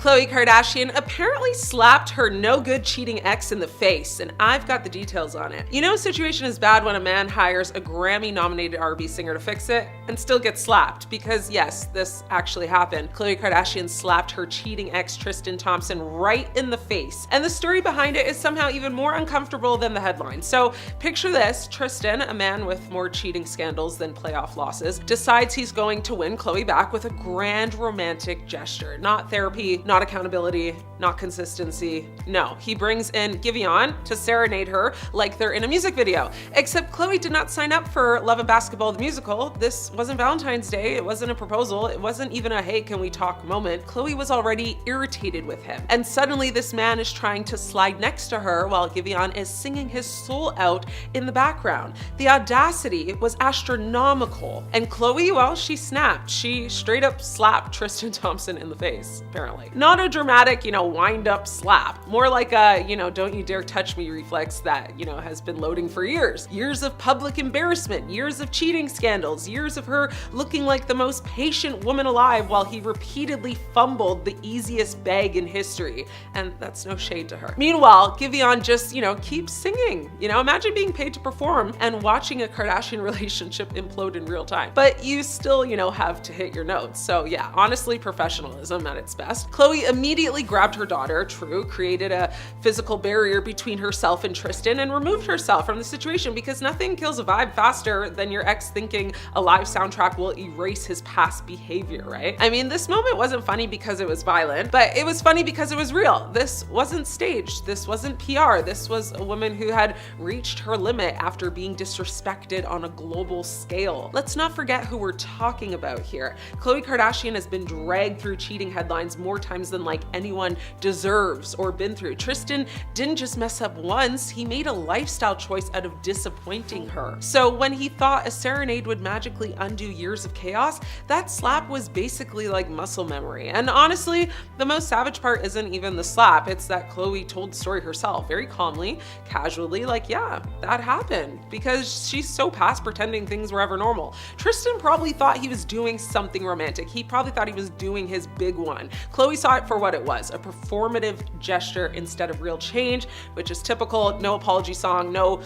Khloe Kardashian apparently slapped her no-good cheating ex in the face, and I've got the details on it. You know, a situation is bad when a man hires a Grammy-nominated R&B singer to fix it and still gets slapped, because yes, this actually happened. Khloe Kardashian slapped her cheating ex Tristan Thompson right in the face, and the story behind it is somehow even more uncomfortable than the headline. So picture this: Tristan, a man with more cheating scandals than playoff losses, decides he's going to win Khloe back with a grand romantic gesture. Not therapy, not accountability, not consistency. No, he brings in Giveon to serenade her like they're in a music video. Except Khloe did not sign up for Love and Basketball the musical. This wasn't Valentine's Day, it wasn't a proposal, it wasn't even a hey can we talk moment. Khloe was already irritated with him. And suddenly this man is trying to slide next to her while Giveon is singing his soul out in the background. The audacity was astronomical. And Khloe, well, she snapped. She straight up slapped Tristan Thompson in the face, apparently. Not a dramatic, wind up slap. More like a, don't you dare touch me reflex that, has been loading for years. Years of public embarrassment, years of cheating scandals, years of her looking like the most patient woman alive while he repeatedly fumbled the easiest bag in history. And that's no shade to her. Meanwhile, Giveon just, keeps singing. Imagine being paid to perform and watching a Kardashian relationship implode in real time. But you still, have to hit your notes. So yeah, honestly, professionalism at its best. Khloe immediately grabbed her daughter, True, created a physical barrier between herself and Tristan, and removed herself from the situation, because nothing kills a vibe faster than your ex thinking a live soundtrack will erase his past behavior, right? I mean, this moment wasn't funny because it was violent, but it was funny because it was real. This wasn't staged. This wasn't PR. This was a woman who had reached her limit after being disrespected on a global scale. Let's not forget who we're talking about here. Khloe Kardashian has been dragged through cheating headlines more times than like anyone deserves or been through. Tristan didn't just mess up once, he made a lifestyle choice out of disappointing her. So when he thought a serenade would magically undo years of chaos, that slap was basically like muscle memory. And honestly, the most savage part isn't even the slap, it's that Khloe told the story herself, very calmly, casually, like, yeah, that happened, because she's so past pretending things were ever normal. Tristan probably thought he was doing something romantic. He probably thought he was doing his big one. Khloe saw it for what it was, a performative gesture instead of real change, which is typical. No apology song, no,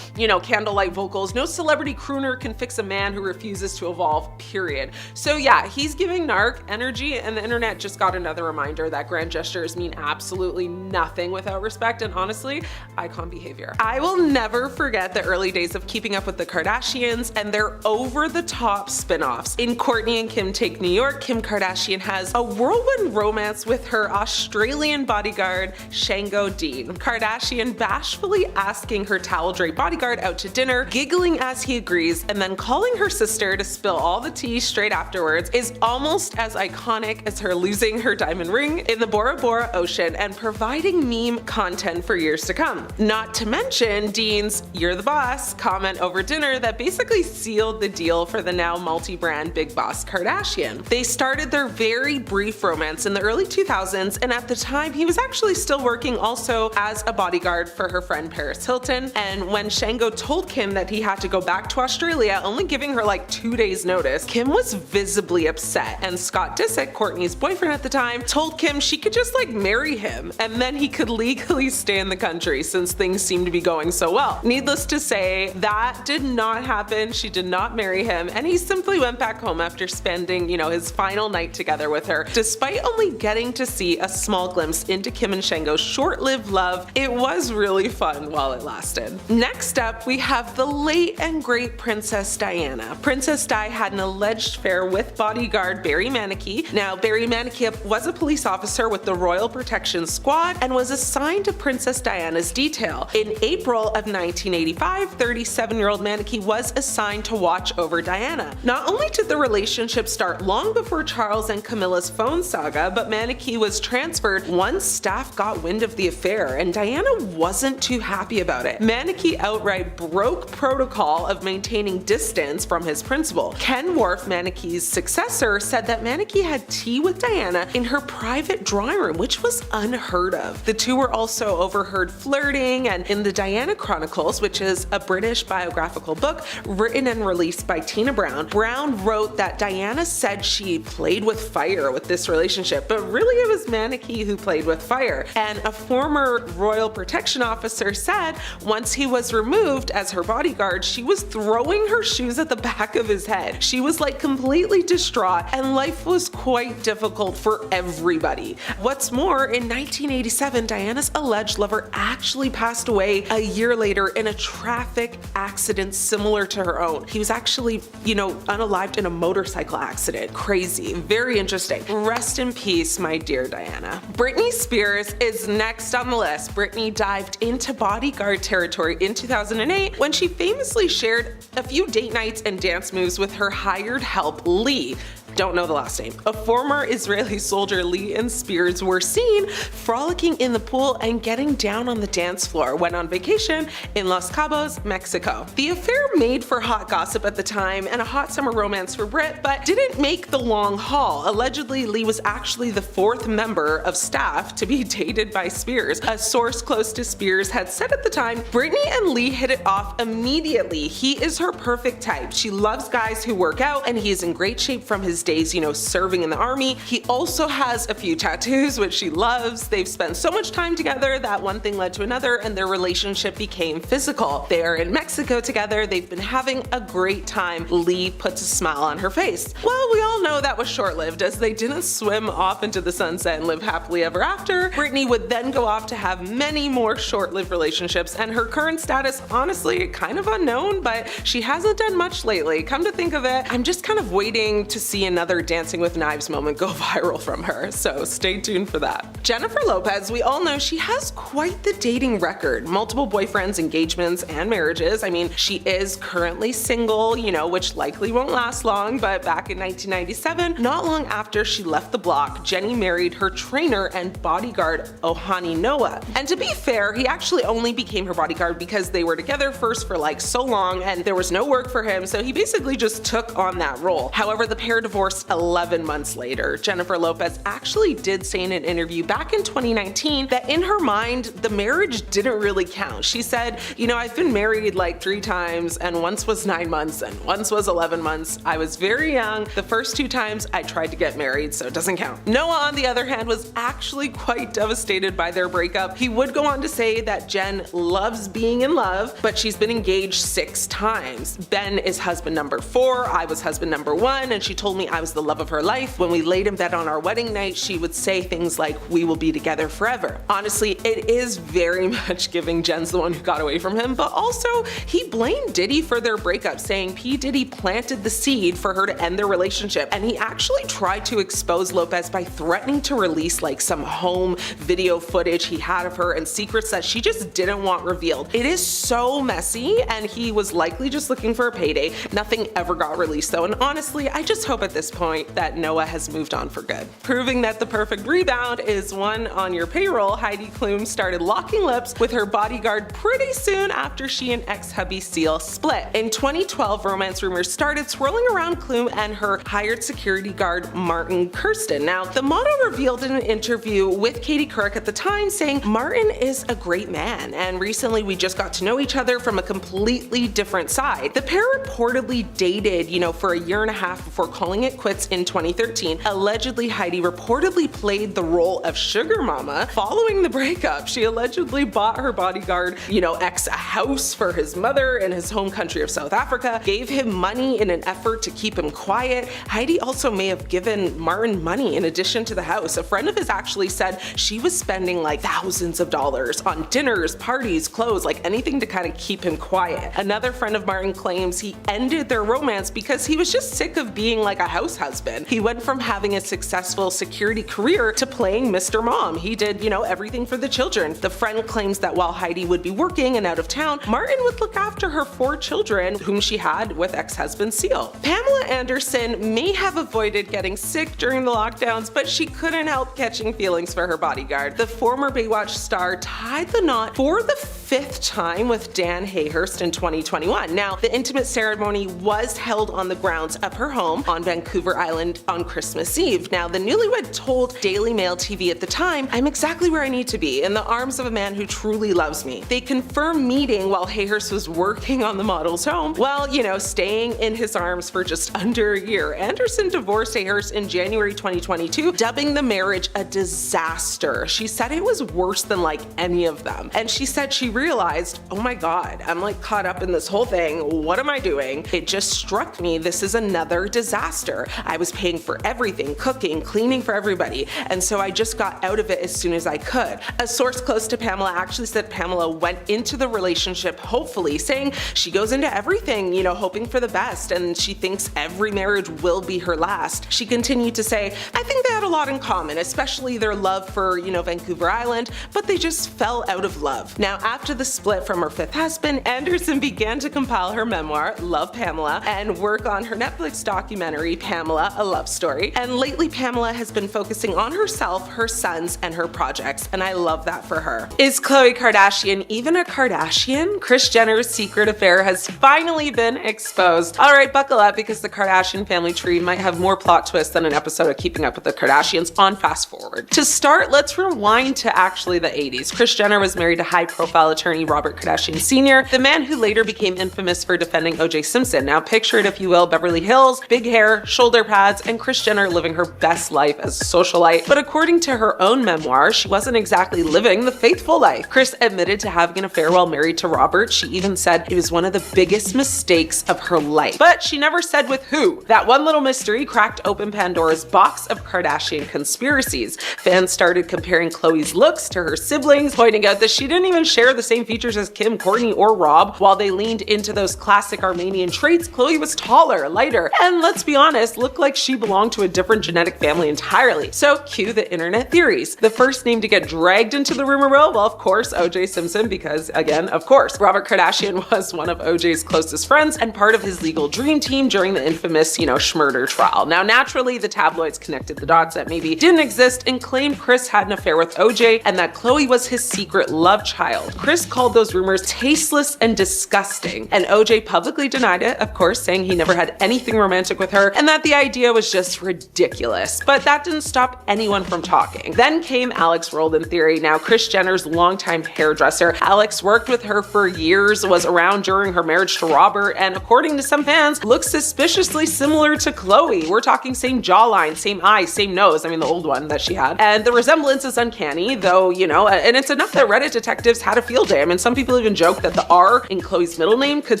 candlelight vocals, no celebrity crooner can fix a man who refuses to evolve, period. So yeah, he's giving narc energy, and the internet just got another reminder that grand gestures mean absolutely nothing without respect, and honestly, icon behavior. I will never forget the early days of Keeping Up with the Kardashians and their over-the-top spin-offs. In Kourtney and Kim Take New York, Kim Kardashian has a whirlwind romance with her Australian bodyguard, Shango Dean. Kardashian bashfully asking her towel-draped bodyguard out to dinner, giggling as he agrees, and then calling her sister to spill all the tea straight afterwards is almost as iconic as her losing her diamond ring in the Bora Bora Ocean and providing meme content for years to come. Not to mention Dean's "you're the boss" comment over dinner that basically sealed the deal for the now multi-brand big boss Kardashian. They started their very brief romance in the early 2000s, and at the time he was actually still working also as a bodyguard for her friend Paris Hilton. And when Shango told Kim that he had to go back to Australia, only giving her like 2 days notice, Kim was visibly upset, and Scott Disick, Kourtney's boyfriend at the time, told Kim she could just marry him and then he could legally stay in the country since things seemed to be going so well. Needless to say, that did not happen. She did not marry him, and he simply went back home after spending, his final night together with her. Despite only getting to see a small glimpse into Kim and Shango's short-lived love, it was really fun while it lasted. Next up, we have the late and great Princess Diana. Princess Di had an alleged affair with bodyguard Barry Manicky. Now, Barry Manicky was a police officer with the Royal Protection Squad and was assigned to Princess Diana's detail. In April of 1985, 37-year-old Manicky was assigned to watch over Diana. Not only did the relationship start long before Charles and Camilla's phone saga, but Manicky was transferred once staff got wind of the affair, and Diana wasn't too happy about it. Manicky outright broke protocol of maintaining distance from his principal. Ken Worf, Manicky's successor, said that Manicky had tea with Diana in her private drawing room, which was unheard of. The two were also overheard flirting, and in the Diana Chronicles, which is a British biographical book written and released by Tina Brown, Brown wrote that Diana said she played with fire with this relationship, but really it was Manicky who played with fire. And a former royal protection officer said once he was removed as her bodyguard, she was throwing her shoes at the back of his head. She was like completely distraught, and life was quite difficult for everybody. What's more, in 1987, Diana's alleged lover actually passed away a year later in a traffic accident similar to her own. He was actually, unalived in a motorcycle accident. Crazy. Very interesting. Rest in peace, my dear Diana. Britney Spears is next on the list. Britney dived into bodyguard territory in 2008 when she famously shared a few date nights and dance moves with her hired help, Lee. Don't know the last name. A former Israeli soldier, Lee and Spears were seen frolicking in the pool and getting down on the dance floor when on vacation in Los Cabos, Mexico. The affair made for hot gossip at the time and a hot summer romance for Brit, but didn't make the long haul. Allegedly, Lee was actually the fourth member of staff to be dated by Spears. A source close to Spears had said at the time, Britney and Lee hit it off immediately. He is her perfect type. She loves guys who work out, and he is in great shape from his days, serving in the army. He also has a few tattoos, which she loves. They've spent so much time together that one thing led to another, and their relationship became physical. They are in Mexico together. They've been having a great time. Lee puts a smile on her face. Well, we all know that was short-lived, as they didn't swim off into the sunset and live happily ever after. Britney would then go off to have many more short-lived relationships, and her current status, honestly, kind of unknown, but she hasn't done much lately. Come to think of it, I'm just kind of waiting to see another Dancing with Knives moment go viral from her, so stay tuned for that. Jennifer Lopez, we all know she has quite the dating record. Multiple boyfriends, engagements, and marriages. I mean, she is currently single, which likely won't last long, but back in 1997, not long after she left the block, Jenny married her trainer and bodyguard, Ohani Noah. And to be fair, he actually only became her bodyguard because they were together first for like so long and there was no work for him, so he basically just took on that role. However, the pair divorced 11 months later. Jennifer Lopez actually did say in an interview back in 2019 that in her mind, the marriage didn't really count. She said, I've been married like 3 times, and once was 9 months and once was 11 months. I was very young. The first 2 times I tried to get married, so it doesn't count. Noah, on the other hand, was actually quite devastated by their breakup. He would go on to say that Jen loves being in love, but she's been engaged 6 times. Ben is husband number 4, I was husband number 1, and she told me I was the love of her life. When we laid in bed on our wedding night, she would say things like, we will be together forever. Honestly, it is very much giving Jen's the one who got away from him, but also he blamed Diddy for their breakup, saying P. Diddy planted the seed for her to end their relationship, and he actually tried to expose Lopez by threatening to release like some home video footage he had of her and secrets that she just didn't want revealed. It is so messy, and he was likely just looking for a payday. Nothing ever got released though, and honestly, I just hope at this point that Noah has moved on for good. Proving that the perfect rebound is one on your payroll, Heidi Klum started locking lips with her bodyguard pretty soon after she and ex-hubby Seal split. In 2012, romance rumors started swirling around Klum and her hired security guard Martin Kirsten. Now, the model revealed in an interview with Katie Couric at the time, saying, Martin is a great man, and recently we just got to know each other from a completely different side. The pair reportedly dated, for a year and a half before calling it quits in 2013. Allegedly, Heidi reportedly played the role of sugar mama. Following the breakup, she allegedly bought her bodyguard, ex a house for his mother in his home country of South Africa, gave him money in an effort to keep him quiet. Heidi also may have given Martin money in addition to the house. A friend of his actually said she was spending like thousands of dollars on dinners, parties, clothes, like anything to kind of keep him quiet. Another friend of Martin claims he ended their romance because he was just sick of being like a house husband. He went from having a successful security career to playing Mr. Mom. He did, everything for the children. The friend claims that while Heidi would be working and out of town, Martin would look after her 4 children, whom she had with ex-husband Seal. Pamela Anderson may have avoided getting sick during the lockdowns, but she couldn't help catching feelings for her bodyguard. The former Baywatch star tied the knot for the fifth time with Dan Hayhurst in 2021. Now, the intimate ceremony was held on the grounds of her home on Vancouver Island on Christmas Eve. Now, the newlywed told Daily Mail TV at the time, "I'm exactly where I need to be, in the arms of a man who truly loves me." They confirmed meeting while Hayhurst was working on the model's home, while, staying in his arms for just under a year. Anderson divorced Hayhurst in January 2022, dubbing the marriage a disaster. She said it was worse than any of them. And she said she realized, oh my God, I'm caught up in this whole thing. What am I doing? It just struck me, this is another disaster. I was paying for everything, cooking, cleaning for everybody. And so I just got out of it as soon as I could. A source close to Pamela actually said Pamela went into the relationship hopefully, saying she goes into everything, hoping for the best, and she thinks every marriage will be her last. She continued to say, I think they had a lot in common, especially their love for, Vancouver Island, but they just fell out of love. Now, after the split from her fifth husband, Anderson began to compile her memoir, Love Pamela, and work on her Netflix documentary, Pamela, A Love Story. And lately, Pamela has been focusing on herself, her sons, and her projects, and I love that for her. Is Khloe Kardashian even a Kardashian? Kris Jenner's secret affair has finally been exposed. All right, buckle up because the Kardashian family tree might have more plot twists than an episode of Keeping Up with the Kardashians on Fast Forward. To start, let's rewind to actually the 80s. Kris Jenner was married to high-profile attorney Robert Kardashian Sr., the man who later became infamous for defending O.J. Simpson. Now picture it, if you will, Beverly Hills, big hair, shoulder pads, and Kris Jenner living her best life as a socialite. But according to her own memoir, she wasn't exactly living the faithful life. Kris admitted to having an affair while married to Robert. She even said it was one of the biggest mistakes of her life. But she never said with who. That one little mystery cracked open Pandora's box of Kardashian conspiracies. Fans started comparing Khloe's looks to her siblings, pointing out that she didn't even share the same features as Kim, Kourtney, or Rob. While they leaned into those classic Armenian traits, Khloe was taller, lighter, and let's be honest, looked like she belonged to a different genetic family entirely. So cue the internet theories. The first name to get dragged into the rumor mill, well, of course, O.J. Simpson, because again, of course, Robert Kardashian was one of O.J.'s closest friends and part of his legal dream team during the infamous, Schmurder trial. Now, naturally, the tabloids connected the dots that maybe didn't exist and claimed Kris had an affair with O.J. and that Khloe was his secret love child. Kris called those rumors tasteless and disgusting, and O.J. publicly denied it, of course, saying he never had anything romantic with her and that the idea was just ridiculous. But that didn't stop anyone from talking. Then came Alex Roldan theory. Now, Kris Jenner's longtime hairdresser. Alex worked with her for years, was around during her marriage to Robert, and according to some fans, looks suspiciously similar to Khloe. We're talking same jawline, same eyes, same nose. I mean, the old one that she had. And the resemblance is uncanny, though, and it's enough that Reddit detectives had a field day. I mean, some people even joke that the R in Khloe's middle name could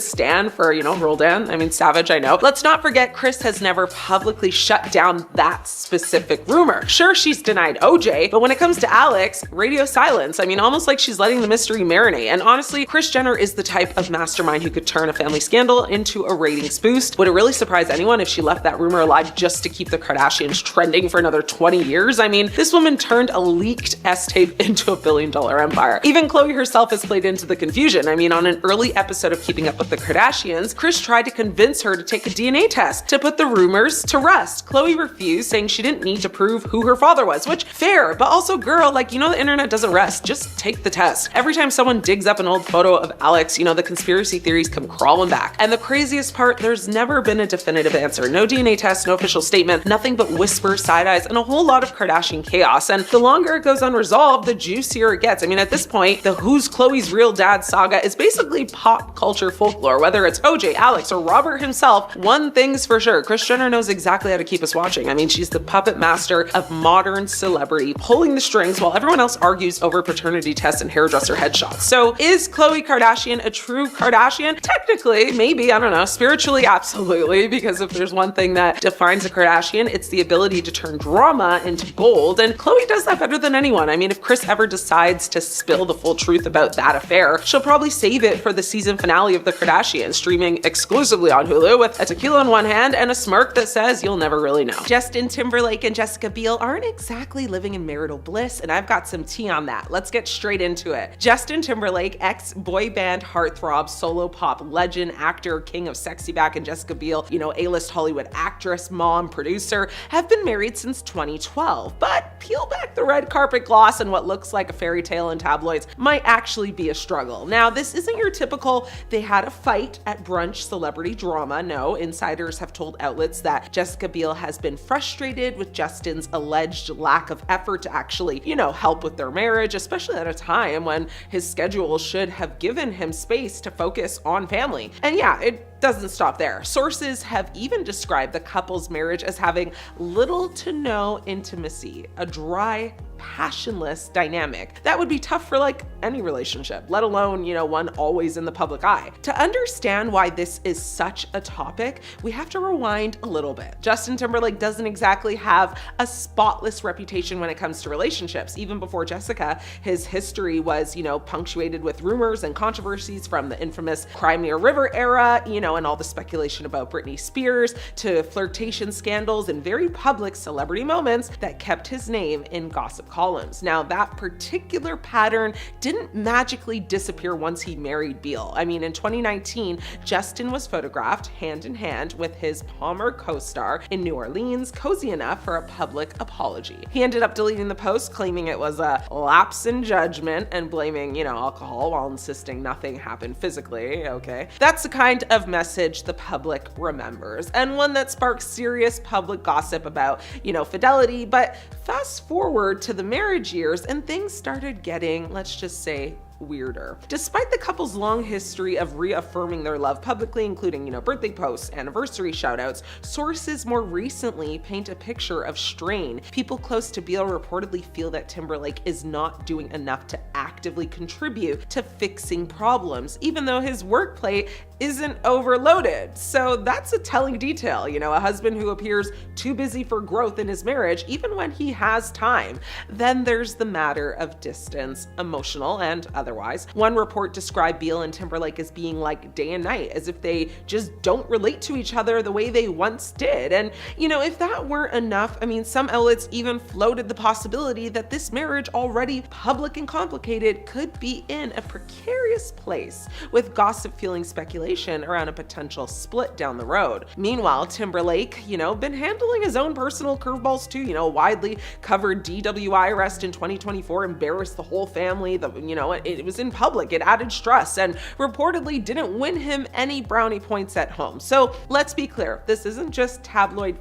stand for, Roldan. I mean, savage, I know. Let's not forget, Kris has never publicly shut down that specific rumor. Sure, she's denied OJ, but when it comes to Alex, radio silence. I mean, almost like she's letting the mystery marinate. And honestly, Kris Jenner is the type of mastermind who could turn a family scandal into a ratings boost. Would it really surprise anyone if she left that rumor alive just to keep the Kardashians trending for another 20 years? I mean, this woman turned a leaked S-tape into $1 billion empire. Even Khloe herself has played into the confusion. I mean, on an early episode of Keeping Up with the Kardashians, Kris tried to convince her to take a DNA test to put the rumors to rest. Khloe refused, saying she didn't need to prove who her father was, which fair, but also girl, the internet doesn't rest. Just take the test. Every time someone digs up an old photo of Alex, the conspiracy theories come crawling back. And the craziest part, there's never been a definitive answer. No DNA test, no official statement, nothing but whispers, side eyes, and a whole lot of Kardashian chaos. And the longer it goes unresolved, the juicier it gets. I mean, at this point, the who's Khloe's real dad saga is basically pop culture folklore. Whether it's OJ, Alex, or Robert himself, one thing's for sure, Kris Jenner knows exactly how to keep us watching. I mean, she's the puppet master of modern celebrity, pulling the strings while everyone else argues over paternity tests and hairdresser headshots. So is Khloe Kardashian a true Kardashian? Technically, maybe, I don't know. Spiritually, absolutely, because if there's one thing that defines a Kardashian, it's the ability to turn drama into gold, and Khloe does that better than anyone. I mean, if Kris ever decides to spill the full truth about that affair, she'll probably save it for the season finale of The Kardashians, streaming exclusively on Hulu with a tequila in one hand and a smirk that says you'll never really know. Justin Timberlake and Jessica Biel aren't exactly living in marital bliss, and I've got some tea on that. Let's get straight into it. Justin Timberlake, ex-boy band heartthrob, solo pop legend, actor, king of sexy back, and Jessica Biel, A-list Hollywood actress, mom, producer, have been married since 2012. But peel back the red carpet gloss and what looks like a fairy tale in tabloids might actually actually be a struggle. Now, this isn't your typical, they had a fight at brunch celebrity drama. No, insiders have told outlets that Jessica Biel has been frustrated with Justin's alleged lack of effort to actually, help with their marriage, especially at a time when his schedule should have given him space to focus on family. And yeah, it doesn't stop there. Sources have even described the couple's marriage as having little to no intimacy, a dry, passionless dynamic that would be tough for any relationship, let alone, one always in the public eye. To understand why this is such a topic, we have to rewind a little bit. Justin Timberlake doesn't exactly have a spotless reputation when it comes to relationships. Even before Jessica, his history was, punctuated with rumors and controversies from the infamous Crimea River era, and all the speculation about Britney Spears, to flirtation scandals and very public celebrity moments that kept his name in gossip columns. Now, that particular pattern didn't magically disappear once he married Biel. I mean, in 2019, Justin was photographed hand in hand with his Palmer co-star in New Orleans, cozy enough for a public apology. He ended up deleting the post, claiming it was a lapse in judgment and blaming, alcohol while insisting nothing happened physically. Okay. That's the kind of message the public remembers, and one that sparks serious public gossip about, fidelity. But fast forward to the marriage years and things started getting, let's just say, weirder. Despite the couple's long history of reaffirming their love publicly, including, birthday posts, anniversary shoutouts, sources more recently paint a picture of strain. People close to Biel reportedly feel that Timberlake is not doing enough to actively contribute to fixing problems, even though his work plate isn't overloaded. So that's a telling detail, a husband who appears too busy for growth in his marriage, even when he has time. Then there's the matter of distance, emotional and otherwise. One report described Biel and Timberlake as being like day and night, as if they just don't relate to each other the way they once did. And, if that weren't enough, some outlets even floated the possibility that this marriage, already public and complicated, could be in a precarious place, with gossip fueling speculation around a potential split down the road. Meanwhile, Timberlake, been handling his own personal curveballs too. Widely covered DWI arrest in 2024 embarrassed the whole family. It was in public, it added stress, and reportedly didn't win him any brownie points at home. So let's be clear, this isn't just tabloid,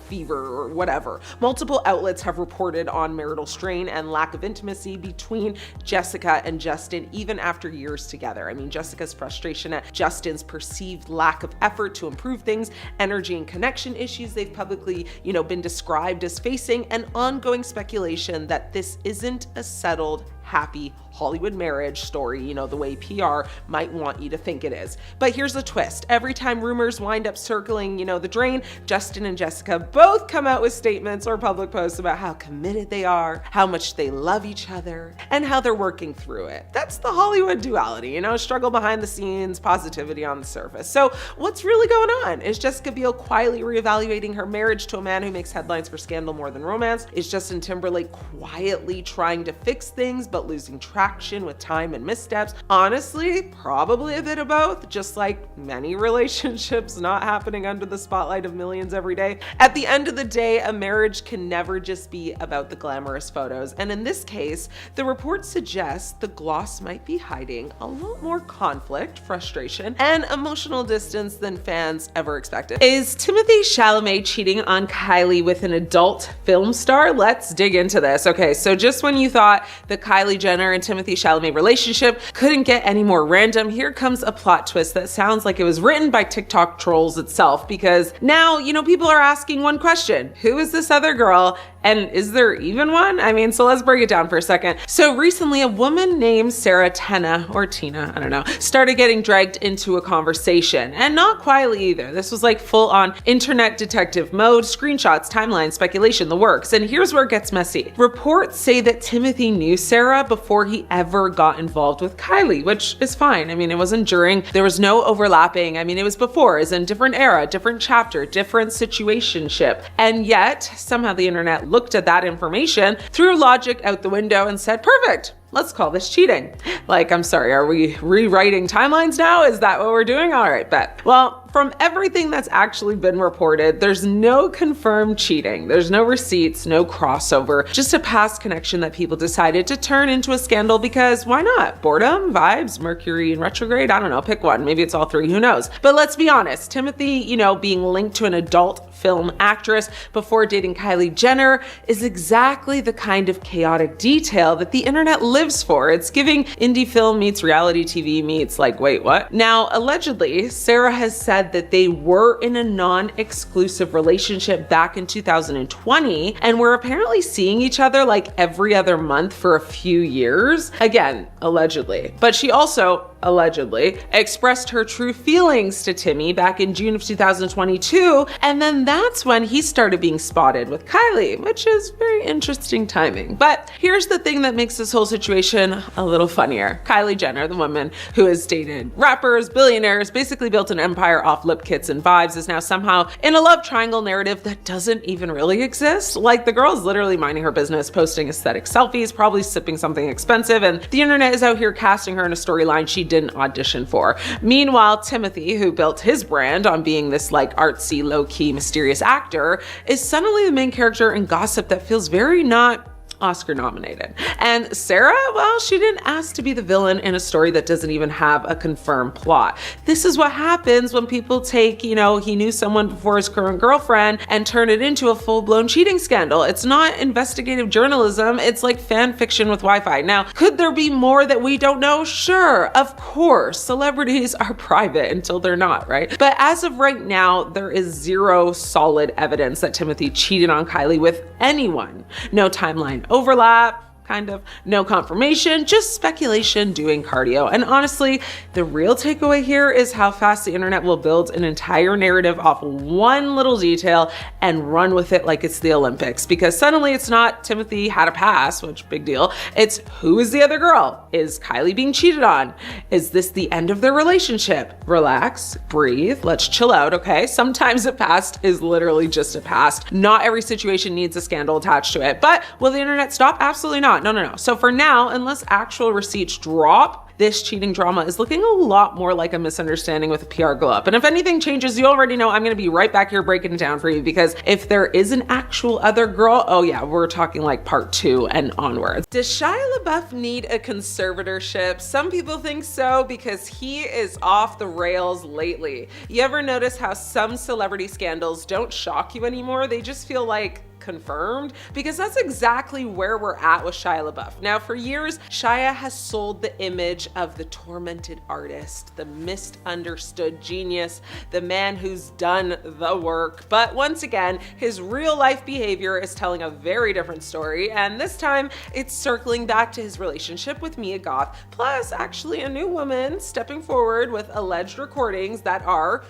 fever or whatever. Multiple outlets have reported on marital strain and lack of intimacy between Jessica and Justin, even after years together. Jessica's frustration at Justin's perceived lack of effort to improve things, energy and connection issues they've publicly, been described as facing, and ongoing speculation that this isn't a settled, happy Hollywood marriage story, the way PR might want you to think it is. But here's the twist. Every time rumors wind up circling, the drain, Justin and Jessica both come out with statements or public posts about how committed they are, how much they love each other, and how they're working through it. That's the Hollywood duality, struggle behind the scenes, positivity on the surface. So what's really going on? Is Jessica Biel quietly reevaluating her marriage to a man who makes headlines for scandal more than romance? Is Justin Timberlake quietly trying to fix things but losing traction with time and missteps? Honestly, probably a bit of both, just like many relationships not happening under the spotlight of millions every day. At the end of the day, a marriage can never just be about the glamorous photos. And in this case, the report suggests the gloss might be hiding a lot more conflict, frustration, and emotional distance than fans ever expected. Is Timothée Chalamet cheating on Kylie with an adult film star? Let's dig into this. Okay, so just when you thought the Kylie Jenner and Timothée Chalamet relationship couldn't get any more random, here comes a plot twist that sounds like it was written by TikTok trolls itself, because now, people are asking one question: who is this other girl? And is there even one? So let's break it down for a second. So recently, a woman named Sarah Tina, I don't know, started getting dragged into a conversation, and not quietly either. This was like full on internet detective mode, screenshots, timeline, speculation, the works. And here's where it gets messy. Reports say that Timothy knew Sarah before he ever got involved with Kylie, which is fine. It wasn't during, there was no overlapping. It was before, it's in different era, different chapter, different situationship. And yet somehow the internet looked at that information, threw logic out the window and said, perfect, let's call this cheating. I'm sorry, are we rewriting timelines now? Is that what we're doing? All right, bet. Well, from everything that's actually been reported, there's no confirmed cheating. There's no receipts, no crossover, just a past connection that people decided to turn into a scandal because why not? Boredom, vibes, Mercury in retrograde, I don't know, pick one. Maybe it's all three, who knows? But let's be honest, Timothy, being linked to an adult film actress before dating Kylie Jenner is exactly the kind of chaotic detail that the internet lives for. It's giving indie film meets reality TV meets like, wait, what? Now, allegedly, Sarah has said that they were in a non-exclusive relationship back in 2020 and were apparently seeing each other like every other month for a few years. Again, allegedly. But she also allegedly expressed her true feelings to Timmy back in June of 2022, and then that's when he started being spotted with Kylie, which is very interesting timing. But here's the thing that makes this whole situation a little funnier. Kylie Jenner, the woman who has dated rappers, billionaires, basically built an empire off lip kits and vibes, is now somehow in a love triangle narrative that doesn't even really exist. Like, the girl is literally minding her business, posting aesthetic selfies, probably sipping something expensive, and the internet is out here casting her in a storyline she didn't audition for. Meanwhile, Timothy, who built his brand on being this like artsy, low-key, mysterious actor, is suddenly the main character in gossip that feels very not Oscar nominated. And Sarah, well, she didn't ask to be the villain in a story that doesn't even have a confirmed plot. This is what happens when people take, he knew someone before his current girlfriend and turn it into a full-blown cheating scandal. It's not investigative journalism, it's like fan fiction with Wi-Fi. Now, could there be more that we don't know? Sure, of course. Celebrities are private until they're not, right? But as of right now, there is zero solid evidence that Timothy cheated on Kylie with anyone. No timeline overlap, kind of, no confirmation, just speculation doing cardio. And honestly, the real takeaway here is how fast the internet will build an entire narrative off one little detail and run with it like it's the Olympics. Because suddenly it's not Timothy had a pass, which big deal. It's who is the other girl? Is Kylie being cheated on? Is this the end of their relationship? Relax, breathe, let's chill out, okay? Sometimes a past is literally just a past. Not every situation needs a scandal attached to it. But will the internet stop? Absolutely not. No. So for now, unless actual receipts drop, this cheating drama is looking a lot more like a misunderstanding with a PR glow up. And if anything changes, you already know I'm gonna be right back here breaking it down for you, because if there is an actual other girl, oh yeah, we're talking like part 2 and onwards. Does Shia LaBeouf need a conservatorship? Some people think so because he is off the rails lately. You ever notice how some celebrity scandals don't shock you anymore? They just feel like confirmed, because that's exactly where we're at with Shia LaBeouf. Now, for years, Shia has sold the image of the tormented artist, the misunderstood genius, the man who's done the work. But once again, his real life behavior is telling a very different story, and this time it's circling back to his relationship with Mia Goth, plus actually a new woman stepping forward with alleged recordings that are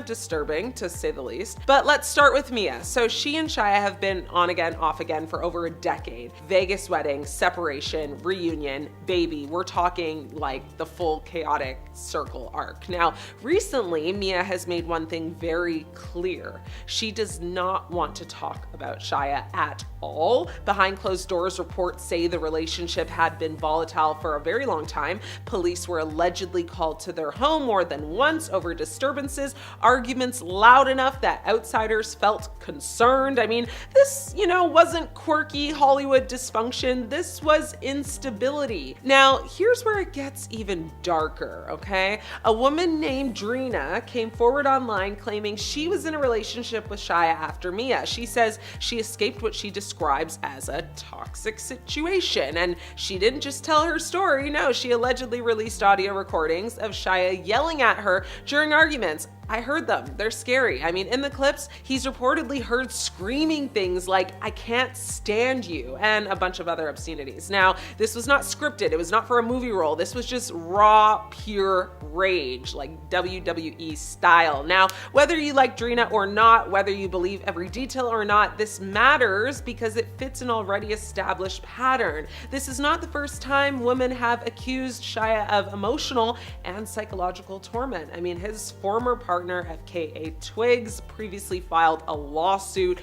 disturbing, to say the least. But let's start with Mia. So she and Shia have been on again, off again for over a decade. Vegas wedding, separation, reunion, baby. We're talking like the full chaotic circle arc. Now, recently, Mia has made one thing very clear. She does not want to talk about Shia at all. Behind closed doors, reports say the relationship had been volatile for a very long time. Police were allegedly called to their home more than once over disturbances, arguments loud enough that outsiders felt concerned. I mean, this, wasn't quirky Hollywood dysfunction. This was instability. Now, here's where it gets even darker, okay? A woman named Drina came forward online claiming she was in a relationship with Shia after Mia. She says she escaped what she describes as a toxic situation. And she didn't just tell her story, no, she allegedly released audio recordings of Shia yelling at her during arguments. I heard them. They're scary. I mean, in the clips, he's reportedly heard screaming things like, "I can't stand you," and a bunch of other obscenities. Now, this was not scripted. It was not for a movie role. This was just raw, pure rage, like WWE style. Now, whether you like Drina or not, whether you believe every detail or not, this matters because it fits an already established pattern. This is not the first time women have accused Shia of emotional and psychological torment. I mean, his former partner partner, FKA Twigs, previously filed a lawsuit,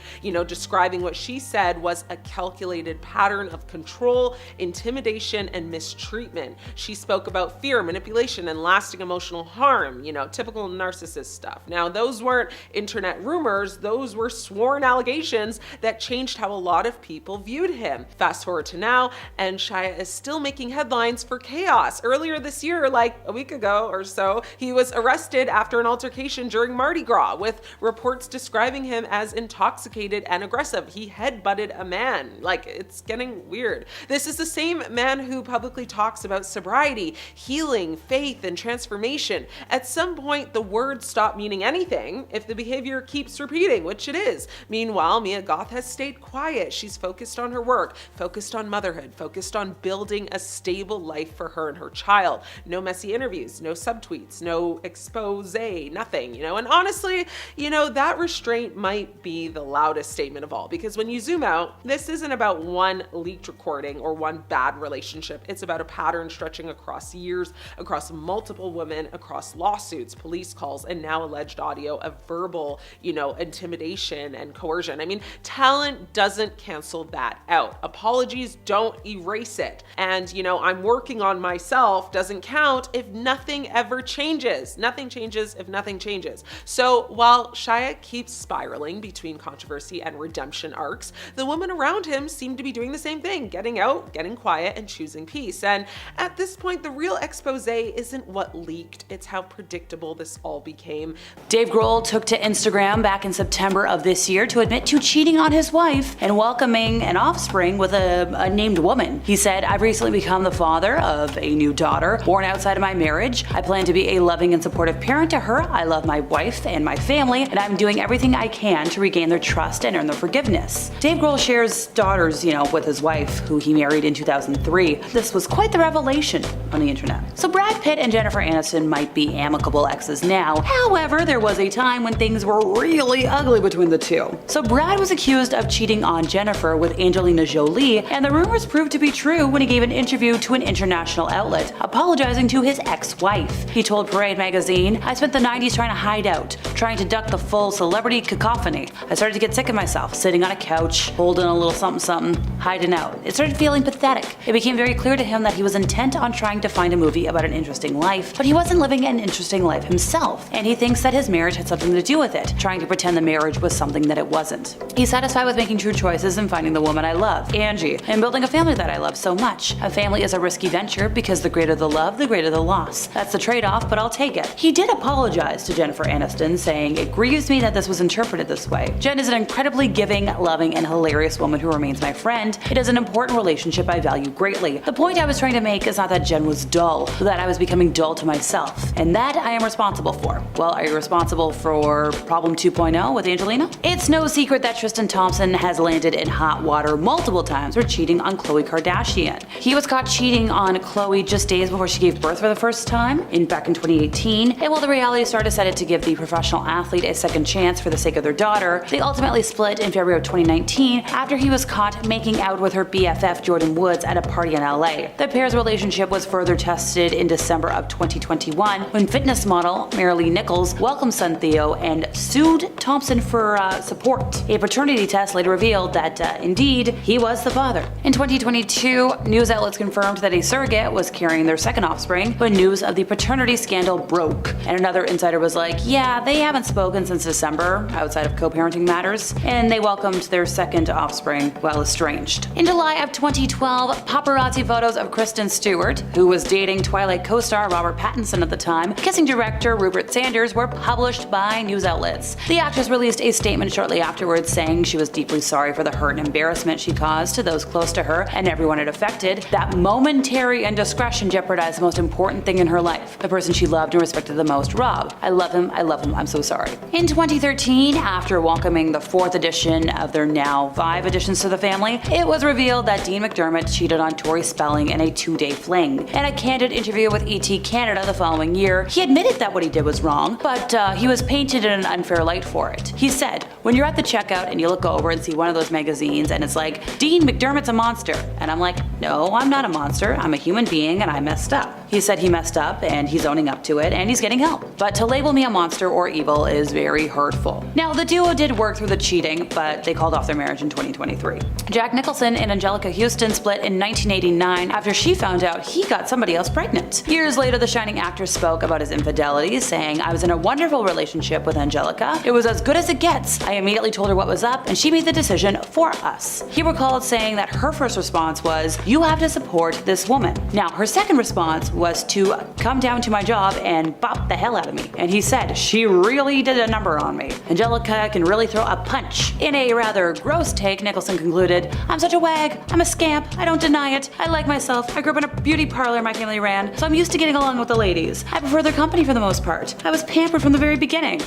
describing what she said was a calculated pattern of control, intimidation, and mistreatment. She spoke about fear, manipulation, and lasting emotional harm, typical narcissist stuff. Now, those weren't internet rumors, those were sworn allegations that changed how a lot of people viewed him. Fast forward to now, and Shia is still making headlines for chaos. Earlier this year, like a week ago or so, he was arrested after an altercation during Mardi Gras, with reports describing him as intoxicated and aggressive. He headbutted a man. Like, it's getting weird. This is the same man who publicly talks about sobriety, healing, faith, and transformation. At some point, the words stop meaning anything if the behavior keeps repeating, which it is. Meanwhile, Mia Goth has stayed quiet. She's focused on her work, focused on motherhood, focused on building a stable life for her and her child. No messy interviews, no subtweets, no expose, nothing, And honestly, that restraint might be the loudest statement of all, because when you zoom out, this isn't about one leaked recording or one bad relationship. It's about a pattern stretching across years, across multiple women, across lawsuits, police calls, and now alleged audio of verbal, intimidation and coercion. I mean, talent doesn't cancel that out. Apologies don't erase it. And, I'm working on myself doesn't count if nothing ever changes. Nothing changes if nothing changes. So while Shia keeps spiraling between controversy and redemption arcs, the women around him seem to be doing the same thing, getting out, getting quiet, and choosing peace. And at this point, the real expose isn't what leaked, it's how predictable this all became. Dave Grohl took to Instagram back in September of this year to admit to cheating on his wife and welcoming an offspring with a named woman. He said, "I've recently become the father of a new daughter born outside of my marriage. I plan to be a loving and supportive parent to her. I love my wife and my family, and I'm doing everything I can to regain their trust and earn their forgiveness." Dave Grohl shares daughters, with his wife, who he married in 2003. This was quite the revelation on the internet. So Brad Pitt and Jennifer Aniston might be amicable exes now. However, there was a time when things were really ugly between the two. So Brad was accused of cheating on Jennifer with Angelina Jolie, and the rumors proved to be true when he gave an interview to an international outlet, apologizing to his ex-wife. He told Parade magazine, "I spent the 90s trying to hide out, trying to duck the full celebrity cacophony. I started to get sick of myself, sitting on a couch, holding a little something, hiding out. It started feeling pathetic. It became very clear to him that he was intent on trying to find a movie about an interesting life, but he wasn't living an interesting life himself, and he thinks that his marriage had something to do with it, trying to pretend the marriage was something that it wasn't. He's satisfied with making true choices and finding the woman I love, Angie, and building a family that I love so much. A family is a risky venture because the greater the love, the greater the loss. That's the trade-off, but I'll take it." He did apologize to Jennifer Aniston, saying, "It grieves me that this was interpreted this way. Jen is an incredibly giving, loving, and hilarious woman who remains my friend. It is an important relationship I value greatly. The point I was trying to make is not that Jen was dull, but that I was becoming dull to myself. And that I am responsible for." Well, are you responsible for problem 2.0 with Angelina? It's no secret that Tristan Thompson has landed in hot water multiple times for cheating on Khloe Kardashian. He was caught cheating on Khloe just days before she gave birth for the first time, back in 2018, and while the reality star decided to give the professional athlete a second chance for the sake of their daughter, they ultimately split in February of 2019 after he was caught making out with her BFF Jordan Woods at a party in LA. The pair's relationship was further tested in December of 2021 when fitness model Marilee Nichols welcomed son Theo and sued Thompson for support. A paternity test later revealed that indeed he was the father. In 2022, news outlets confirmed that a surrogate was carrying their second offspring, but news of the paternity scandal broke. And another insider was like, "Yeah, they haven't spoken since December outside of co-parenting matters," and they welcomed their second offspring while estranged. In July of 2012, paparazzi photos of Kristen Stewart, who was dating Twilight co-star Robert Pattinson at the time, kissing director Rupert Sanders, were published by news outlets. The actress released a statement shortly afterwards saying she was deeply sorry for the hurt and embarrassment she caused to those close to her and everyone it affected. That momentary indiscretion jeopardized the most important thing in her life, the person she loved and respected the most, Rob. I love him, I'm so sorry. In 2013, after welcoming the 4th edition of their now 5 additions to the family, it was revealed that Dean McDermott cheated on Tori Spelling in a 2-day fling. In a candid interview with ET Canada the following year, he admitted that what he did was wrong, but he was painted in an unfair light for it. He said, "When you're at the checkout and you look over and see one of those magazines and it's like, Dean McDermott's a monster," and I'm like, "No, I'm not a monster, I'm a human being and I messed up." He said he messed up and he's owning up to it and he's getting help. But to label me a monster or evil is very hurtful. Now, the duo did work through the cheating, but they called off their marriage in 2023. Jack Nicholson and Angelica Houston split in 1989 after she found out he got somebody else pregnant. Years later, the shining actor spoke about his infidelity, saying, "I was in a wonderful relationship with Angelica. It was as good as it gets. I immediately told her what was up and she made the decision for us." He recalled saying that her first response was, "You have to support this woman." Now, her second response was to come down to my job and bop the hell out of me. And he said, "She really did a number on me. Angelica can really throw a punch." In a rather gross take, Nicholson concluded, "I'm such a wag. I'm a scamp. I don't deny it. I like myself. I grew up in a beauty parlor my family ran, so I'm used to getting along with the ladies. I prefer their company for the most part. I was pampered from the very beginning."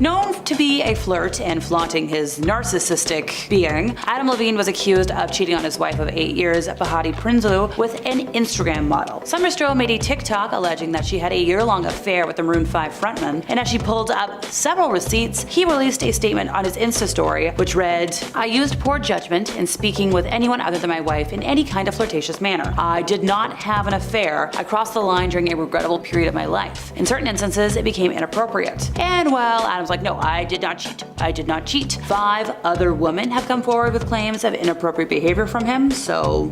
Known to be a flirt and flaunting his narcissistic being, Adam Levine was accused of cheating on his wife of 8 years, Bahati Prinsloo, with an Instagram model. Summer Stroh made a TikTok alleging that she had a year-long affair with the Maroon 5 frontman, and as she pulled up several receipts, he released a statement on his Insta story which read, "I used poor judgment in speaking with anyone other than my wife in any kind of flirtatious manner. I did not have an affair. I crossed the line during a regrettable period of my life. In certain instances, it became inappropriate." And well, Adam's like, "No, I did not cheat. I did not cheat." 5 other women have come forward with claims of inappropriate behavior from him, so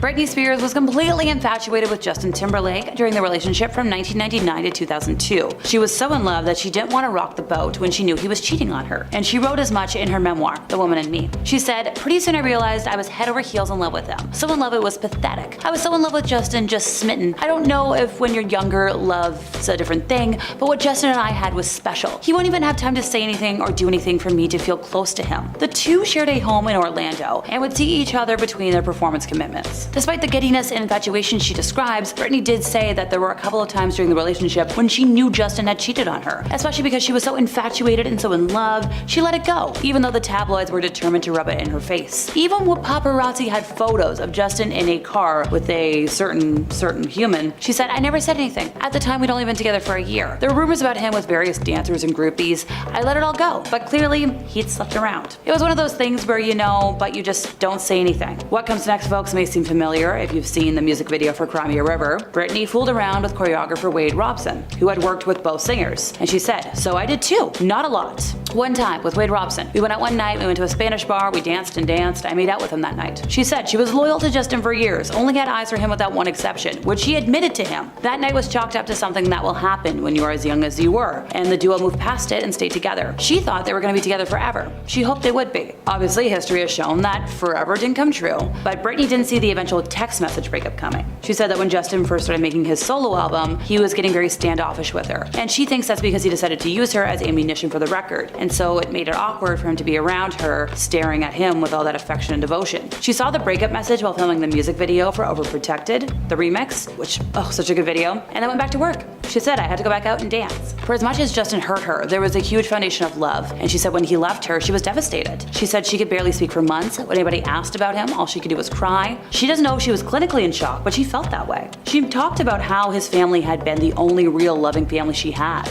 Britney Spears was completely infatuated with Justin Timberlake during the relationship from 1999 to 2002. She was so in love that she didn't want to rock the boat when she knew he was cheating on her, and she wrote as much in her memoir, The Woman in Me. She said, "Pretty soon I realized I was head over heels in love with him. So in love it was pathetic. I was so in love with Justin, just smitten. I don't know if when you're younger, love's a different thing, but what Justin and I had was special. He won't even have time to say anything or do anything for me to feel close to him." The two shared a home in Orlando and would see each other between their performance commitments. Despite the giddiness and infatuation she describes, Britney did say that there were a couple of times during the relationship when she knew Justin had cheated on her, especially because she was so infatuated and so in love, she let it go, even though the tabloids were determined to rub it in her face. Even when paparazzi had photos of Justin in a car with a certain human, she said, "I never said anything. At the time, we'd only been together for a year. There were rumors about him with various dancers and groupies. I let it all go, but clearly, he'd slept around." It was one of those things where you know, but you just don't say anything. What comes next, folks, may seem familiar if you've seen the music video for Cry Me a River. Britney fooled around with choreographer Wade Robson, who had worked with both singers. And she said, "So I did too. Not a lot. One time with Wade Robson, we went out one night, we went to a Spanish bar, we danced and danced. I made out with him that night." She said she was loyal to Justin for years, only had eyes for him without one exception, which she admitted to him. That night was chalked up to something that will happen when you are as young as you were, and the duo moved past it and stayed together. She thought they were going to be together forever. She hoped they would be. Obviously, history has shown that forever didn't come true, but Britney didn't see the eventual text message breakup coming. She said that when Justin first started making his solo album, he was getting very standoffish with her, and she thinks that's because he decided to use her as ammunition for the record, and so it made it awkward for him to be around her, staring at him with all that affection and devotion. She saw the breakup message while filming the music video for Overprotected, the remix, which, oh, such a good video, and then went back to work. She said, "I had to go back out and dance." For as much as Justin hurt her, there was a huge foundation of love, and she said when he left her, she was devastated. She said she could barely speak for months. When anybody asked about him, all she could do was cry. She doesn't know if she was clinically in shock, but she felt that way. She talked about how his family had been the only real loving family she had.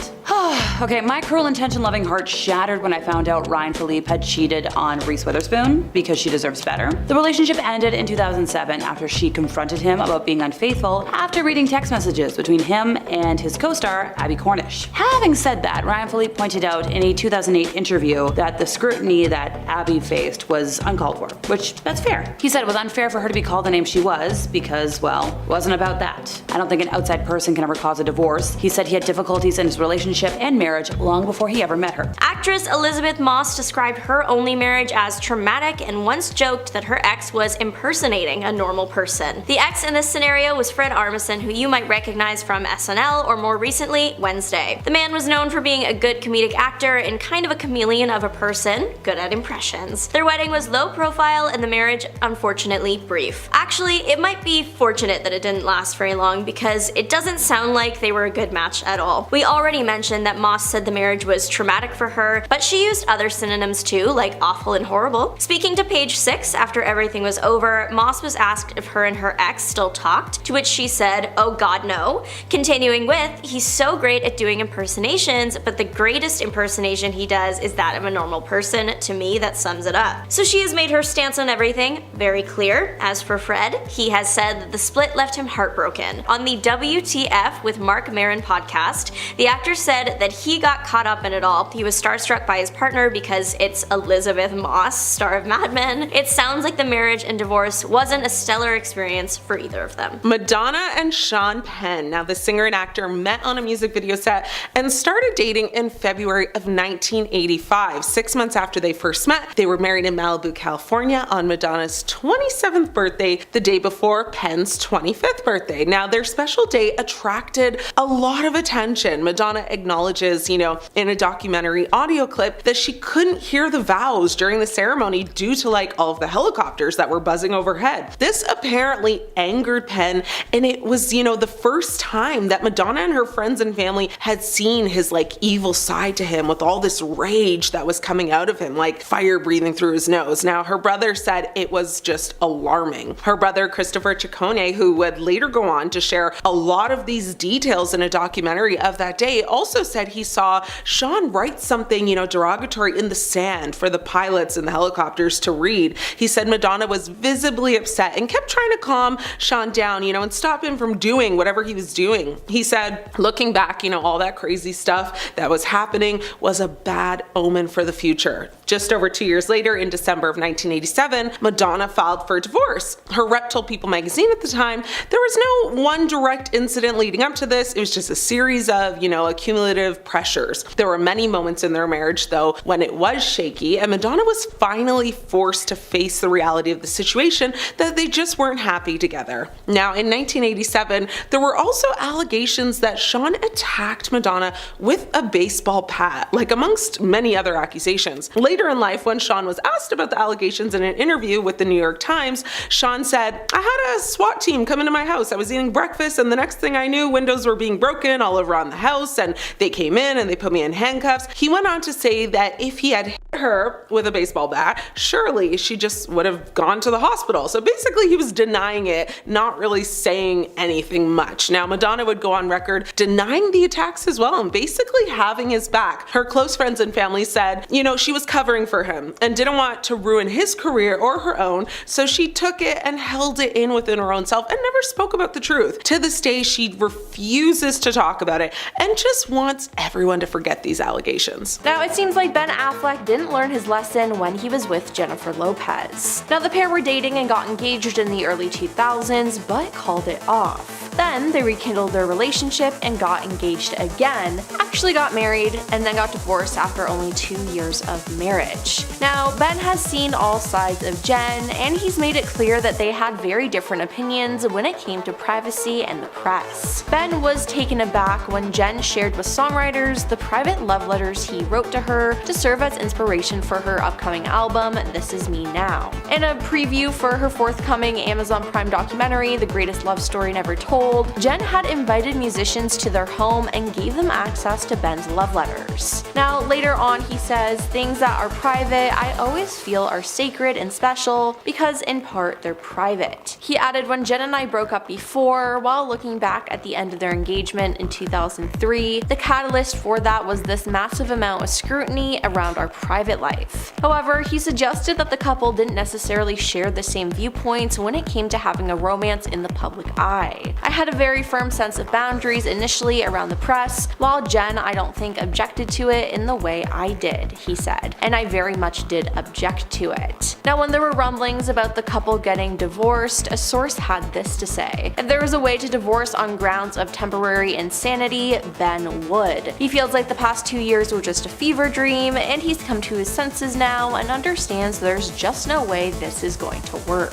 Okay, my cruel intention loving heart shattered when I found out Ryan Philippe had cheated on Reese Witherspoon because she deserves better. The relationship ended in 2007 after she confronted him about being unfaithful after reading text messages between him and his co-star Abby Cornish. Having said that, Ryan Philippe pointed out in a 2008 interview that the scrutiny that Abby faced was uncalled for, which that's fair. He said it was unfair for her to be called the name she was because, well, it wasn't about that. I don't think an outside person can ever cause a divorce. He said he had difficulties in his relationship and marriage long before he ever met her. Actress Elizabeth Moss described her only marriage as traumatic and once joked that her ex was impersonating a normal person. The ex in this scenario was Fred Armisen, who you might recognize from SNL or more recently, Wednesday. The man was known for being a good comedic actor and kind of a chameleon of a person, good at impressions. Their wedding was low profile and the marriage unfortunately brief. Actually, it might be fortunate that it didn't last very long because it doesn't sound like they were a good match at all. We already mentioned mentioned that Moss said the marriage was traumatic for her, but she used other synonyms too, like awful and horrible. Speaking to Page 6 after everything was over, Moss was asked if her and her ex still talked, to which she said, "Oh god no," continuing with, "He's so great at doing impersonations, but the greatest impersonation he does is that of a normal person. To me, that sums it up." So she has made her stance on everything very clear. As for Fred, he has said that the split left him heartbroken. On the WTF with Mark Maron podcast, the actor said that he got caught up in it all. He was starstruck by his partner because it's Elizabeth Moss, star of Mad Men. It sounds like the marriage and divorce wasn't a stellar experience for either of them. Madonna and Sean Penn. Now, the singer and actor met on a music video set and started dating in February of 1985. 6 months after they first met, they were married in Malibu, California on Madonna's 27th birthday, the day before Penn's 25th birthday. Now, their special date attracted a lot of attention. Madonna acknowledges, in a documentary audio clip that she couldn't hear the vows during the ceremony due to all of the helicopters that were buzzing overhead. This apparently angered Penn, and it was, the first time that Madonna and her friends and family had seen his evil side to him, with all this rage that was coming out of him, like fire breathing through his nose. Now, her brother said it was just alarming. Her brother, Christopher Ciccone, who would later go on to share a lot of these details in a documentary of that day, also said he saw Sean write something, derogatory in the sand for the pilots and the helicopters to read. He said Madonna was visibly upset and kept trying to calm Sean down, and stop him from doing whatever he was doing. He said, looking back, all that crazy stuff that was happening was a bad omen for the future. Just over 2 years later, in December of 1987, Madonna filed for divorce. Her rep told People magazine at the time there was no one direct incident leading up to this. It was just a series of, accumulative pressures. There were many moments in their marriage, though, when it was shaky, and Madonna was finally forced to face the reality of the situation, that they just weren't happy together. Now, in 1987, there were also allegations that Sean attacked Madonna with a baseball bat, amongst many other accusations. Later in life, when Sean was asked about the allegations in an interview with the New York Times, Sean said, "I had a SWAT team come into my house. I was eating breakfast, and the next thing I knew, windows were being broken all around the house, and they came in and they put me in handcuffs." He went on to say that if he had hit her with a baseball bat, surely she just would have gone to the hospital. So basically, he was denying it, not really saying anything much. Now, Madonna would go on record denying the attacks as well and basically having his back. Her close friends and family said, she was covering for him and didn't want to ruin his career or her own, so she took it and held it in within her own self and never spoke about the truth. To this day, she refuses to talk about it and just wants everyone to forget these allegations. Now, it seems like Ben Affleck didn't learn his lesson when he was with Jennifer Lopez. Now, the pair were dating and got engaged in the early 2000s, but called it off. Then they rekindled their relationship and got engaged again, actually got married, and then got divorced after only 2 years of marriage. Now, Ben has seen all sides of Jen, and he's made it clear that they had very different opinions when it came to privacy and the press. Ben was taken aback when Jen shared with songwriters the private love letters he wrote to her to serve as inspiration for her upcoming album, This Is Me Now. In a preview for her forthcoming Amazon Prime documentary, The Greatest Love Story Never Told, Jen had invited musicians to their home and gave them access to Ben's love letters. Now, later on, he says, "Things that are private, I always feel are sacred and special because in part they're private." He added, "When Jen and I broke up before, while looking back at the end of their engagement in 2003, the catalyst for that was this massive amount of scrutiny around our private life." However, he suggested that the couple didn't necessarily share the same viewpoints when it came to having a romance in the public eye. "I had a very firm sense of boundaries initially around the press, while Jen, I don't think, objected to it in the way I did," he said, "and I very much did object to it." Now, when there were rumblings about the couple getting divorced, a source had this to say: "If there was a way to divorce on grounds of temporary insanity, Ben would. He feels like the past 2 years were just a fever dream, and he's come to his senses now and understands there's just no way this is going to work."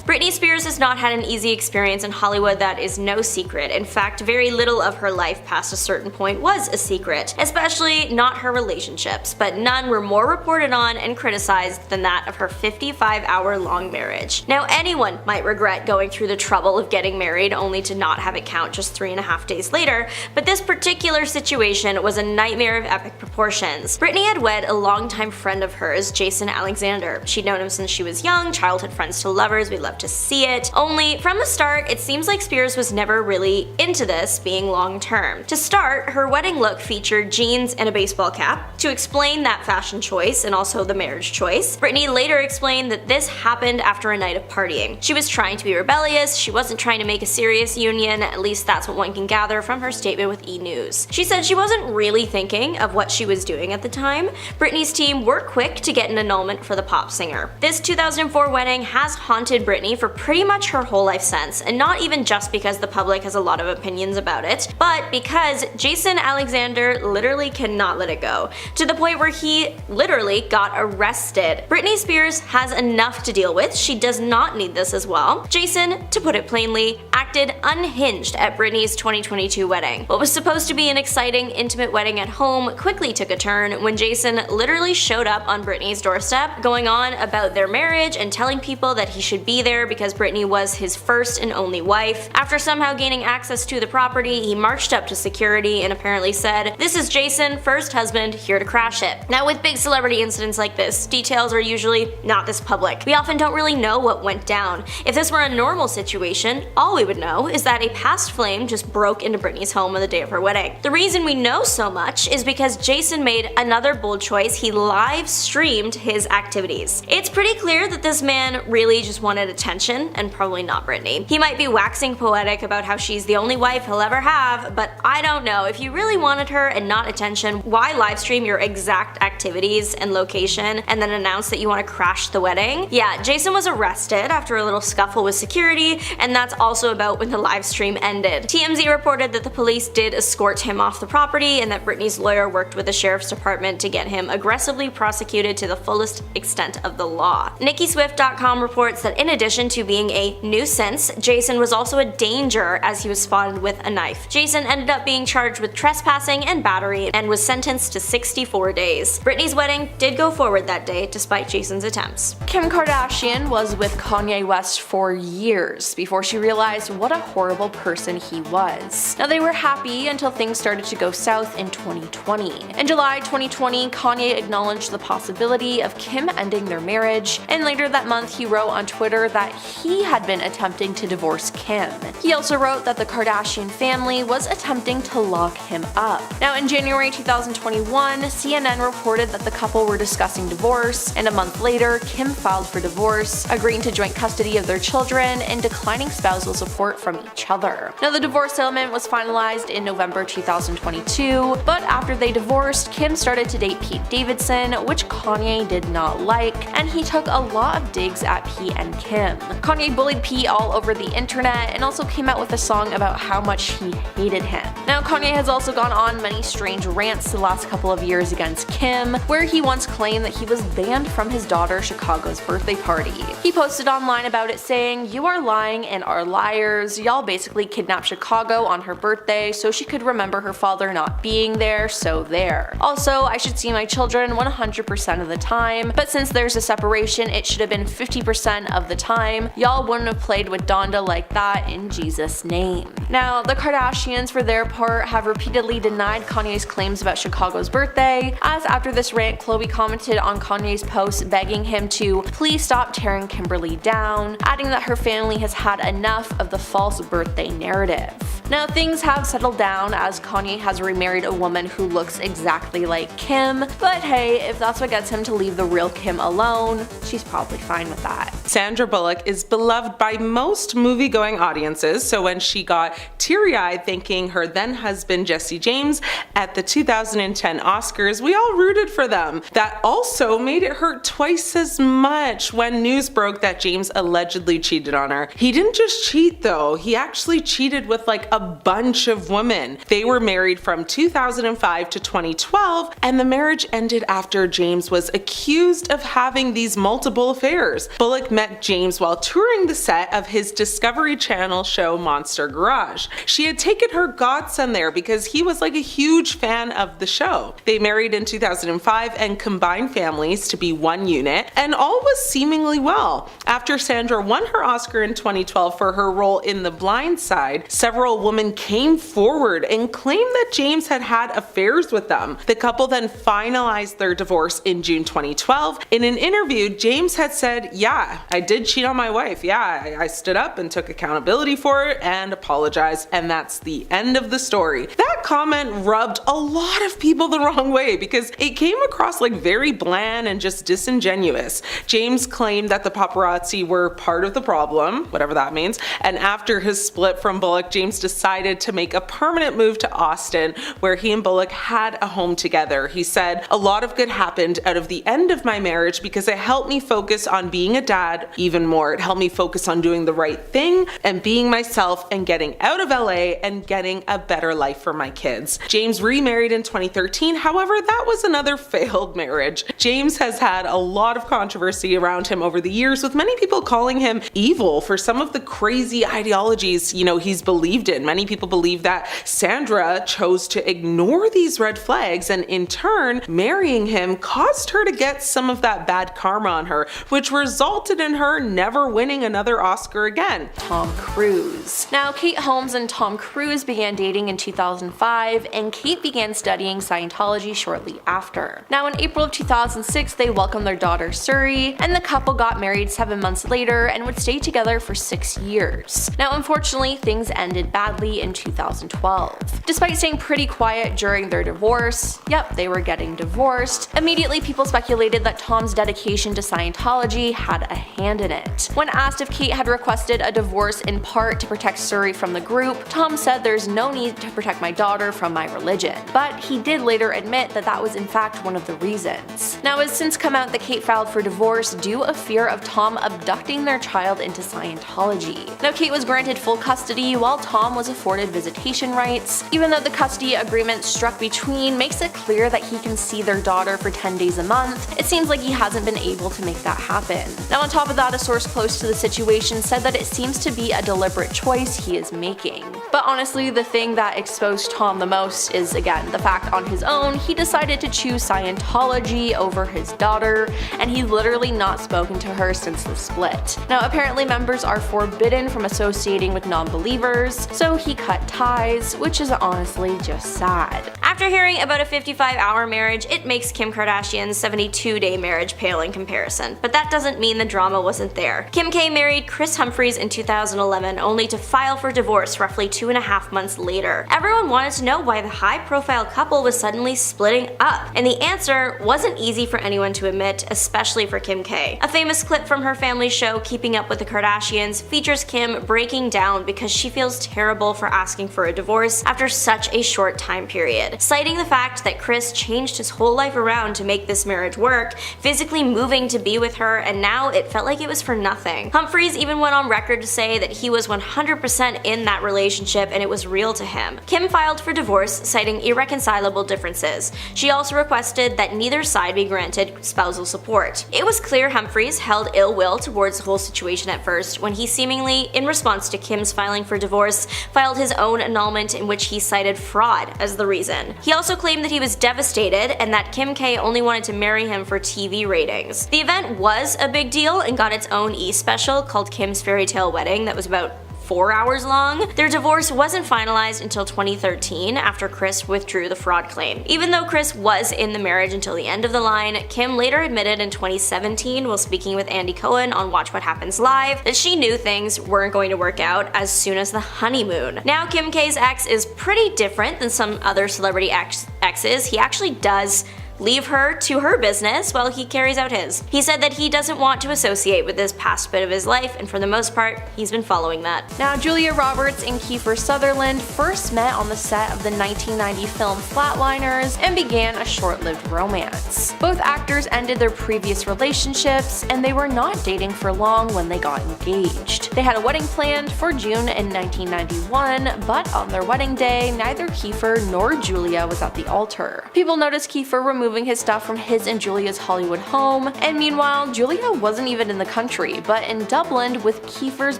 Britney Spears has not had an easy experience in Hollywood, that is no secret. In fact, very little of her life past a certain point was a secret, especially not her relationships, but none were more reported on and criticized than that of her 55-hour-long marriage. Now, anyone might regret going through the trouble of getting married only to not have it count just 3.5 days later, but this particular situation was a nightmare of epic proportions. Britney had wed a longtime friend of hers, Jason Alexander. She'd known him since she was young, childhood friends to lovers, we'd love to see it. Only, from the start, it seems like Spears was never really into this being long-term. To start, her wedding look featured jeans and a baseball cap. To explain that fashion choice and also the marriage choice, Britney later explained that this happened after a night of partying. She was trying to be rebellious, she wasn't trying to make a serious union, at least that's what one can gather from her statement with E! News. She said she wasn't really thinking of what she was doing at the time. Britney's team were quick to get an annulment for the pop singer. This 2004 wedding has haunted Britney for pretty much her whole life since, and not even just because the public has a lot of opinions about it, but because Jason Alexander literally cannot let it go, to the point where he literally got arrested. Britney Spears has enough to deal with, she does not need this as well. Jason, to put it plainly, acted unhinged at Britney's 2022 wedding. What was supposed to be an exciting, intimate wedding at home quickly took a turn when Jason literally showed up on Britney's doorstep, going on about their marriage and telling people that he should be there because Britney was his first and only wife. After somehow gaining access to the property, he marched up to security and apparently said, "This is Jason, first husband, here to crash it." Now, with big celebrity incidents like this, details are usually not this public. We often don't really know what went down. If this were a normal situation, all we would know is that a past flame just broke into Britney's home on the day of her wedding. The reason we know so much is because Jason made another bold choice. He live streamed his activities. It's pretty clear that this man really just wanted attention, and probably not Britney. He might be waxing poetic about how she's the only wife he'll ever have, but I don't know. If you really wanted her and not attention, why live stream your exact activities and location and then announce that you want to crash the wedding? Yeah, Jason was arrested after a little scuffle with security, and that's also about when the live stream ended. TMZ reported that the police did escort him off the property and that Britney's lawyer worked with the sheriff's department to get him aggressively prosecuted to the fullest extent of the law. NikkiSwift.com reports that in addition to being a nuisance, Jason was also a danger as he was spotted with a knife. Jason ended up being charged with trespassing and battery and was sentenced to 64 days. Britney's wedding did go forward that day despite Jason's attempts. Kim Kardashian was with Kanye West for years before she realized what a horrible person he was. Now, they were happy until things started to go south in 2020. In July 2020, Kanye acknowledged the possibility of Kim ending their marriage, and later that month he wrote on Twitter that he had been attempting to divorce Kim. He also wrote that the Kardashian family was attempting to lock him up. Now, in January 2021, CNN reported that the couple were discussing divorce, and a month later, Kim filed for divorce, agreeing to joint custody of their children and declining spousal support from each other. Now, the divorce settlement was finalized in November 2022, but after they divorced, Kim started to date Pete Davidson, which Kanye did not like, and he took a lot of digs at Pete and Kim. Kanye bullied Pete all over the internet and also came out with a song about how much he hated him. Now, Kanye has also gone on many strange rants the last couple of years against Kim, where he once claimed that he was banned from his daughter Chicago's birthday party. He posted online about it saying, "You are lying and are liars. Y'all basically kidnapped Chicago on her birthday so she could remember her father not being there, so there. Also, I should see my children 100% of the time, but since there's a separation, it should have been 50% of the time. Y'all wouldn't have played with Donda like that in Jesus' name." Now, the Kardashians, for their part, have repeatedly denied Kanye's claims about Chicago's birthday, as after this rant, Khloe commented on Kanye's post begging him to please stop tearing Kimberly down, adding that her family has had enough of the false birthday narrative. Now, things have settled down as Kanye has remarried a woman who looks exactly like Kim, but hey, if that's what gets him to leave the real Kim alone, she's probably fine with that. Sandra Bullock is beloved by most movie-going audiences, so when she got teary-eyed thanking her then-husband Jesse James at the 2010 Oscars, we all rooted for them. That also made it hurt twice as much when news broke that James allegedly cheated on her. He didn't just cheat though, he actually cheated with like a bunch of women. They were married from 2005 to 2012, and the marriage ended after James was accused of having these multiple affairs. Bullock met James while touring the set of his Discovery Channel show Monster Garage. She had taken her godson there because he was like a huge fan of the show. They married in 2005 and combined families to be one unit, and all was seemingly well. After Sandra won her Oscar in 2012 for her role in The Blind Side, several women came forward and claimed that James had had affairs with them. The couple then finalized their divorce in June 2012. In an interview, James had said, "Yeah, I did cheat on my wife. Yeah, I stood up and took accountability for it and apologized, and that's the end of the story." That comment rubbed a lot of people the wrong way because it came across like very bland and just disingenuous. James claimed that the paparazzi were part of the problem, whatever that means, and after his split from Bullock, James decided to make a permanent move to Austin, where he and Bullock had a home together. He said, "A lot of good happened out of the end of my marriage because it helped me focus on being a dad even more. It helped me focus on doing the right thing and being myself and getting out of LA and getting a better life for my kids." James remarried in 2013, however, that was another failed marriage. James has had a lot of controversy around him over the years, with many people calling him evil for some of the crazy ideologies, he's believed in. Many people believe that Sandra chose to ignore these red flags, and in turn, marrying him caused her to get some of that bad karma on her, which resulted in her never winning another Oscar again. Tom Cruise. Now, Kate Holmes and Tom Cruise began dating in 2005, and Kate began studying Scientology shortly after. Now, in April of 2006, they welcomed their daughter Suri, and the couple got married 7 months later and would stay together for 6 years. Now, unfortunately, things ended badly in 2012. Despite staying pretty quiet during their divorce, yep, they were getting divorced, immediately people speculated that Tom's dedication to Scientology had a hand in it. When asked if Kate had requested a divorce in part to protect Suri from the group, Tom said, "There's no need to protect my daughter from my religion." But he did later admit that that was in fact one of the reasons. Now, it's since come out that Kate filed for divorce due to fear of Tom abducting their child into Scientology. Now, Kate was granted full custody while Tom was afforded visitation rights, even though the custody agreement struck between makes it clear that he can see their daughter for 10 days a month. It seems like he hasn't been able to make that happen. Now, on top of that, a source close to the situation said that it seems to be a deliberate choice he is making. But honestly, the thing that exposed Tom the most is, again, the fact on his own he decided to choose Scientology over his daughter, and he's literally not spoken to her since the split. Now, apparently members are forbidden from associating with non-believers, so he cut ties, which is honestly just sad. After hearing about a 55-hour marriage, it makes Kim Kardashian's 72-day marriage pale in comparison, but that doesn't mean the drama wasn't there. Kim K married Chris Humphries in 2011, only to file for divorce roughly 2.5 months later. Everyone wanted to know why the high-profile couple was suddenly splitting up, and the answer wasn't easy for anyone to admit, especially for Kim K. A famous clip from her family show Keeping Up with the Kardashians features Kim breaking down because she feels terrible for asking for a divorce after such a short time period, citing the fact that Chris changed his whole life around to make this marriage work, physically moving to be with her, and now it felt like it was for nothing. Humphries even went on record to say that he was 100% in that relationship and it was real to him. Kim filed for divorce, citing irreconcilable differences. She also requested that neither side be granted spousal support. It was clear Humphries held ill will towards the whole situation at first, when he seemingly, in response to Kim's filing for divorce, filed his own annulment in which he cited fraud as the reason. He also claimed that he was devastated and that Kim K only wanted to marry him for TV ratings. The event was a big deal and got its own e-special called Kim's Fairy Tale Wedding that was about 4 hours long. Their divorce wasn't finalized until 2013 after Chris withdrew the fraud claim. Even though Chris was in the marriage until the end of the line, Kim later admitted in 2017 while speaking with Andy Cohen on Watch What Happens Live that she knew things weren't going to work out as soon as the honeymoon. Now Kim K's ex is pretty different than some other celebrity exes. He actually does leave her to her business while he carries out his. He said that he doesn't want to associate with this past bit of his life, and for the most part, he's been following that. Now, Julia Roberts and Kiefer Sutherland first met on the set of the 1990 film Flatliners and began a short-lived romance. Both actors ended their previous relationships, and they were not dating for long when they got engaged. They had a wedding planned for June in 1991, but on their wedding day, neither Kiefer nor Julia was at the altar. People noticed Kiefer removed moving his stuff from his and Julia's Hollywood home, and meanwhile, Julia wasn't even in the country, but in Dublin with Kiefer's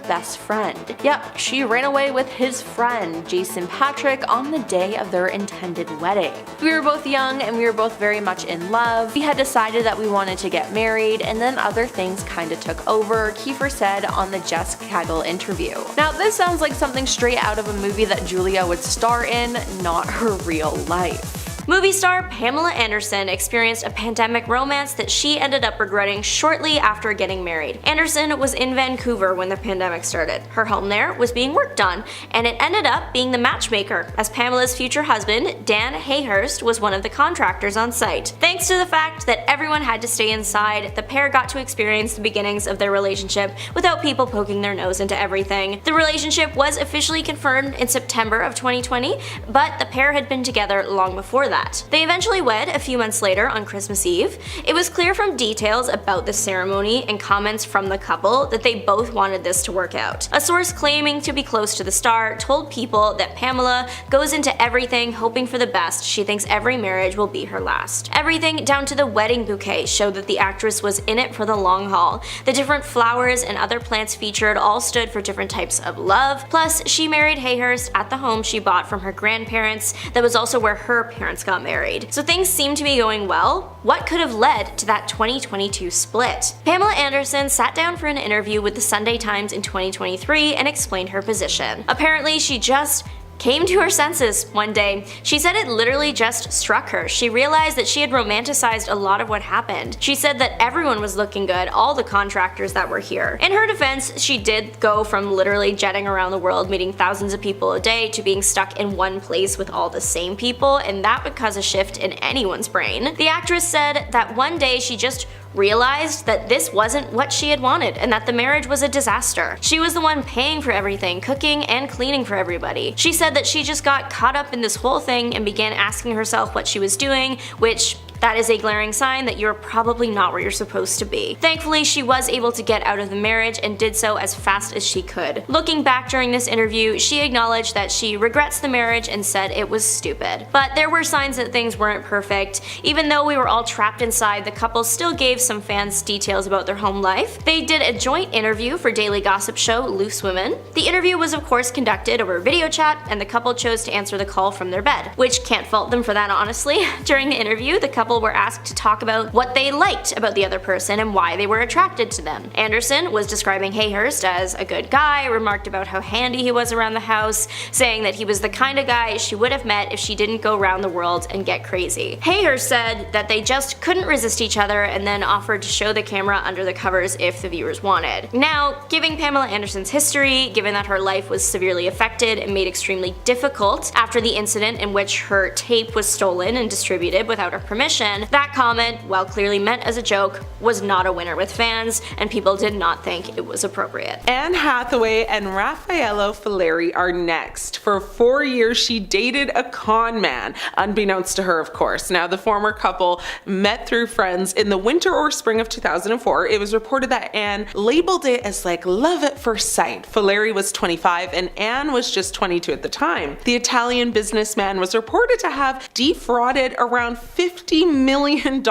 best friend. Yep, she ran away with his friend, Jason Patrick, on the day of their intended wedding. We were both young and we were both very much in love. We had decided that we wanted to get married, and then other things kinda took over, Kiefer said on the Jess Cagle interview. Now, this sounds like something straight out of a movie that Julia would star in, not her real life. Movie star Pamela Anderson experienced a pandemic romance that she ended up regretting shortly after getting married. Anderson was in Vancouver when the pandemic started. Her home there was being worked on, and it ended up being the matchmaker, as Pamela's future husband, Dan Hayhurst, was one of the contractors on site. Thanks to the fact that everyone had to stay inside, the pair got to experience the beginnings of their relationship without people poking their nose into everything. The relationship was officially confirmed in September of 2020, but the pair had been together long before that. They eventually wed a few months later on Christmas Eve. It was clear from details about the ceremony and comments from the couple that they both wanted this to work out. A source claiming to be close to the star told People that Pamela goes into everything hoping for the best. She thinks every marriage will be her last. Everything down to the wedding bouquet showed that the actress was in it for the long haul. The different flowers and other plants featured all stood for different types of love. Plus, she married Hayhurst at the home she bought from her grandparents. That was also where her parents got married. So things seemed to be going well. What could have led to that 2022 split? Pamela Anderson sat down for an interview with the Sunday Times in 2023 and explained her position. Apparently, she just came to her senses one day. She said it literally just struck her. She realized that she had romanticized a lot of what happened. She said that everyone was looking good, all the contractors that were here. In her defense, she did go from literally jetting around the world, meeting thousands of people a day, to being stuck in one place with all the same people, and that would cause a shift in anyone's brain. The actress said that one day she just realized that this wasn't what she had wanted and that the marriage was a disaster. She was the one paying for everything, cooking and cleaning for everybody. She said that she just got caught up in this whole thing and began asking herself what she was doing, which that is a glaring sign that you're probably not where you're supposed to be. Thankfully, she was able to get out of the marriage and did so as fast as she could. Looking back during this interview, she acknowledged that she regrets the marriage and said it was stupid. But there were signs that things weren't perfect. Even though we were all trapped inside, the couple still gave some fans details about their home life. They did a joint interview for daily gossip show Loose Women. The interview was of course conducted over video chat, and the couple chose to answer the call from their bed, which can't fault them for that, honestly. During the interview, the couple were asked to talk about what they liked about the other person and why they were attracted to them. Anderson was describing Hayhurst as a good guy, remarked about how handy he was around the house, saying that he was the kind of guy she would have met if she didn't go around the world and get crazy. Hayhurst said that they just couldn't resist each other and then offered to show the camera under the covers if the viewers wanted. Now, given Pamela Anderson's history, given that her life was severely affected and made extremely difficult after the incident in which her tape was stolen and distributed without her permission, that comment, while clearly meant as a joke, was not a winner with fans, and people did not think it was appropriate. Anne Hathaway and Raffaello Fileri are next. For 4 years, she dated a con man, unbeknownst to her, of course. Now, the former couple met through friends in the winter or spring of 2004. It was reported that Anne labeled it as like love at first sight. Fileri was 25 and Anne was just 22 at the time. The Italian businessman was reported to have defrauded around $50 million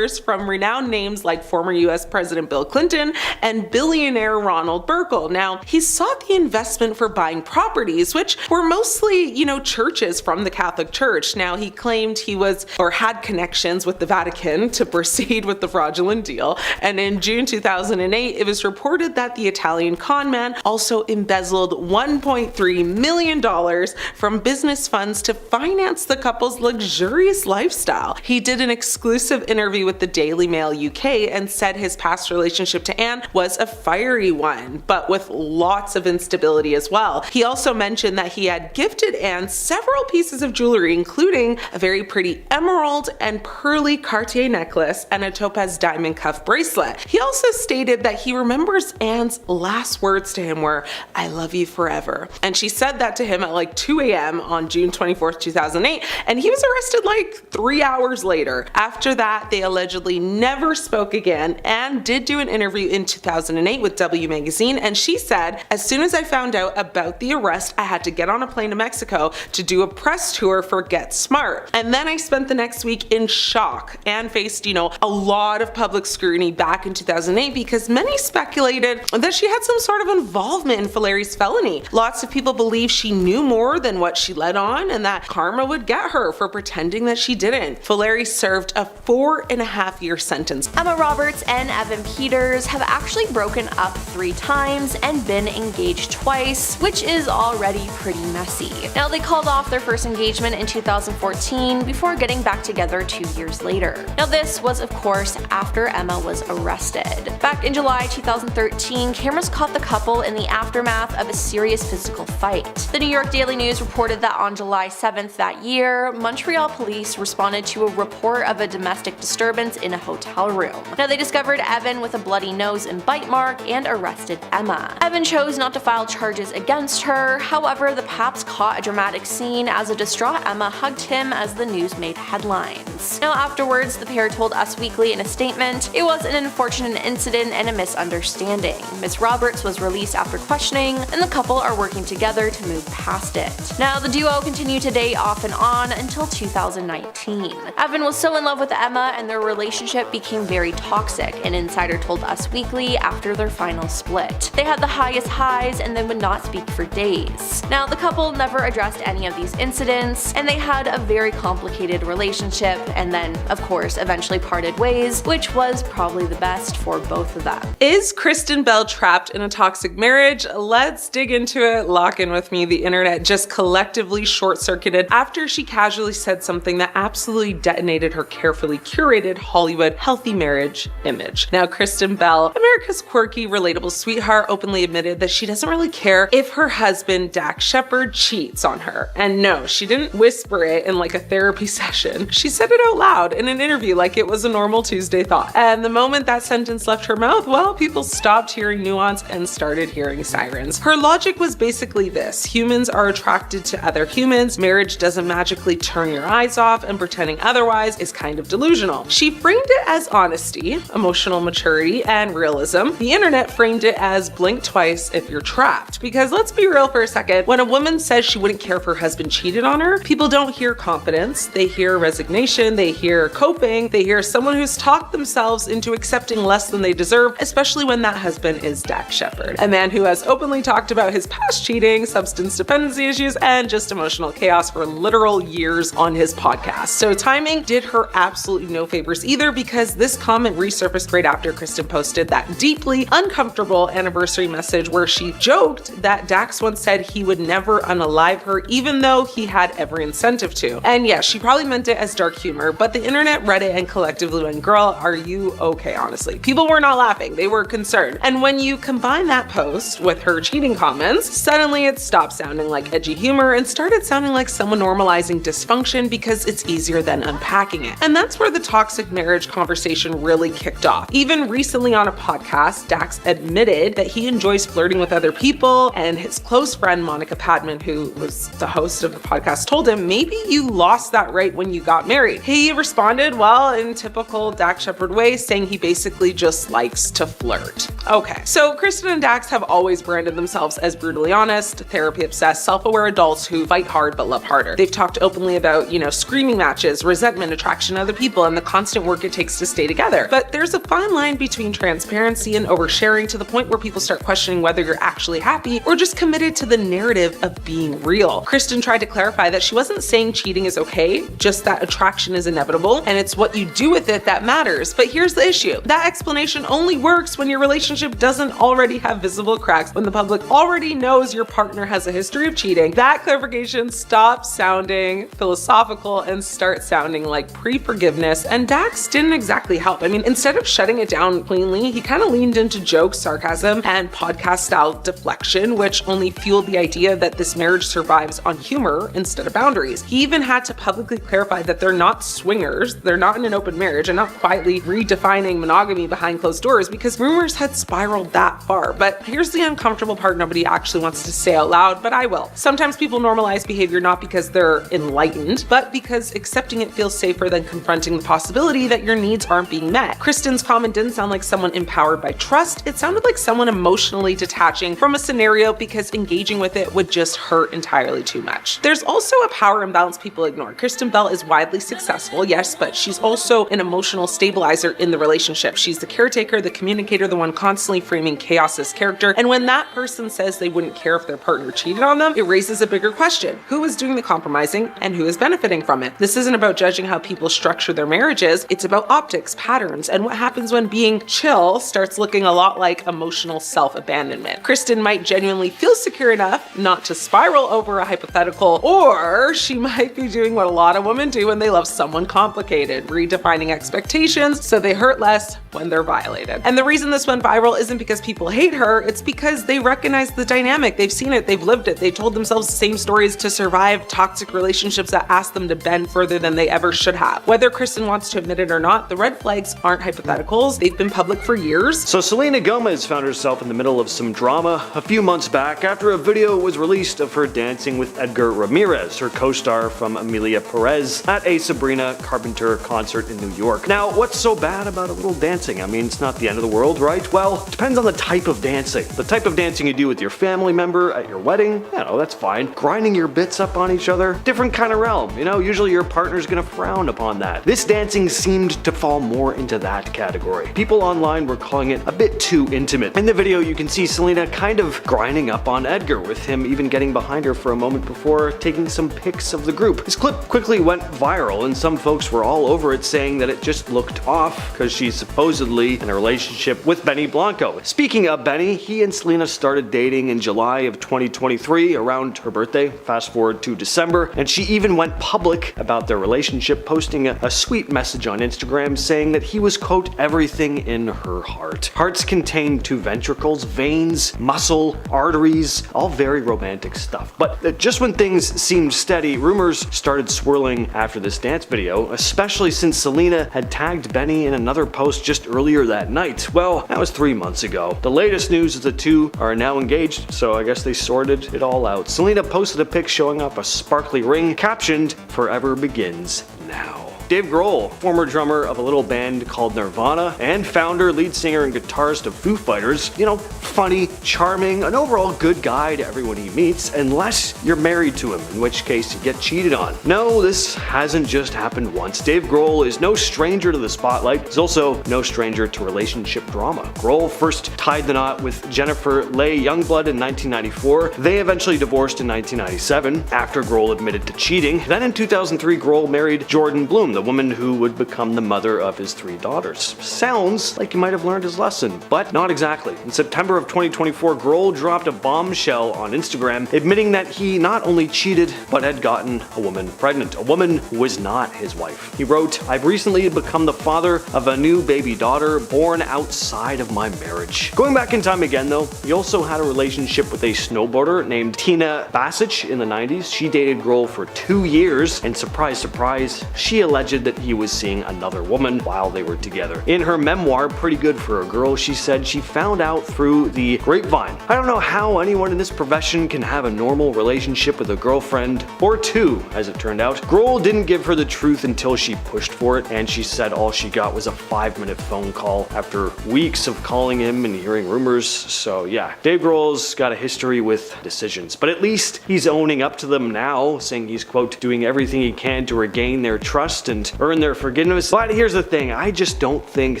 from renowned names like former US President Bill Clinton and billionaire Ronald Burkle. Now, he sought the investment for buying properties, which were mostly, churches from the Catholic Church. Now, he claimed he was or had connections with the Vatican to proceed with the fraudulent deal. And in June 2008, it was reported that the Italian con man also embezzled $1.3 million from business funds to finance the couple's luxurious lifestyle. He did an exclusive interview with the Daily Mail UK and said his past relationship to Anne was a fiery one, but with lots of instability as well. He also mentioned that he had gifted Anne several pieces of jewelry, including a very pretty emerald and pearly Cartier necklace and a topaz diamond cuff bracelet. He also stated that he remembers Anne's last words to him were, "I love you forever." And she said that to him at like 2 a.m. on June 24th, 2008, and he was arrested like 3 hours later. After that, they allegedly never spoke again. Anne did do an interview in 2008 with W Magazine, and she said, "As soon as I found out about the arrest, I had to get on a plane to Mexico to do a press tour for Get Smart. And then I spent the next week in shock." Anne faced, a lot of public scrutiny back in 2008 because many speculated that she had some sort of involvement in Fullerie's felony. Lots of people believe she knew more than what she let on and that karma would get her for pretending that she didn't. Fullerie served a 4.5-year sentence. Emma Roberts and Evan Peters have actually broken up 3 times and been engaged twice, which is already pretty messy. Now, they called off their first engagement in 2014 before getting back together 2 years later. Now, this was of course after Emma was arrested. Back in July 2013, cameras caught the couple in the aftermath of a serious physical fight. The New York Daily News reported that on July 7th that year, Montreal police responded to a report of a domestic disturbance in a hotel room. Now, they discovered Evan with a bloody nose and bite mark and arrested Emma. Evan chose not to file charges against her. However, the Paps caught a dramatic scene as a distraught Emma hugged him as the news made headlines. Now, afterwards, the pair told Us Weekly in a statement, "It was an unfortunate incident and a misunderstanding. Miss Roberts was released after questioning, and the couple are working together to move past it." Now, the duo continued to date off and on until 2019. Evan was so in love with Emma and their relationship became very toxic, an insider told Us Weekly after their final split. They had the highest highs and then would not speak for days. Now, the couple never addressed any of these incidents, and they had a very complicated relationship and then, of course, eventually parted ways, which was probably the best for both of them. Is Kristen Bell trapped in a toxic marriage? Let's dig into it. Lock in with me. The internet just collectively short-circuited after she casually said something that absolutely detonated her carefully curated Hollywood healthy marriage image. Now, Kristen Bell, America's quirky, relatable sweetheart, openly admitted that she doesn't really care if her husband, Dax Shepard, cheats on her. And no, she didn't whisper it in like a therapy session. She said it out loud in an interview like it was a normal Tuesday thought. And the moment that sentence left her mouth, well, people stopped hearing nuance and started hearing sirens. Her logic was basically this: humans are attracted to other humans, marriage doesn't magically turn your eyes off, and pretending otherwise is kind of delusional. She framed it as honesty, emotional maturity, and realism. The internet framed it as blink twice if you're trapped. Because let's be real for a second, when a woman says she wouldn't care if her husband cheated on her, people don't hear confidence, they hear resignation, they hear coping, they hear someone who's talked themselves into accepting less than they deserve, especially when that husband is Dax Shepard, a man who has openly talked about his past cheating, substance dependency issues, and just emotional chaos for literal years on his podcast. So timing did her absolutely no favors either, because this comment resurfaced right after Kristen posted that deeply uncomfortable anniversary message where she joked that Dax once said he would never unalive her, even though he had every incentive to. And yeah, she probably meant it as dark humor, but the internet read it and collectively went, "Girl, are you okay?" Honestly, people were not laughing, they were concerned. And when you combine that post with her cheating comments, suddenly it stopped sounding like edgy humor and started sounding like someone normalizing dysfunction because it's easier than unpacking it. And that's where the toxic marriage conversation really kicked off. Even recently on a podcast, Dax admitted that he enjoys flirting with other people, and his close friend Monica Padman, who was the host of the podcast, told him, "Maybe you lost that right when you got married." He responded, well, in typical Dax Shepard way, saying he basically just likes to flirt. Okay, so Kristen and Dax have always branded themselves as brutally honest, therapy-obsessed, self-aware adults who fight hard but love harder. They've talked openly about, screaming matches, resentment, attraction to other people, and the constant work it takes to stay together. But there's a fine line between transparency and oversharing to the point where people start questioning whether you're actually happy or just committed to the narrative of being real. Kristen tried to clarify that she wasn't saying cheating is okay, just that attraction is inevitable, and it's what you do with it that matters. But here's the issue. That explanation only works when your relationship doesn't already have visible cracks, when the public already knows your partner has a history of cheating. That clarification stops sounding philosophical and starts sounding like pre-forgiveness, and Dax didn't exactly help. I mean, instead of shutting it down cleanly, he kind of leaned into jokes, sarcasm, and podcast-style deflection, which only fueled the idea that this marriage survives on humor instead of boundaries. He even had to publicly clarify that they're not swingers, they're not in an open marriage, and not quietly redefining monogamy behind closed doors, because rumors had spiraled that far. But here's the uncomfortable part nobody actually wants to say out loud, but I will. Sometimes people normalize behavior not because they're enlightened, but because accepting it feels safer than than confronting the possibility that your needs aren't being met. Kristen's comment didn't sound like someone empowered by trust. It sounded like someone emotionally detaching from a scenario because engaging with it would just hurt entirely too much. There's also a power imbalance people ignore. Kristen Bell is widely successful, yes, but she's also an emotional stabilizer in the relationship. She's the caretaker, the communicator, the one constantly framing chaos as character. And when that person says they wouldn't care if their partner cheated on them, it raises a bigger question. Who is doing the compromising and who is benefiting from it? This isn't about judging how people structure their marriages. It's about optics, patterns, and what happens when being chill starts looking a lot like emotional self-abandonment. Kristen might genuinely feel secure enough not to spiral over a hypothetical, or she might be doing what a lot of women do when they love someone complicated, redefining expectations so they hurt less when they're violated. And the reason this went viral isn't because people hate her, it's because they recognize the dynamic. They've seen it, they've lived it, they told themselves the same stories to survive toxic relationships that ask them to bend further than they ever should have. Whether Kristen wants to admit it or not, the red flags aren't hypotheticals. They've been public for years. So Selena Gomez found herself in the middle of some drama a few months back after a video was released of her dancing with Edgar Ramirez, her co-star from Emilia Perez, at a Sabrina Carpenter concert in New York. Now, what's so bad about a little dancing? I mean, it's not the end of the world, right? Well, it depends on the type of dancing. The type of dancing you do with your family member at your wedding, that's fine. Grinding your bits up on each other, different kind of realm. Usually your partner's gonna frown upon that. This dancing seemed to fall more into that category. People online were calling it a bit too intimate. In the video, you can see Selena kind of grinding up on Edgar, with him even getting behind her for a moment before taking some pics of the group. This clip quickly went viral, and some folks were all over it, saying that it just looked off because she's supposedly in a relationship with Benny Blanco. Speaking of Benny, he and Selena started dating in July of 2023, around her birthday. Fast forward to December, and she even went public about their relationship, posting a sweet message on Instagram saying that he was, quote, everything in her heart. Hearts contain two ventricles, veins, muscle, arteries, all very romantic stuff. But just when things seemed steady, rumors started swirling after this dance video, especially since Selena had tagged Benny in another post just earlier that night. Well, that was 3 months ago. The latest news is the two are now engaged, so I guess they sorted it all out. Selena posted a pic showing off a sparkly ring, captioned, "Forever begins now." Dave Grohl, former drummer of a little band called Nirvana, and founder, lead singer, and guitarist of Foo Fighters, funny, charming, an overall good guy to everyone he meets, unless you're married to him, in which case you get cheated on. No, this hasn't just happened once. Dave Grohl is no stranger to the spotlight. He's also no stranger to relationship drama. Grohl first tied the knot with Jennifer Leigh Youngblood in 1994. They eventually divorced in 1997, after Grohl admitted to cheating. Then in 2003, Grohl married Jordan Bloom, the woman who would become the mother of his 3 daughters. Sounds like he might have learned his lesson, but not exactly. In September of 2024, Grohl dropped a bombshell on Instagram, admitting that he not only cheated, but had gotten a woman pregnant, a woman who was not his wife. He wrote, "I've recently become the father of a new baby daughter born outside of my marriage." Going back in time again though, he also had a relationship with a snowboarder named Tina Basic in the 90s. She dated Grohl for 2 years, and surprise, surprise, she alleged that he was seeing another woman while they were together. In her memoir, Pretty Good for a Girl, she said she found out through the grapevine. I don't know how anyone in this profession can have a normal relationship with a girlfriend, or 2, as it turned out. Grohl didn't give her the truth until she pushed for it, and she said all she got was a 5-minute phone call after weeks of calling him and hearing rumors. So yeah, Dave Grohl's got a history with decisions, but at least he's owning up to them now, saying he's, quote, doing everything he can to regain their trust and earn their forgiveness. But here's the thing, I just don't think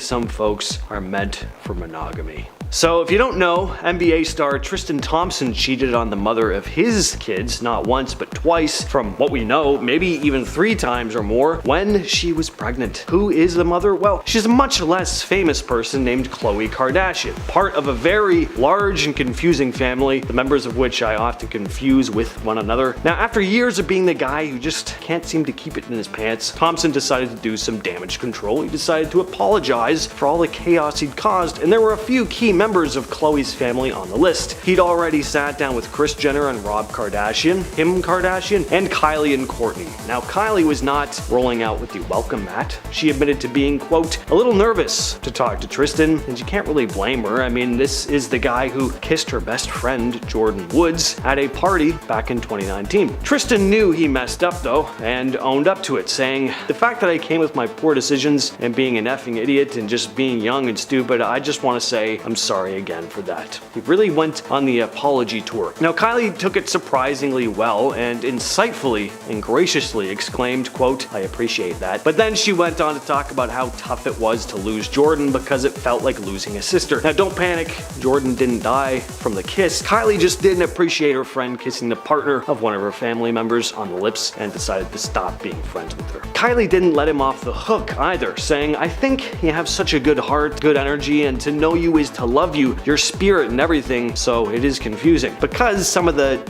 some folks are meant for monogamy. So if you don't know, NBA star Tristan Thompson cheated on the mother of his kids not once but twice, from what we know, maybe even 3 times or more, when she was pregnant. Who is the mother? Well, she's a much less famous person named Khloe Kardashian, part of a very large and confusing family, the members of which I often confuse with one another. Now, after years of being the guy who just can't seem to keep it in his pants, Thompson decided to do some damage control. He decided to apologize for all the chaos he'd caused, and there were a few key members of Khloe's family on the list. He'd already sat down with Kris Jenner and Rob Kardashian, Kim Kardashian, and Kylie and Kourtney. Now, Kylie was not rolling out with the welcome mat. She admitted to being, quote, a little nervous to talk to Tristan, and you can't really blame her. I mean, this is the guy who kissed her best friend, Jordyn Woods, at a party back in 2019. Tristan knew he messed up though, and owned up to it, saying, the fact that I came with my poor decisions and being an effing idiot and just being young and stupid, I just want to say I'm sorry again for that. He really went on the apology tour. Now, Kylie took it surprisingly well and insightfully and graciously exclaimed, quote, I appreciate that. But then she went on to talk about how tough it was to lose Jordyn because it felt like losing a sister. Now, don't panic, Jordyn didn't die from the kiss. Kylie just didn't appreciate her friend kissing the partner of one of her family members on the lips and decided to stop being friends with her. Kylie didn't let him off the hook either, saying, I think you have such a good heart, good energy, and to know you is to love you, your spirit and everything, so it is confusing. Because some of the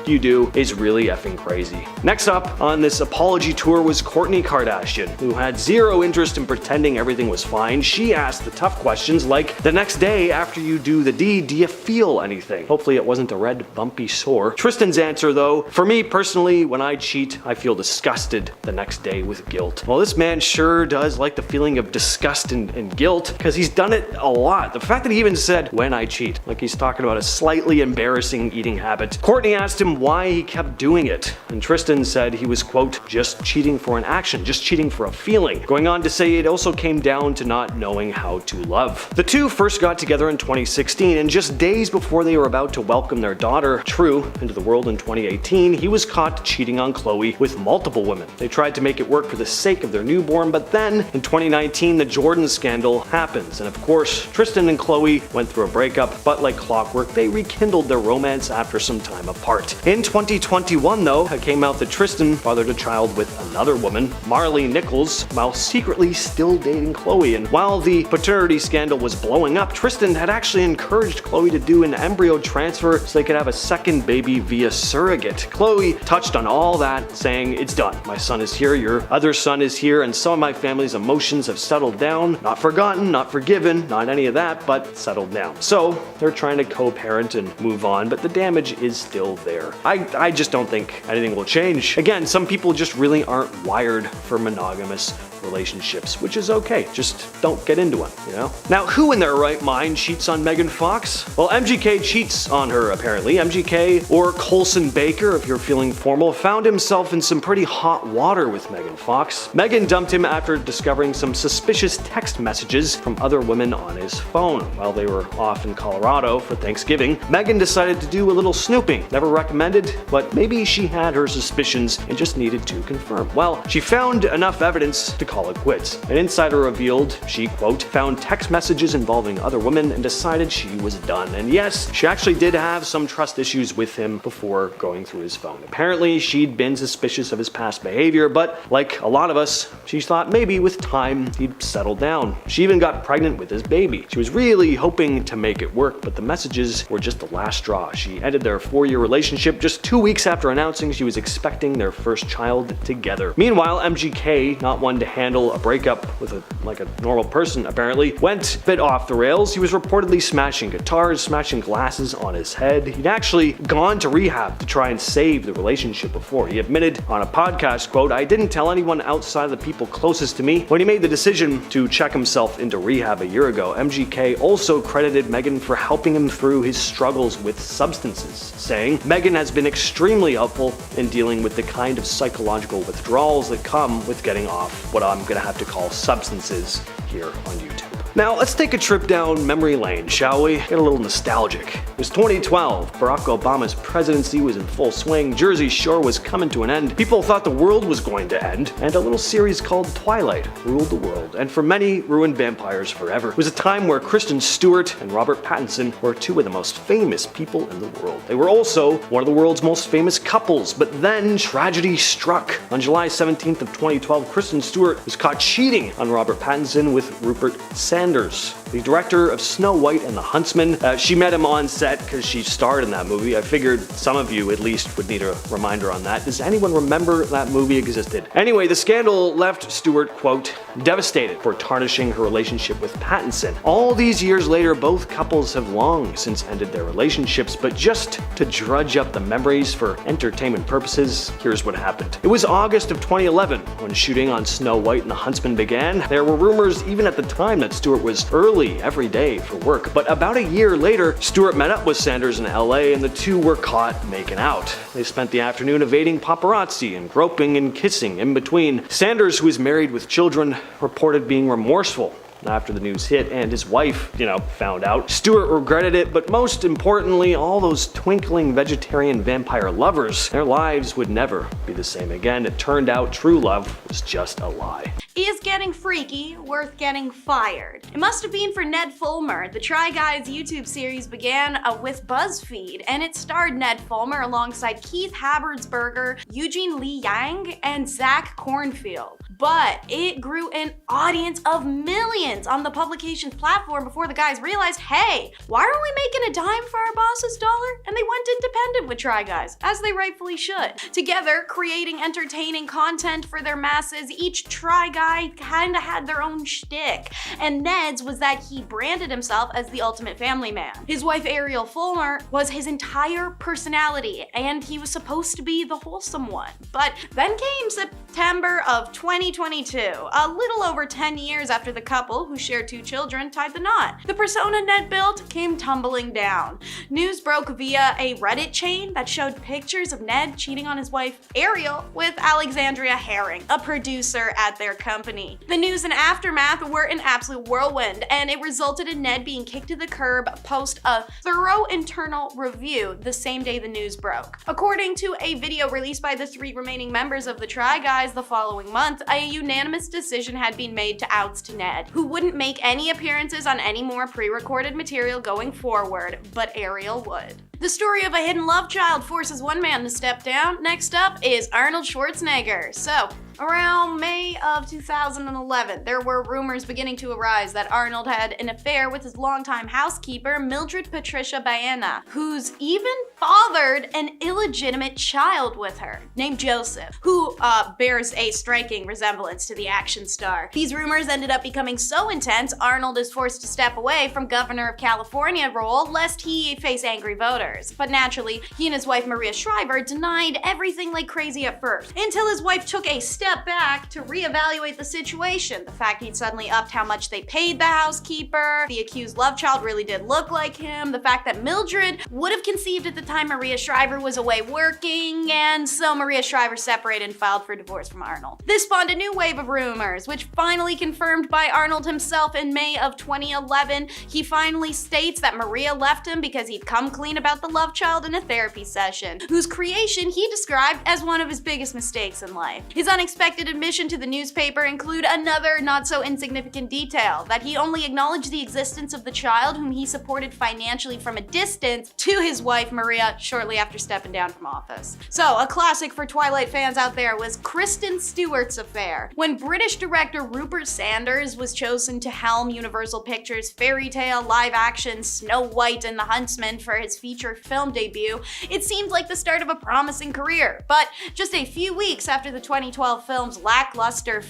you do is really effing crazy. Next up on this apology tour was Kourtney Kardashian, who had zero interest in pretending everything was fine. She asked the tough questions like, the next day after you do the deed, do you feel anything? Hopefully it wasn't a red bumpy sore. Tristan's answer though, for me personally, when I cheat, I feel disgusted the next day with guilt. Well, this man sure does like the feeling of disgust and guilt, because he's done it a lot. The fact that he even said, when I cheat, like he's talking about a slightly embarrassing eating habit. Kourtney asked him why he kept doing it, and Tristan said he was, quote, just cheating for an action, just cheating for a feeling, going on to say it also came down to not knowing how to love. The two first got together in 2016, and just days before they were about to welcome their daughter, True, into the world in 2018, he was caught cheating on Khloe with multiple women. They tried to make it work for the sake of their newborn, but then in 2019 the Jordyn scandal happens, and of course Tristan and Khloe went through a breakup, but like clockwork they rekindled their romance after some time apart. In 2021 though, it came out that Tristan fathered a child with another woman, Marley Nichols, while secretly still dating Khloe. And while the paternity scandal was blowing up, Tristan had actually encouraged Khloe to do an embryo transfer so they could have a second baby via surrogate. Khloe touched on all that, saying, it's done. My son is here, your other son is here, and some of my family's emotions have settled down. Not forgotten, not forgiven, not any of that, but settled down. So they're trying to co-parent and move on, but the damage is still there. I just don't think anything will change. Again, some people just really aren't wired for monogamous relationships, which is okay. Just don't get into one, you know? Now, who in their right mind cheats on Megan Fox? Well, MGK cheats on her, apparently. MGK, or Colson Baker, if you're feeling formal, found himself in some pretty hot water with Megan Fox. Megan dumped him after discovering some suspicious text messages from other women on his phone. While they were off in Colorado for Thanksgiving, Megan decided to do a little snooping. Never recommended, but maybe she had her suspicions and just needed to confirm. Well, she found enough evidence to call it quits. An insider revealed she, quote, found text messages involving other women and decided she was done. And yes, she actually did have some trust issues with him before going through his phone. Apparently, she'd been suspicious of his past behavior, but like a lot of us, she thought maybe with time he'd settle down. She even got pregnant with his baby. She was really hoping to make it work, but the messages were just the last straw. She ended their 4-year relationship just 2 weeks after announcing she was expecting their first child together. Meanwhile, MGK, not one to handle a breakup with a normal person, apparently, went a bit off the rails. He was reportedly smashing guitars, smashing glasses on his head. He'd actually gone to rehab to try and save the relationship before. He admitted on a podcast, quote, I didn't tell anyone outside of the people closest to me. When he made the decision to check himself into rehab a year ago, MGK also credited Megan for helping him through his struggles with substances, saying, Megan has been extremely helpful in dealing with the kind of psychological withdrawals that come with getting off what I'm gonna have to call substances here on YouTube. Now, let's take a trip down memory lane, shall we? Get a little nostalgic. It was 2012. Barack Obama's presidency was in full swing. Jersey Shore was coming to an end. People thought the world was going to end, and a little series called Twilight ruled the world, and for many, ruined vampires forever. It was a time where Kristen Stewart and Robert Pattinson were two of the most famous people in the world. They were also one of the world's most famous couples, but then tragedy struck. On July 17th of 2012, Kristen Stewart was caught cheating on Robert Pattinson with Rupert Sanders. the director of Snow White and the Huntsman. She met him on set because she starred in that movie. I figured some of you at least would need a reminder on that. Does anyone remember that movie existed? Anyway, the scandal left Stewart, quote, devastated for tarnishing her relationship with Pattinson. All these years later, both couples have long since ended their relationships, but just to drudge up the memories for entertainment purposes, here's what happened. It was August of 2011 when shooting on Snow White and the Huntsman began. There were rumors even at the time that Stewart was early every day for work, but about a year later, Stewart met up with Sanders in LA and the two were caught making out. They spent the afternoon evading paparazzi and groping and kissing in between. Sanders, who is married with children, reported being remorseful after the news hit and his wife, found out. Stewart regretted it, but most importantly, all those twinkling vegetarian vampire lovers, their lives would never be the same again. It turned out true love was just a lie. Is getting freaky worth getting fired? It must have been for Ned Fulmer. The Try Guys YouTube series began with BuzzFeed, and it starred Ned Fulmer alongside Keith Habertsberger, Eugene Lee Yang, and Zach Cornfield. But it grew an audience of millions on the publication's platform before the guys realized, hey, why aren't we making a dime for our boss's dollar? And they went independent with Try Guys, as they rightfully should. Together, creating entertaining content for their masses, each Try Guy kinda had their own shtick. And Ned's was that he branded himself as the ultimate family man. His wife Ariel Fulmer was his entire personality, and he was supposed to be the wholesome one. But then came September of 2022, a little over 10 years after the couple, who shared 2 children, tied the knot. The persona Ned built came tumbling down. News broke via a Reddit chain that showed pictures of Ned cheating on his wife Ariel with Alexandria Herring, a producer at their company. The news and aftermath were an absolute whirlwind, and it resulted in Ned being kicked to the curb post a thorough internal review the same day the news broke. According to a video released by the 3 remaining members of the Try Guys the following month, a unanimous decision had been made to oust Ned, who wouldn't make any appearances on any more pre-recorded material going forward, but Ariel would. The story of a hidden love child forces one man to step down. Next up is Arnold Schwarzenegger. So, around May of 2011, there were rumors beginning to arise that Arnold had an affair with his longtime housekeeper, Mildred Patricia Baena, who's even fathered an illegitimate child with her, named Joseph, who bears a striking resemblance to the action star. These rumors ended up becoming so intense, Arnold is forced to step away from Governor of California role lest he face angry voters. But naturally, he and his wife Maria Shriver denied everything like crazy at first, until his wife took a step back to reevaluate the situation. The fact he'd suddenly upped how much they paid the housekeeper, the accused love child really did look like him, the fact that Mildred would have conceived at the time Maria Shriver was away working, and so Maria Shriver separated and filed for divorce from Arnold. This spawned a new wave of rumors, which finally confirmed by Arnold himself in May of 2011. He finally states that Maria left him because he'd come clean about the love child in a therapy session, whose creation he described as one of his biggest mistakes in life. His unexpected admission to the newspaper include another not so insignificant detail, that he only acknowledged the existence of the child whom he supported financially from a distance to his wife Maria shortly after stepping down from office. So, a classic for Twilight fans out there was Kristen Stewart's affair. When British director Rupert Sanders was chosen to helm Universal Pictures' fairy tale live-action Snow White and the Huntsman for his feature film debut, it seemed like the start of a promising career. But just a few weeks after the 2012 film's lackluster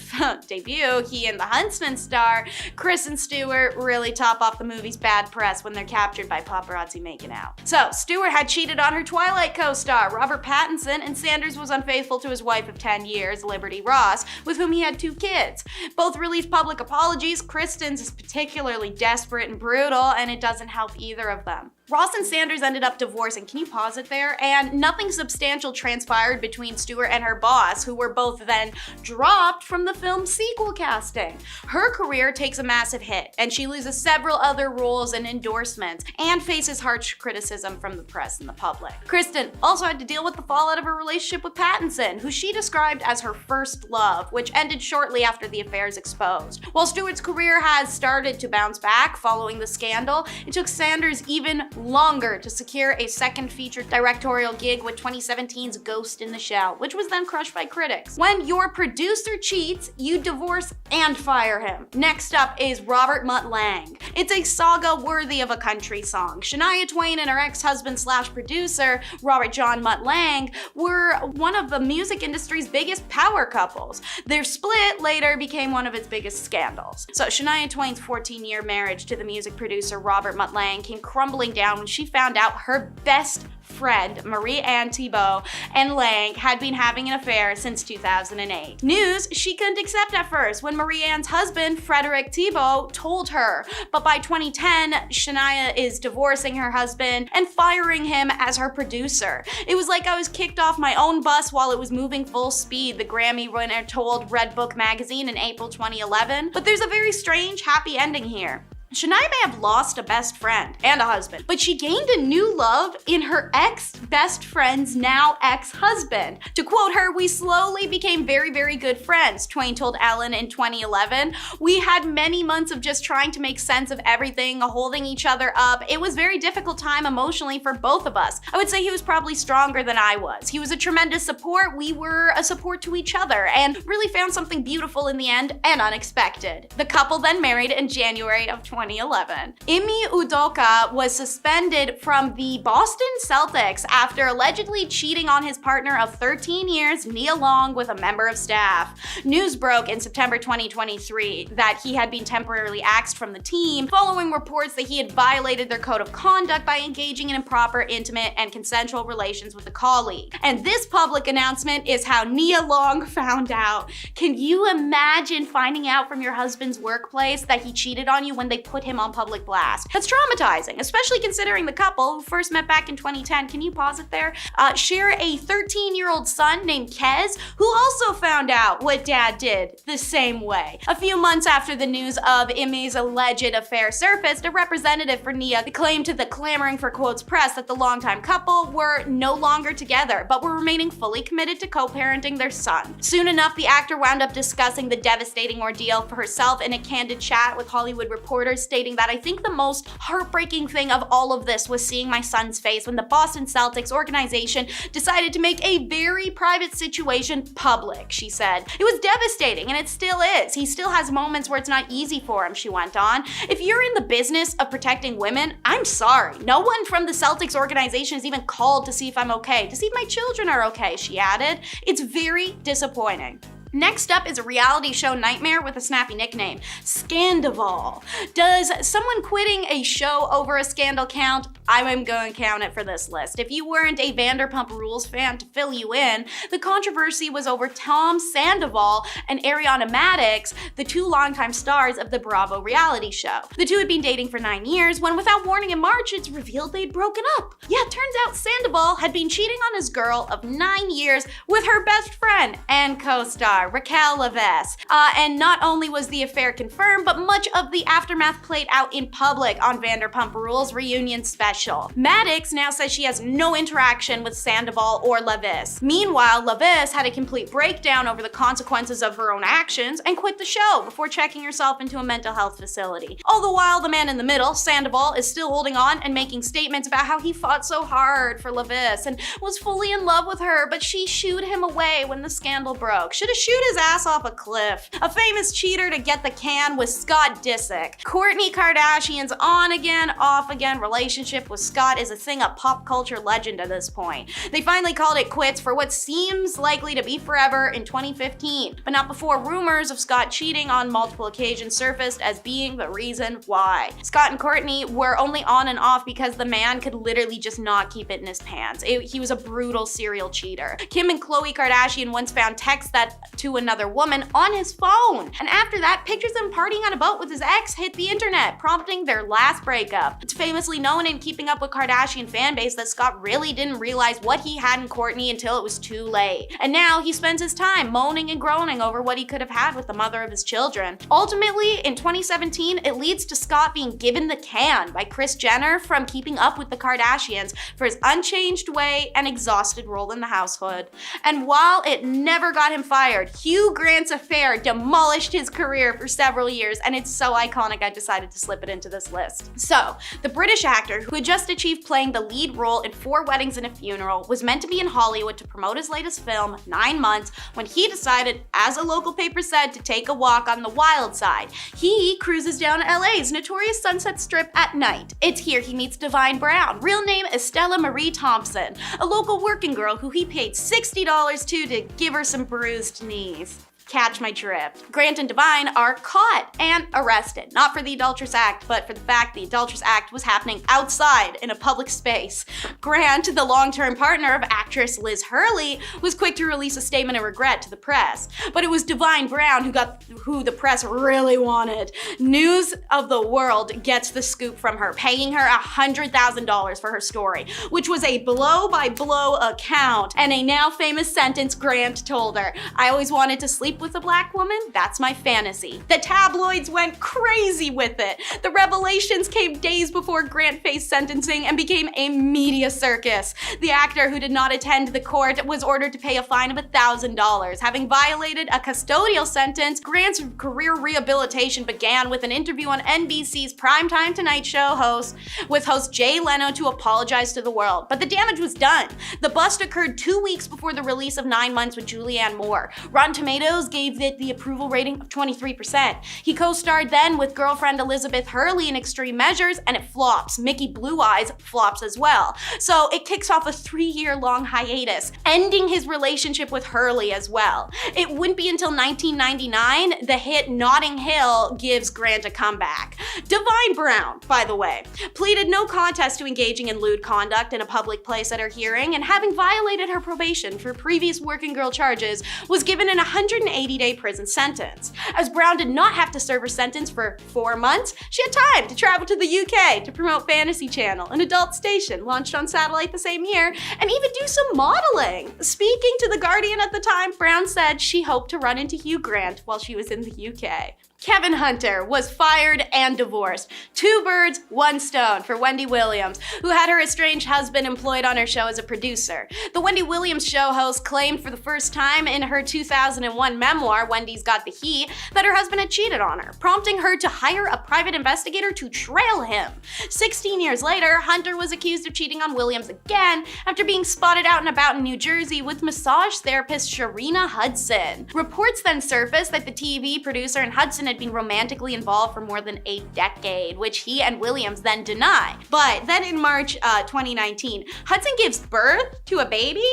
debut, he and the Huntsman star, Kristen Stewart, really top off the movie's bad press when they're captured by paparazzi making out. So, Stewart had cheated on her Twilight co-star, Robert Pattinson, and Sanders was unfaithful to his wife of 10 years, Liberty Ross, with whom he had 2 kids. Both released public apologies. Kristen's is particularly desperate and brutal, and it doesn't help either of them. Ross and Sanders ended up divorcing, can you pause it there? And nothing substantial transpired between Stewart and her boss, who were both then dropped from the film's sequel casting. Her career takes a massive hit, and she loses several other roles and endorsements, and faces harsh criticism from the press and the public. Kristen also had to deal with the fallout of her relationship with Pattinson, who she described as her first love, which ended shortly after the affair's exposed. While Stewart's career has started to bounce back following the scandal, it took Sanders even longer to secure a second featured directorial gig with 2017's Ghost in the Shell, which was then crushed by critics. When your producer cheats, you divorce and fire him. Next up is Robert Mutt Lange. It's a saga worthy of a country song. Shania Twain and her ex-husband slash producer, Robert John Mutt Lange, were one of the music industry's biggest power couples. Their split later became one of its biggest scandals. So Shania Twain's 14-year marriage to the music producer Robert Mutt Lange came crumbling down when she found out her best friend, Marie Ann Thibault, and Lange had been having an affair since 2008. News she couldn't accept at first when Marie Ann's husband, Frederick Thibault, told her. But by 2010, Shania is divorcing her husband and firing him as her producer. It was like I was kicked off my own bus while it was moving full speed, the Grammy winner told Red Book magazine in April 2011. But there's a very strange, happy ending here. Shania may have lost a best friend and a husband, but she gained a new love in her ex-best friend's now ex-husband. To quote her, "We slowly became very, very good friends," Twain told Ellen in 2011. "We had many months of just trying to make sense of everything, holding each other up. It was a very difficult time emotionally for both of us. I would say he was probably stronger than I was. He was a tremendous support. We were a support to each other and really found something beautiful in the end and unexpected." The couple then married in January of 2011. Ime Udoka was suspended from the Boston Celtics after allegedly cheating on his partner of 13 years, Nia Long, with a member of staff. News broke in September 2023 that he had been temporarily axed from the team following reports that he had violated their code of conduct by engaging in improper, intimate, and consensual relations with a colleague. And this public announcement is how Nia Long found out. Can you imagine finding out from your husband's workplace that he cheated on you when they put him on public blast? That's traumatizing, especially considering the couple who first met back in 2010. Can you pause it there? Share a 13-year-old son named Kez, who also found out what dad did the same way. A few months after the news of Ime's alleged affair surfaced, a representative for Nia claimed to the clamoring for quotes press that the longtime couple were no longer together, but were remaining fully committed to co-parenting their son. Soon enough, the actor wound up discussing the devastating ordeal for herself in a candid chat with Hollywood Reporter, stating that "I think the most heartbreaking thing of all of this was seeing my son's face when the Boston Celtics organization decided to make a very private situation public," she said. "It was devastating, and it still is. He still has moments where it's not easy for him," she went on. "If you're in the business of protecting women, I'm sorry. No one from the Celtics organization has even called to see if I'm okay, to see if my children are okay," she added. "It's very disappointing." Next up is a reality show nightmare with a snappy nickname, Scandival. Does someone quitting a show over a scandal count? I'm going to count it for this list. If you weren't a Vanderpump Rules fan, to fill you in, the controversy was over Tom Sandoval and Ariana Madix, the two longtime stars of the Bravo reality show. The two had been dating for 9 years when, without warning in March, it's revealed they'd broken up. Yeah, it turns out Sandoval had been cheating on his girl of 9 years with her best friend and co-star Raquel Leviss. And not only was the affair confirmed, but much of the aftermath played out in public on Vanderpump Rules reunion special. Madix now says she has no interaction with Sandoval or Leviss. Meanwhile, Leviss had a complete breakdown over the consequences of her own actions and quit the show before checking herself into a mental health facility. All the while, the man in the middle, Sandoval, is still holding on and making statements about how he fought so hard for Leviss and was fully in love with her, but she shooed him away when the scandal broke. Should have shoot his ass off a cliff. A famous cheater to get the can was Scott Disick. Kourtney Kardashian's on again, off again relationship with Scott is a thing of pop culture legend at this point. They finally called it quits for what seems likely to be forever in 2015, but not before rumors of Scott cheating on multiple occasions surfaced as being the reason why. Scott and Kourtney were only on and off because the man could literally just not keep it in his pants. He was a brutal serial cheater. Kim and Khloe Kardashian once found texts that to another woman on his phone. And after that, pictures of him partying on a boat with his ex hit the internet, prompting their last breakup. It's famously known in Keeping Up with Kardashian fanbase that Scott really didn't realize what he had in Kourtney until it was too late. And now he spends his time moaning and groaning over what he could have had with the mother of his children. Ultimately, in 2017, it leads to Scott being given the can by Kris Jenner from Keeping Up with the Kardashians for his unchanged way and exhausted role in the household. And while it never got him fired, fired. Hugh Grant's affair demolished his career for several years, and it's so iconic I decided to slip it into this list. So, the British actor, who had just achieved playing the lead role in 4 Weddings and a Funeral, was meant to be in Hollywood to promote his latest film, 9 Months, when he decided, as a local paper said, to take a walk on the wild side. He cruises down LA's notorious Sunset Strip at night. It's here he meets Divine Brown, real name Estella Marie Thompson, a local working girl who he paid $60 to give her some bruised knees. Catch my drift. Grant and Divine are caught and arrested, not for the adulterous act, but for the fact the adulterous act was happening outside in a public space. Grant, the long-term partner of actress Liz Hurley, was quick to release a statement of regret to the press. But it was Divine Brown who the press really wanted. News of the World gets the scoop from her, paying her $100,000 for her story, which was a blow-by-blow account and a now famous sentence Grant told her. "I always wanted to sleep with a black woman, that's my fantasy." The tabloids went crazy with it. The revelations came days before Grant faced sentencing and became a media circus. The actor, who did not attend the court, was ordered to pay a fine of $1,000. Having violated a custodial sentence, Grant's career rehabilitation began with an interview on NBC's Primetime Tonight Show with host Jay Leno to apologize to the world. But the damage was done. The bust occurred 2 weeks before the release of 9 Months with Julianne Moore. Rotten Tomatoes gave it the approval rating of 23%. He co-starred then with girlfriend Elizabeth Hurley in Extreme Measures, and it flops. Mickey Blue Eyes flops as well. So it kicks off a 3-year-long hiatus, ending his relationship with Hurley as well. It wouldn't be until 1999 the hit Notting Hill gives Grant a comeback. Divine Brown, by the way, pleaded no contest to engaging in lewd conduct in a public place at her hearing, and having violated her probation for previous working girl charges, was given an 180-day prison sentence. As Brown did not have to serve her sentence for 4 months, she had time to travel to the UK to promote Fantasy Channel, an adult station launched on satellite the same year, and even do some modeling. Speaking to The Guardian at the time, Brown said she hoped to run into Hugh Grant while she was in the UK. Kevin Hunter was fired and divorced. 2 birds, 1 stone for Wendy Williams, who had her estranged husband employed on her show as a producer. The Wendy Williams show host claimed for the first time in her 2001 memoir, Wendy's Got the Heat, that her husband had cheated on her, prompting her to hire a private investigator to trail him. 16 years later, Hunter was accused of cheating on Williams again after being spotted out and about in New Jersey with massage therapist Sharina Hudson. Reports then surfaced that the TV producer and Hudson had been romantically involved for more than a decade, which he and Williams then deny. But then in March 2019, Hudson gives birth to a baby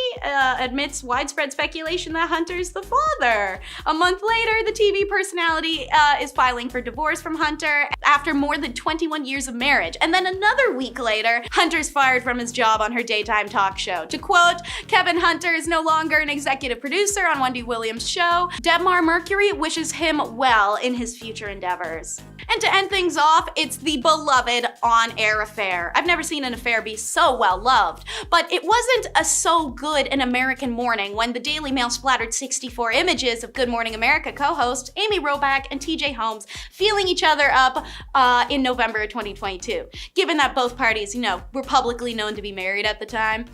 amidst widespread speculation that Hunter's the father. A month later, the TV personality is filing for divorce from Hunter after more than 21 years of marriage. And then another week later, Hunter's fired from his job on her daytime talk show. To quote, Kevin Hunter is no longer an executive producer on Wendy Williams' show. Debmar Mercury wishes him well in his future endeavors. And to end things off, it's the beloved on-air affair. I've never seen an affair be so well loved, but it wasn't a so good an American morning when the Daily Mail splattered 64 images of Good Morning America co-hosts Amy Robach and TJ Holmes feeling each other up in November of 2022. Given that both parties, were publicly known to be married at the time,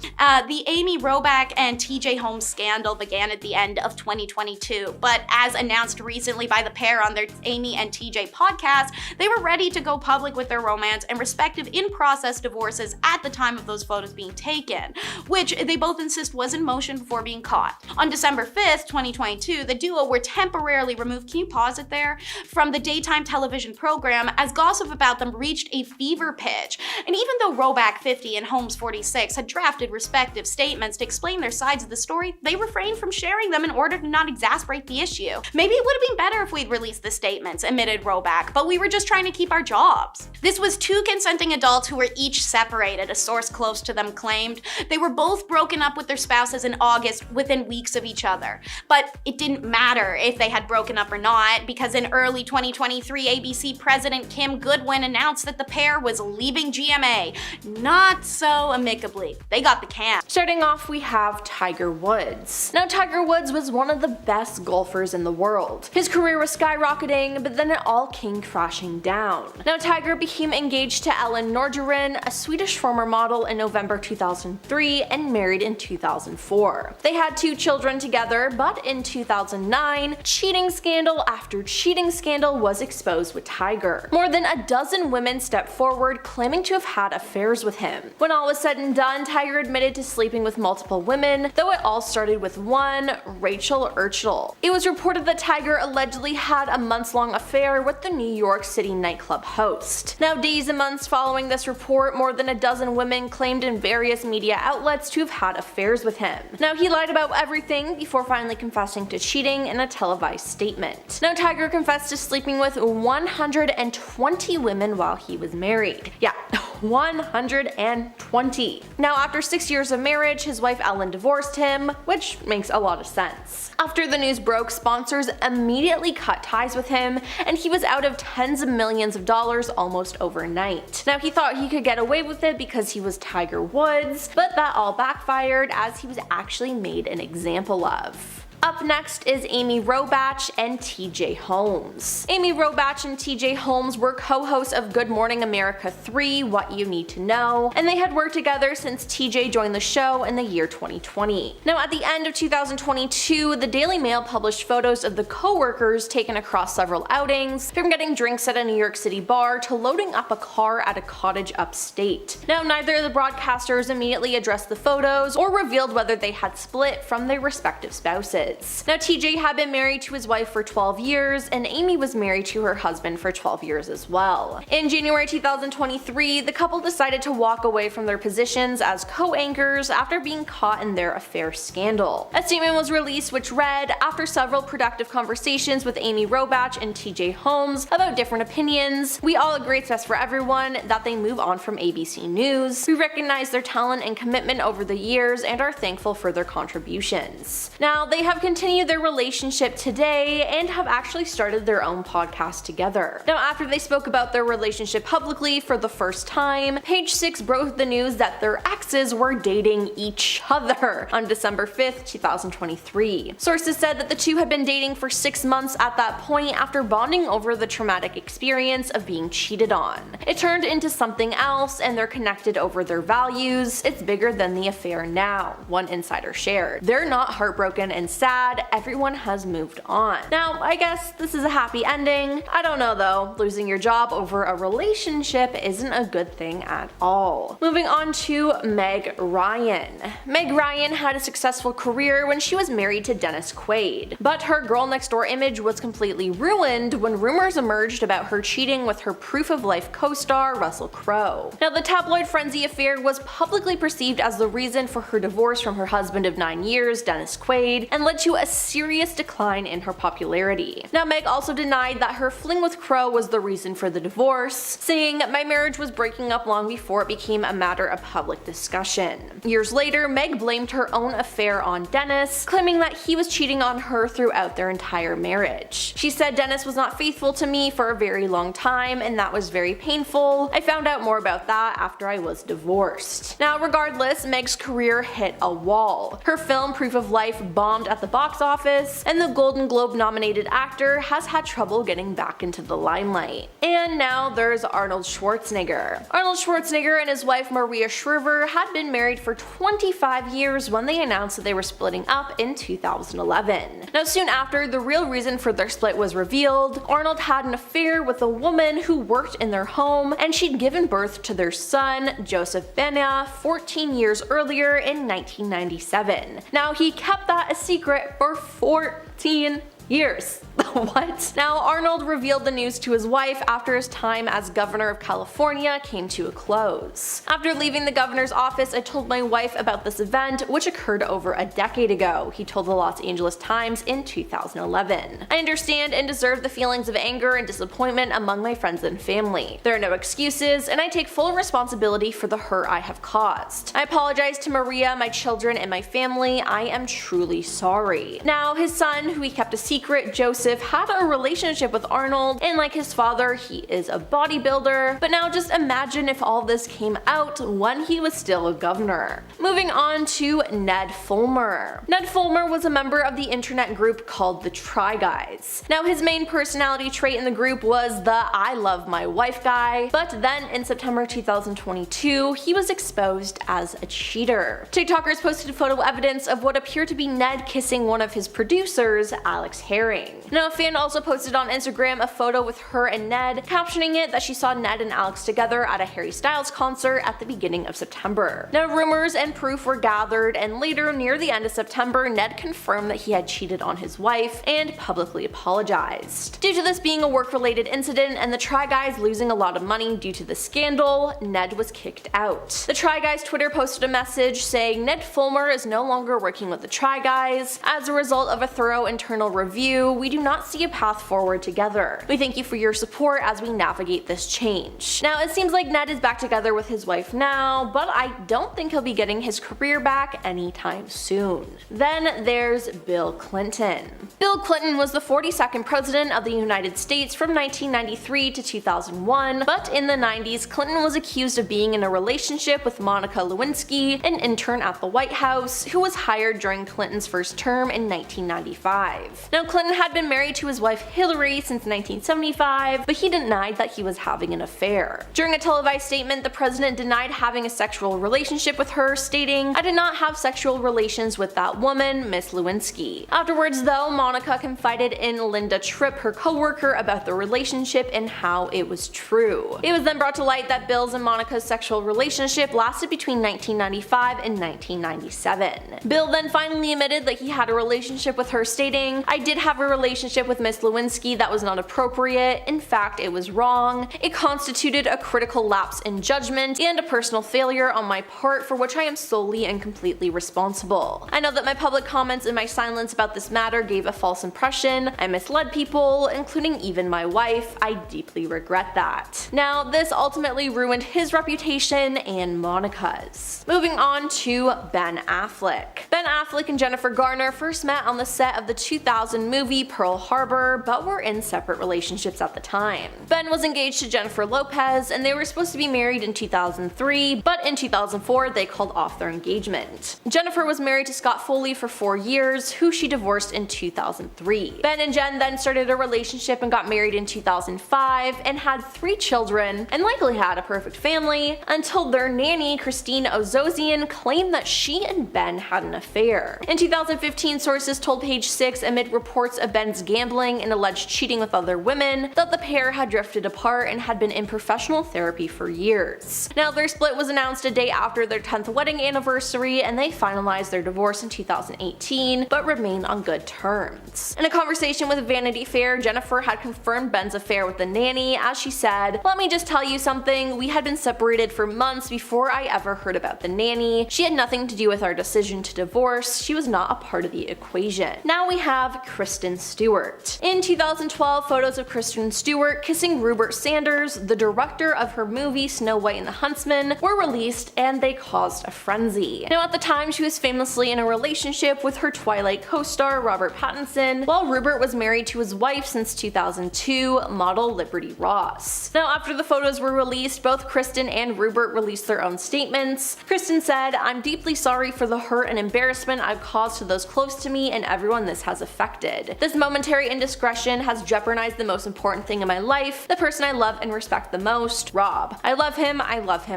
the Amy Robach and TJ Holmes scandal began at the end of 2022, but as announced recently by the pair on their Amy and TJ podcast, they were ready to go public with their romance and respective in-process divorces at the time of those photos being taken, which they both insist was in motion before being caught. On December 5th, 2022, the duo were temporarily removed, can you pause it there, from the daytime television program as gossip about them reached a fever pitch. And even though Robach 50 and Holmes 46 had drafted respective statements to explain their sides of the story, they refrained from sharing them in order to not exasperate the issue. Maybe it would have been better if we'd released the statements, admitted Robach, but we were just trying to keep our jobs. This was 2 consenting adults who were each separated, a source close to them claimed. They were both broken up with their spouses in August within weeks of each other. But it didn't matter if they had broken up or not, because in early 2023, ABC President Kim Goodwin announced that the pair was leaving GMA. Not so amicably. They got the can. Starting off, we have Tiger Woods. Now, Tiger Woods was one of the best golfers in the world. His career was skyrocketing, but then it all came crashing down. Now, Tiger became engaged engaged to Ellen Nordgren, a Swedish former model, in November 2003 and married in 2004. They had 2 children together, but in 2009, cheating scandal after cheating scandal was exposed with Tiger. More than a dozen women stepped forward claiming to have had affairs with him. When all was said and done, Tiger admitted to sleeping with multiple women, though it all started with one, Rachel Urschel. It was reported that Tiger allegedly had a months-long affair with the New York City nightclub host. Now, days and months following this report, more than a dozen women claimed in various media outlets to have had affairs with him. Now, he lied about everything before finally confessing to cheating in a televised statement. Now, Tiger confessed to sleeping with 120 women while he was married. Yeah, 120. Now, after 6 years of marriage, his wife Ellen divorced him, which makes a lot of sense. After the news broke, sponsors immediately cut ties with him, and he was out of tens of millions of dollars almost overnight. Now, he thought he could get away with it because he was Tiger Woods, but that all backfired as he was actually made an example of. Up next is Amy Robach and TJ Holmes. Amy Robach and TJ Holmes were co-hosts of Good Morning America 3, What You Need to Know, and they had worked together since TJ joined the show in the year 2020. Now, at the end of 2022, the Daily Mail published photos of the co-workers taken across several outings, from getting drinks at a New York City bar to loading up a car at a cottage upstate. Now, neither of the broadcasters immediately addressed the photos or revealed whether they had split from their respective spouses. Now, TJ had been married to his wife for 12 years, and Amy was married to her husband for 12 years as well. In January 2023, the couple decided to walk away from their positions as co-anchors after being caught in their affair scandal. A statement was released which read, "After several productive conversations with Amy Robach and TJ Holmes about different opinions, we all agree it's best for everyone that they move on from ABC News. We recognize their talent and commitment over the years and are thankful for their contributions." Now, they have continued their relationship today and have actually started their own podcast together. Now, after they spoke about their relationship publicly for the first time, Page 6 broke the news that their exes were dating each other on December 5th, 2023. Sources said that the two had been dating for 6 months at that point after bonding over the traumatic experience of being cheated on. It turned into something else and they're connected over their values. It's bigger than the affair now, one insider shared. They're not heartbroken and sad, everyone has moved on. Now, I guess this is a happy ending. I don't know though, losing your job over a relationship isn't a good thing at all. Moving on to Meg Ryan. Meg Ryan had a successful career when she was married to Dennis Quaid, but her girl next door image was completely ruined when rumors emerged about her cheating with her Proof of Life co-star Russell Crowe. Now, the tabloid frenzy affair was publicly perceived as the reason for her divorce from her husband of 9 years, Dennis Quaid, and led to a serious decline in her popularity. Now, Meg also denied that her fling with Crowe was the reason for the divorce, saying, "My marriage was breaking up long before it became a matter of public discussion." Years later, Meg blamed her own affair on Dennis, claiming that he was cheating on her throughout their entire marriage. She said, "Dennis was not faithful to me for a very long time, and that was very painful. I found out more about that after I was divorced." Now, regardless, Meg's career hit a wall. Her film Proof of Life bombed at the box office, and the Golden Globe nominated actor has had trouble getting back into the limelight. And now there's Arnold Schwarzenegger. Arnold Schwarzenegger and his wife Maria Shriver had been married for 25 years when they announced that they were splitting up in 2011. Now, soon after, the real reason for their split was revealed. Arnold had an affair with a woman who worked in their home, and she'd given birth to their son, Joseph Bena, 14 years earlier in 1997. Now, he kept that a secret for 14 years. What? Now, Arnold revealed the news to his wife after his time as governor of California came to a close. "After leaving the governor's office, I told my wife about this event, which occurred over a decade ago," he told the Los Angeles Times in 2011. "I understand and deserve the feelings of anger and disappointment among my friends and family. There are no excuses, and I take full responsibility for the hurt I have caused. I apologize to Maria, my children, and my family. I am truly sorry." Now, his son, who he kept a secret, Joseph, Joseph had a relationship with Arnold, and like his father, he is a bodybuilder. But now just imagine if all this came out when he was still a governor. Moving on to Ned Fulmer. Ned Fulmer was a member of the internet group called the Try Guys. Now his main personality trait in the group was the I love my wife guy, but then in September 2022, he was exposed as a cheater. TikTokers posted photo evidence of what appeared to be Ned kissing one of his producers, Alex Herring. Now a fan also posted on Instagram a photo with her and Ned, captioning it that she saw Ned and Alex together at a Harry Styles concert at the beginning of September. Now rumors and proof were gathered, and later near the end of September, Ned confirmed that he had cheated on his wife and publicly apologized. Due to this being a work-related incident and the Try Guys losing a lot of money due to the scandal, Ned was kicked out. The Try Guys Twitter posted a message saying Ned Fulmer is no longer working with the Try Guys. As a result of a thorough internal review, we do not see a path forward together. We thank you for your support as we navigate this change. Now it seems like Ned is back together with his wife now, but I don't think he'll be getting his career back anytime soon. Then there's Bill Clinton. Bill Clinton was the 42nd president of the United States from 1993 to 2001, but in the 90s, Clinton was accused of being in a relationship with Monica Lewinsky, an intern at the White House, who was hired during Clinton's first term in 1995. Now Clinton had been married to his wife Hillary since 1975, but he denied that he was having an affair. During a televised statement, the president denied having a sexual relationship with her, stating, "I did not have sexual relations with that woman, Miss Lewinsky." Afterwards though, Monica confided in Linda Tripp, her co-worker, about the relationship and how it was true. It was then brought to light that Bill's and Monica's sexual relationship lasted between 1995 and 1997. Bill then finally admitted that he had a relationship with her, stating, "I did have a relationship with Miss Lewinsky that was not appropriate. In fact, it was wrong. It constituted a critical lapse in judgment and a personal failure on my part for which I am solely and completely responsible. I know that my public comments and my silence about this matter gave a false impression. I misled people, including even my wife. I deeply regret that." Now, this ultimately ruined his reputation and Monica's. Moving on to Ben Affleck. Ben Affleck and Jennifer Garner first met on the set of the 2000 movie Pearl Harbor, but were in separate relationships at the time. Ben was engaged to Jennifer Lopez, and they were supposed to be married in 2003, but in 2004 they called off their engagement. Jennifer was married to Scott Foley for 4 years, who she divorced in 2003. Ben and Jen then started a relationship and got married in 2005 and had 3 children, and likely had a perfect family, until their nanny Christine Ozozian claimed that she and Ben had an affair. In 2015, sources told Page 6 amid reports of Ben's gambling and alleged cheating with other women that the pair had drifted apart and had been in professional therapy for years. Now their split was announced a day after their 10th wedding anniversary, and they finalized their divorce in 2018, but remain on good terms. In a conversation with Vanity Fair, Jennifer had confirmed Ben's affair with the nanny, as she said, "Let me just tell you something, we had been separated for months before I ever heard about the nanny. She had nothing to do with our decision to divorce, she was not a part of the equation." Now we have Kristen Stewart. In 2012, photos of Kristen Stewart kissing Rupert Sanders, the director of her movie Snow White and the Huntsman, were released, and they caused a frenzy. Now at the time, she was famously in a relationship with her Twilight co-star Robert Pattinson, while Rupert was married to his wife since 2002, model Liberty Ross. Now after the photos were released, both Kristen and Rupert released their own statements. Kristen said, "I'm deeply sorry for the hurt and embarrassment I've caused to those close to me and everyone this has affected. This momentary indiscretion has jeopardized the most important thing in my life, the person I love and respect the most, Rob. I love him,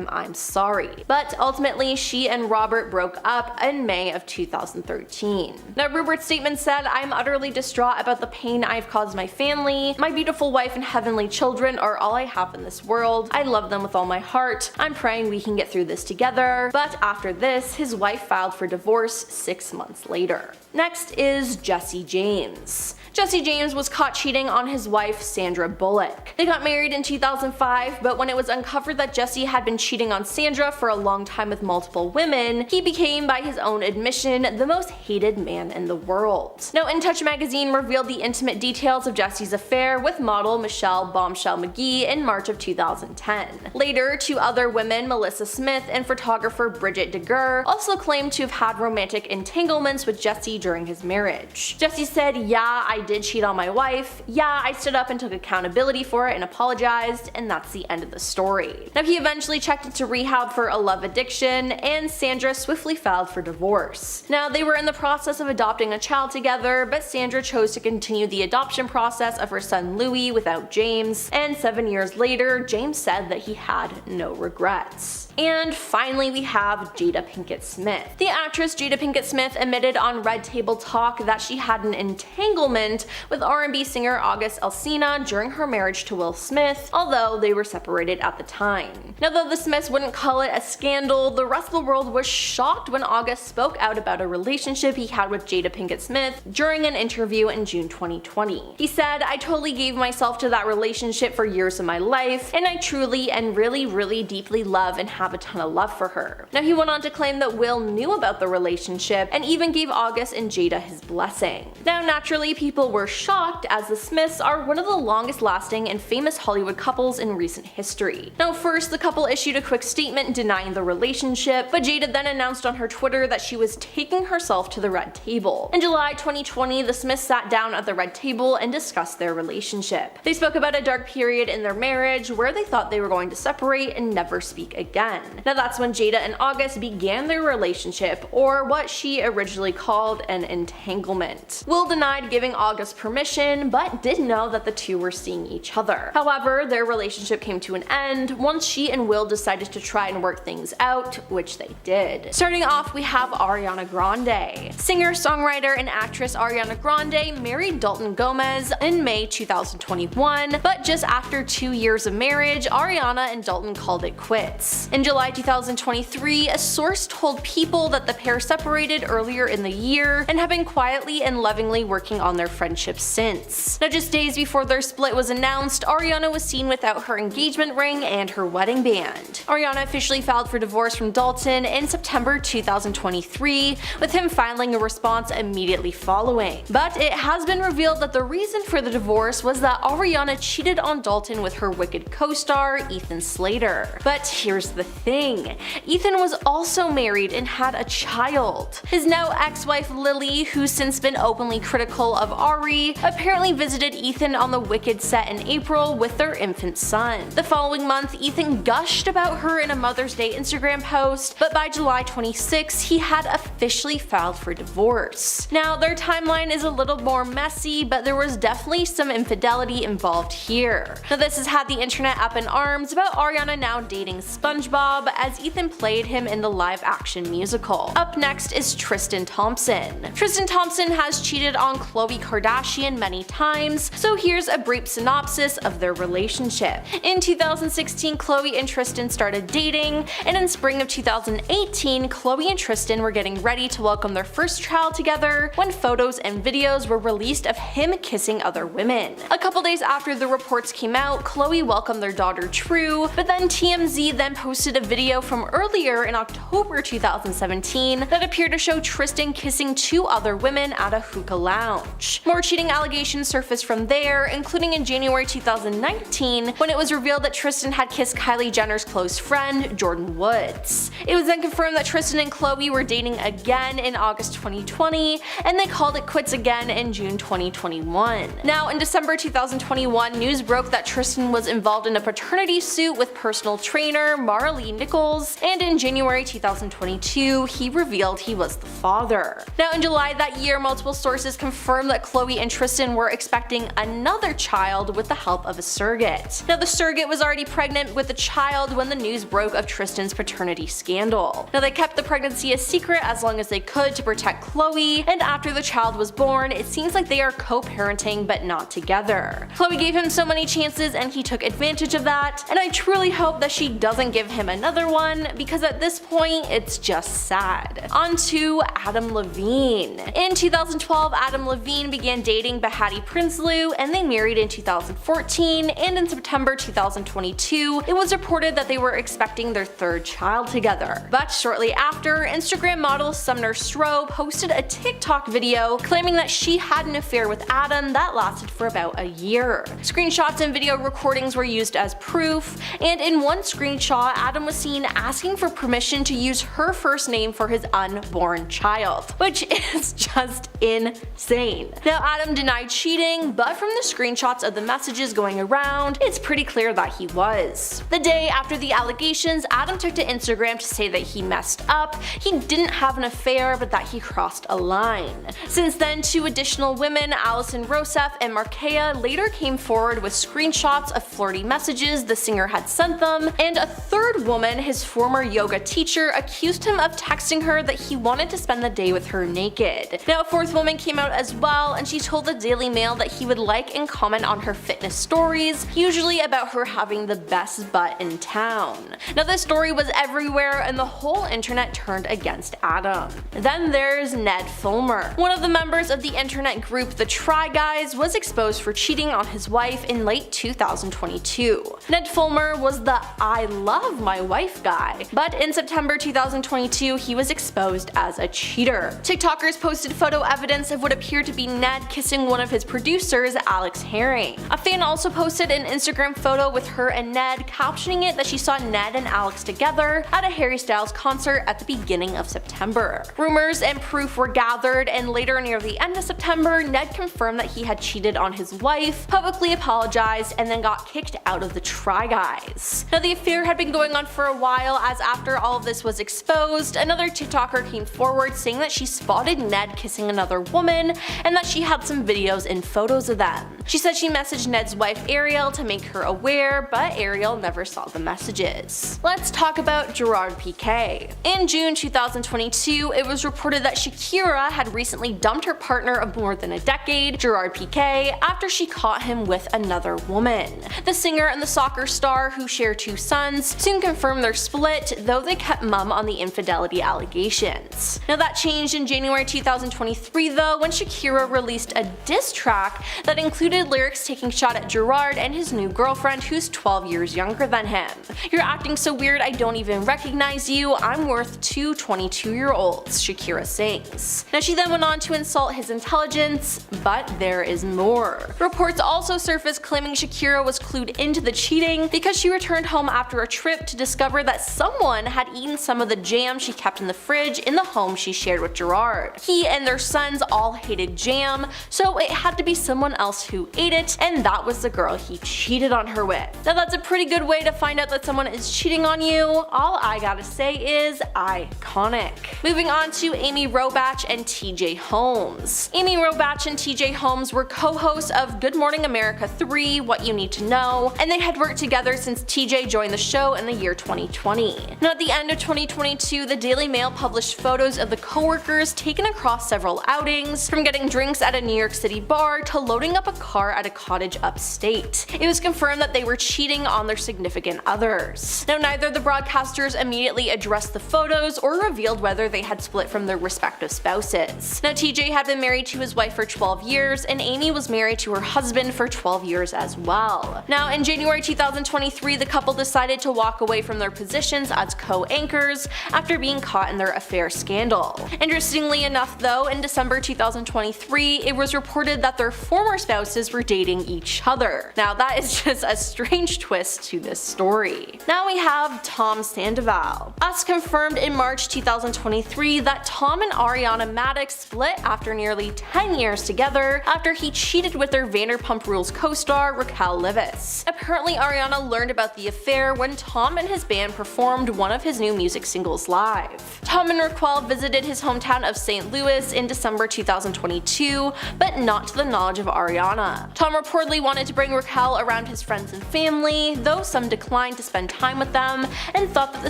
I'm sorry." But ultimately, she and Robert broke up in May of 2013. Now Rupert's statement said, "I'm utterly distraught about the pain I've caused my family. My beautiful wife and heavenly children are all I have in this world. I love them with all my heart. I'm praying we can get through this together." But after this, his wife filed for divorce 6 months later. Next is Jesse James. Jesse James was caught cheating on his wife, Sandra Bullock. They got married in 2005, but when it was uncovered that Jesse had been cheating on Sandra for a long time with multiple women, he became, by his own admission, the most hated man in the world. Now, In Touch magazine revealed the intimate details of Jesse's affair with model Michelle Bombshell McGee in March of 2010. Later, 2 other women, Melissa Smith and photographer Bridget DeGuer, also claimed to have had romantic entanglements with Jesse during his marriage. Jesse said, "Yeah, I did cheat on my wife. Yeah, I stood up and took accountability for it and apologized, and that's the end of the story." Now, he eventually checked into rehab for a love addiction, and Sandra swiftly filed for divorce. Now, they were in the process of adopting a child together, but Sandra chose to continue the adoption process of her son Louis without James, and 7 years later, James said that he had no regrets. And finally, we have Jada Pinkett Smith. The actress Jada Pinkett Smith admitted on Red Table Talk that she had an entanglement with R&B singer August Alsina during her marriage to Will Smith, although they were separated at the time. Now, though the Smiths wouldn't call it a scandal, the rest of the world was shocked when August spoke out about a relationship he had with Jada Pinkett Smith during an interview in June 2020. He said, "I totally gave myself to that relationship for years of my life, and I truly and really deeply love and have a ton of love for her." Now, he went on to claim that Will knew about the relationship and even gave August and Jada his blessing. Now, naturally, people were shocked as the Smiths are one of the longest lasting and famous Hollywood couples in recent history. Now, first, the couple issued a quick statement denying the relationship, but Jada then announced on her Twitter that she was taking herself to the Red Table. In July 2020, the Smiths sat down at the Red Table and discussed their relationship. They spoke about a dark period in their marriage where they thought they were going to separate and never speak again. Now, that's when Jada and August began their relationship, or what she originally called an entanglement. Will denied giving August permission, but did know that the two were seeing each other. However, their relationship came to an end once she and Will decided to try and work things out, which they did. Starting off, we have Ariana Grande. Singer, songwriter, and actress Ariana Grande married Dalton Gomez in May 2021, but just after 2 years of marriage, Ariana and Dalton called it quits. In July 2023, a source told People that the pair separated earlier in the year and have been quietly and lovingly working on their friendship since. Now, just days before their split was announced, Ariana was seen without her engagement ring and her wedding band. Ariana officially filed for divorce from Dalton in September 2023, with him filing a response immediately following. But it has been revealed that the reason for the divorce was that Ariana cheated on Dalton with her Wicked co-star, Ethan Slater. But here's the thing, Ethan was also married and had a child. His now ex-wife Lily, who's since been openly critical of Ari, apparently visited Ethan on the Wicked set in April with their infant son. The following month, Ethan gushed about her in a Mother's Day Instagram post, but by July 26, he had officially filed for divorce. Now, their timeline is a little more messy, but there was definitely some infidelity involved here. Now, this has had the internet up in arms about Ariana now dating SpongeBob, as Ethan played him in the live-action musical. Up next is Tristan Thompson. Tristan Thompson has cheated on Khloe Kardashian many times, so here's a brief synopsis of their relationship. In 2016, Khloe and Tristan started dating, and in spring of 2018, Khloe and Tristan were getting ready to welcome their first child together when photos and videos were released of him kissing other women. A couple days after the reports came out, Khloe welcomed their daughter True, but then TMZ then posted a video from earlier in October 2017 that appeared to show Tristan kissing 2 other women at a hookah lounge. More cheating allegations surfaced from there, including in January 2019 when it was revealed that Tristan had kissed Kylie Jenner's close friend, Jordan Woods. It was then confirmed that Tristan and Khloe were dating again in August 2020, and they called it quits again in June 2021. Now, in December 2021, news broke that Tristan was involved in a paternity suit with personal trainer Mara Lee Nichols, and in January 2022, he revealed he was the father. Now, in July that year, multiple sources confirmed that Khloe and Tristan were expecting another child with the help of a surrogate. Now, the surrogate was already pregnant with the child when the news broke of Tristan's paternity scandal. Now, they kept the pregnancy a secret as long as they could to protect Khloe, and after the child was born, it seems like they are co-parenting but not together. Khloe gave him so many chances and he took advantage of that, and I truly hope that she doesn't give him another one, because at this point, it's just sad. On to Adam Levine. In 2012, Adam Levine began dating Behati Prinsloo, and they married in 2014, and in September 2022, it was reported that they were expecting their 3rd child together. But shortly after, Instagram model Sumner Stroh posted a TikTok video claiming that she had an affair with Adam that lasted for about a year. Screenshots and video recordings were used as proof, and in one screenshot, Adam was seen asking for permission to use her first name for his unborn child, which is just insane. Now, Adam denied cheating, but from the screenshots of the messages going around, it's pretty clear that he was. The day after the allegations, Adam took to Instagram to say that he messed up, he didn't have an affair, but that he crossed a line. Since then, 2 additional women, Allison Rosef and Markea, later came forward with screenshots of flirty messages the singer had sent them, and a third woman, his former yoga teacher, accused him of texting her that he wanted to spend the day with her naked. Now, a fourth woman came out as well, and she told the Daily Mail that he would like and comment on her fitness stories, usually about her having the best butt in town. Now, this story was everywhere, and the whole internet turned against Adam. Then there's Ned Fulmer. One of the members of the internet group The Try Guys was exposed for cheating on his wife in late 2022. Ned Fulmer was the "I love my wife" guy, but in September 2022 he was exposed as a cheater. TikTokers posted photo evidence of what appeared to be Ned kissing one of his producers, Alex Herring. A fan also posted an Instagram photo with her and Ned, captioning it that she saw Ned and Alex together at a Harry Styles concert at the beginning of September. Rumors and proof were gathered, and later near the end of September, Ned confirmed that he had cheated on his wife, publicly apologized, and then got kicked out of the Try Guys. Now, the affair had been going on for a while, as after all of this was exposed, another TikToker came forward saying that she spotted Ned kissing another woman and that she had some videos and photos of them. She said she messaged Ned's wife Ariel to make her aware, but Ariel never saw the messages. Let's talk about Gerard Piqué. In June 2022, it was reported that Shakira had recently dumped her partner of more than a decade, Gerard Piqué, after she caught him with another woman. The singer and the soccer star, who share 2 sons, soon confirmed their split, though they kept mum on the infidelity allegations. Now, that changed in January 2023 though, when Shakira released a diss track that included lyrics taking shot at Gerard and his new girlfriend, who's 12 years younger than him. "You're acting so weird, I don't even recognize you. I'm worth 2 22-year-olds, Shakira sings. Now, she then went on to insult his intelligence, but there is more. Reports also surfaced claiming Shakira was clued into the cheating because she returned home after a trip to discover that someone had eaten some of the jam she kept in the fridge in the home she shared with Gerard. He and their sons all hated jam, so it had to be someone else who ate it, and that was the girl he cheated on her with. Now, that's a pretty good way to find out that someone is cheating on you. All I gotta say is iconic. Moving on to Amy Robach and TJ Holmes. Amy Robach and TJ Holmes were co-hosts of Good Morning America 3, What You Need to Know, and they had worked together since TJ joined the show in the year 2020. Now, at the end of 2022, the Daily Mail published photos of the co-workers taken across several outings, from getting drinks at a New York City bar to loading up a car at a cottage upstate. It was confirmed that they were cheating on their significant others. Now, neither of the broadcasters immediately addressed the photos or revealed whether they had split from their respective spouses. Now, TJ had been married to his wife for 12 years, and Amy was married to her husband for 12 years as well. Now, in January 2023, the couple decided to walk away from their positions as co-anchors after being caught in their affair scandal. Interestingly enough though, in December 2023, it was reported that their former spouses were dating each other. Now, that is just a strange twist to this story. Now we have Tom Sandoval. Us confirmed in March 2023 that Tom and Ariana Madix split after nearly 10 years together after he cheated with their Vanderpump Rules co-star Raquel Leviss. Apparently, Ariana learned about the affair when Tom and his band performed one of his new music singles live. Tom and Raquel visited his hometown of St. Louis in December 2022, but not to the knowledge of Ariana. Tom reportedly wanted to bring Raquel around his friends and family, though some declined to spend time with them and thought that the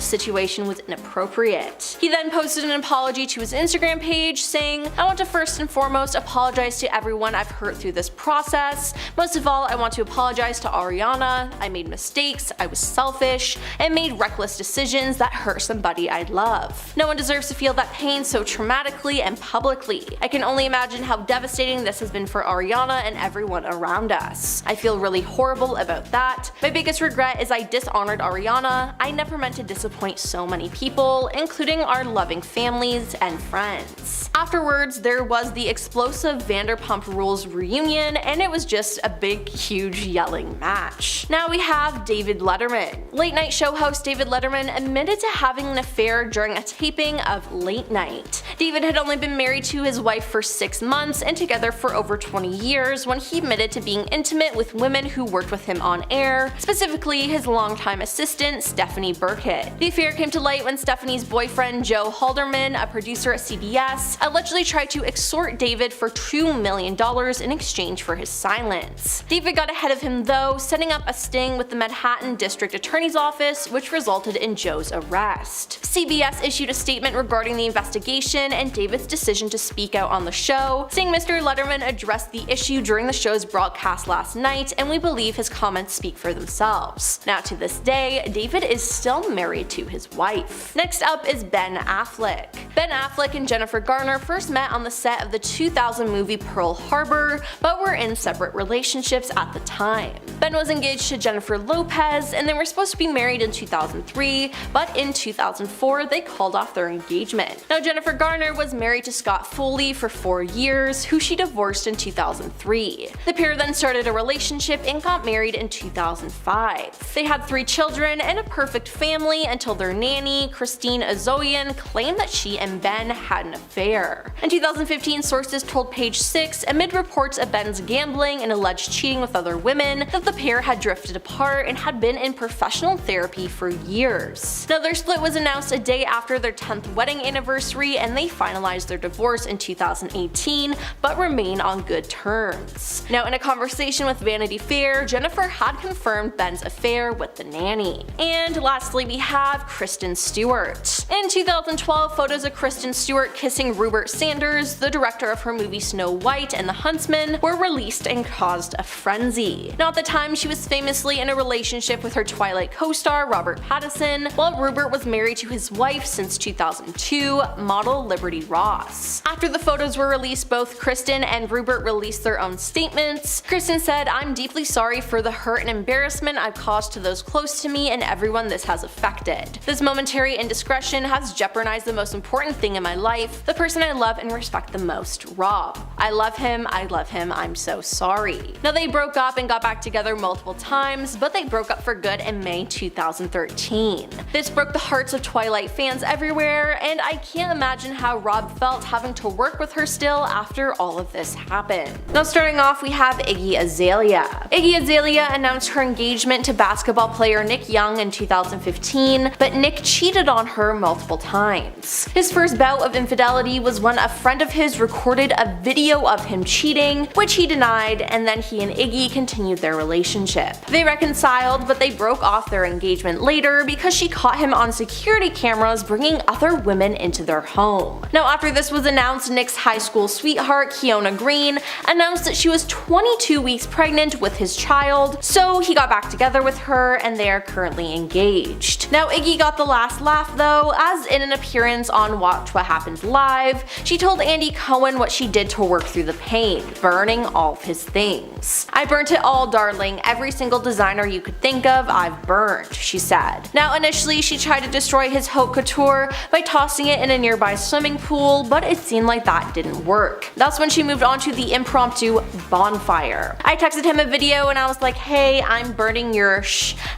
situation was inappropriate. He then posted an apology to his Instagram page saying, "I want to first and foremost apologize to everyone I've hurt through this process. Most of all, I want to apologize to Ariana. I made mistakes, I was selfish, and made reckless decisions that hurt somebody I love. No one deserves to feel that pain so traumatically and publicly. I can only imagine how devastating this has been for Ariana and everyone around us. I feel really horrible about that. My biggest regret is I dishonored Ariana. I never meant to disappoint so many people, including our loving families and friends. Afterwards, there was the explosive Vanderpump Rules reunion, and it was just a big, huge yelling match. Now we have David Letterman. Late night show host David Letterman admitted to having an affair during a taping of Late Night. David had only been married to his wife for 6 months and together for over 20 years when he admitted to being intimate with women who worked with him on air, specifically his longtime assistant Stephanie Burkett. The affair came to light when Stephanie's boyfriend Joe Halderman, a producer at CBS, allegedly tried to extort David for $2 million in exchange for his silence. David got ahead of him though, setting up a sting with the Manhattan District Attorney's Office, which resulted in Joe's arrest. CBS issued a statement regarding the investigation and David's decision to speak out on the show, saying Mr. Letterman addressed the issue during the show's broadcast last night, and we believe his comments speak for themselves. Now to this day, David is still married to his wife. Next up is Ben Affleck. Ben Affleck and Jennifer Garner first met on the set of the 2000 movie Pearl Harbor, but were in separate relationships at the time. Ben was engaged to Jennifer Lopez, and they were supposed to be married in 2003, but in 2004 they called off their engagement. Now Jennifer Garner was married to Scott Foley for 4 years, who she divorced in 2003. The pair then started a relationship and got married in 2005. They had 3 children and a perfect family until their nanny, Christine Azoyan, claimed that she and Ben had an affair. In 2015, sources told Page 6, amid reports of Ben's gambling and alleged cheating with other women, that the pair had drifted apart and had been in professional therapy for years. Now their split was announced a day after their 10th wedding anniversary, and they finalized their divorce in 2018, but remain on good terms. Now in a conversation with Vanity Fair, Jennifer had confirmed Ben's affair with the nanny. And lastly, we have Kristen Stewart. In 2012, photos of Kristen Stewart kissing Rupert Sanders, the director of her movie Snow White and the Huntsman, were released and caused a frenzy. Now at the time, she was famously in a relationship with her Twilight co-star Robert Pattinson, while Rupert was married to his wife since 2002, model Liberty Ross. After the photos were released, both Kristen and Rupert released their own statements. Kristen said, "I'm deeply sorry for the hurt and embarrassment I've caused to those close to me and everyone this has affected. This momentary indiscretion has jeopardized the most important thing in my life, the person I love and respect the most, Rob. I love him, I'm so sorry." Now they broke up and got back together multiple times, but they broke up for good in May 2013. This broke the hearts of Twilight fans everywhere, and I can't imagine how Rob felt having to work with her still after all of this happened. Now starting off, we have Iggy Azalea. Iggy Azalea announced her engagement to basketball player Nick Young in 2015, but Nick cheated on her multiple times. His first bout of infidelity was when a friend of his recorded a video of him cheating, which he denied, and then he and Iggy continued their relationship. They reconciled, but they broke off their engagement later because she caught him on security cameras bringing other women into their home. Now after this was announced, Nick's high school sweetheart Keona Green announced that she was 22 weeks pregnant with his child, so he got back together with her and they are currently engaged. Now Iggy got the last laugh though, as in an appearance on Watch What Happened Live, she told Andy Cohen what she did to work through the pain, burning all of his things. "I burnt it all, darling. Every single designer you could think of, I've burned," she said. Now initially she tried to destroy his haute couture by tossing it in a nearby swimming pool, but it seemed like that didn't work. That's when she moved on to the impromptu bonfire. "I texted him a video and I was like, hey, I'm burning your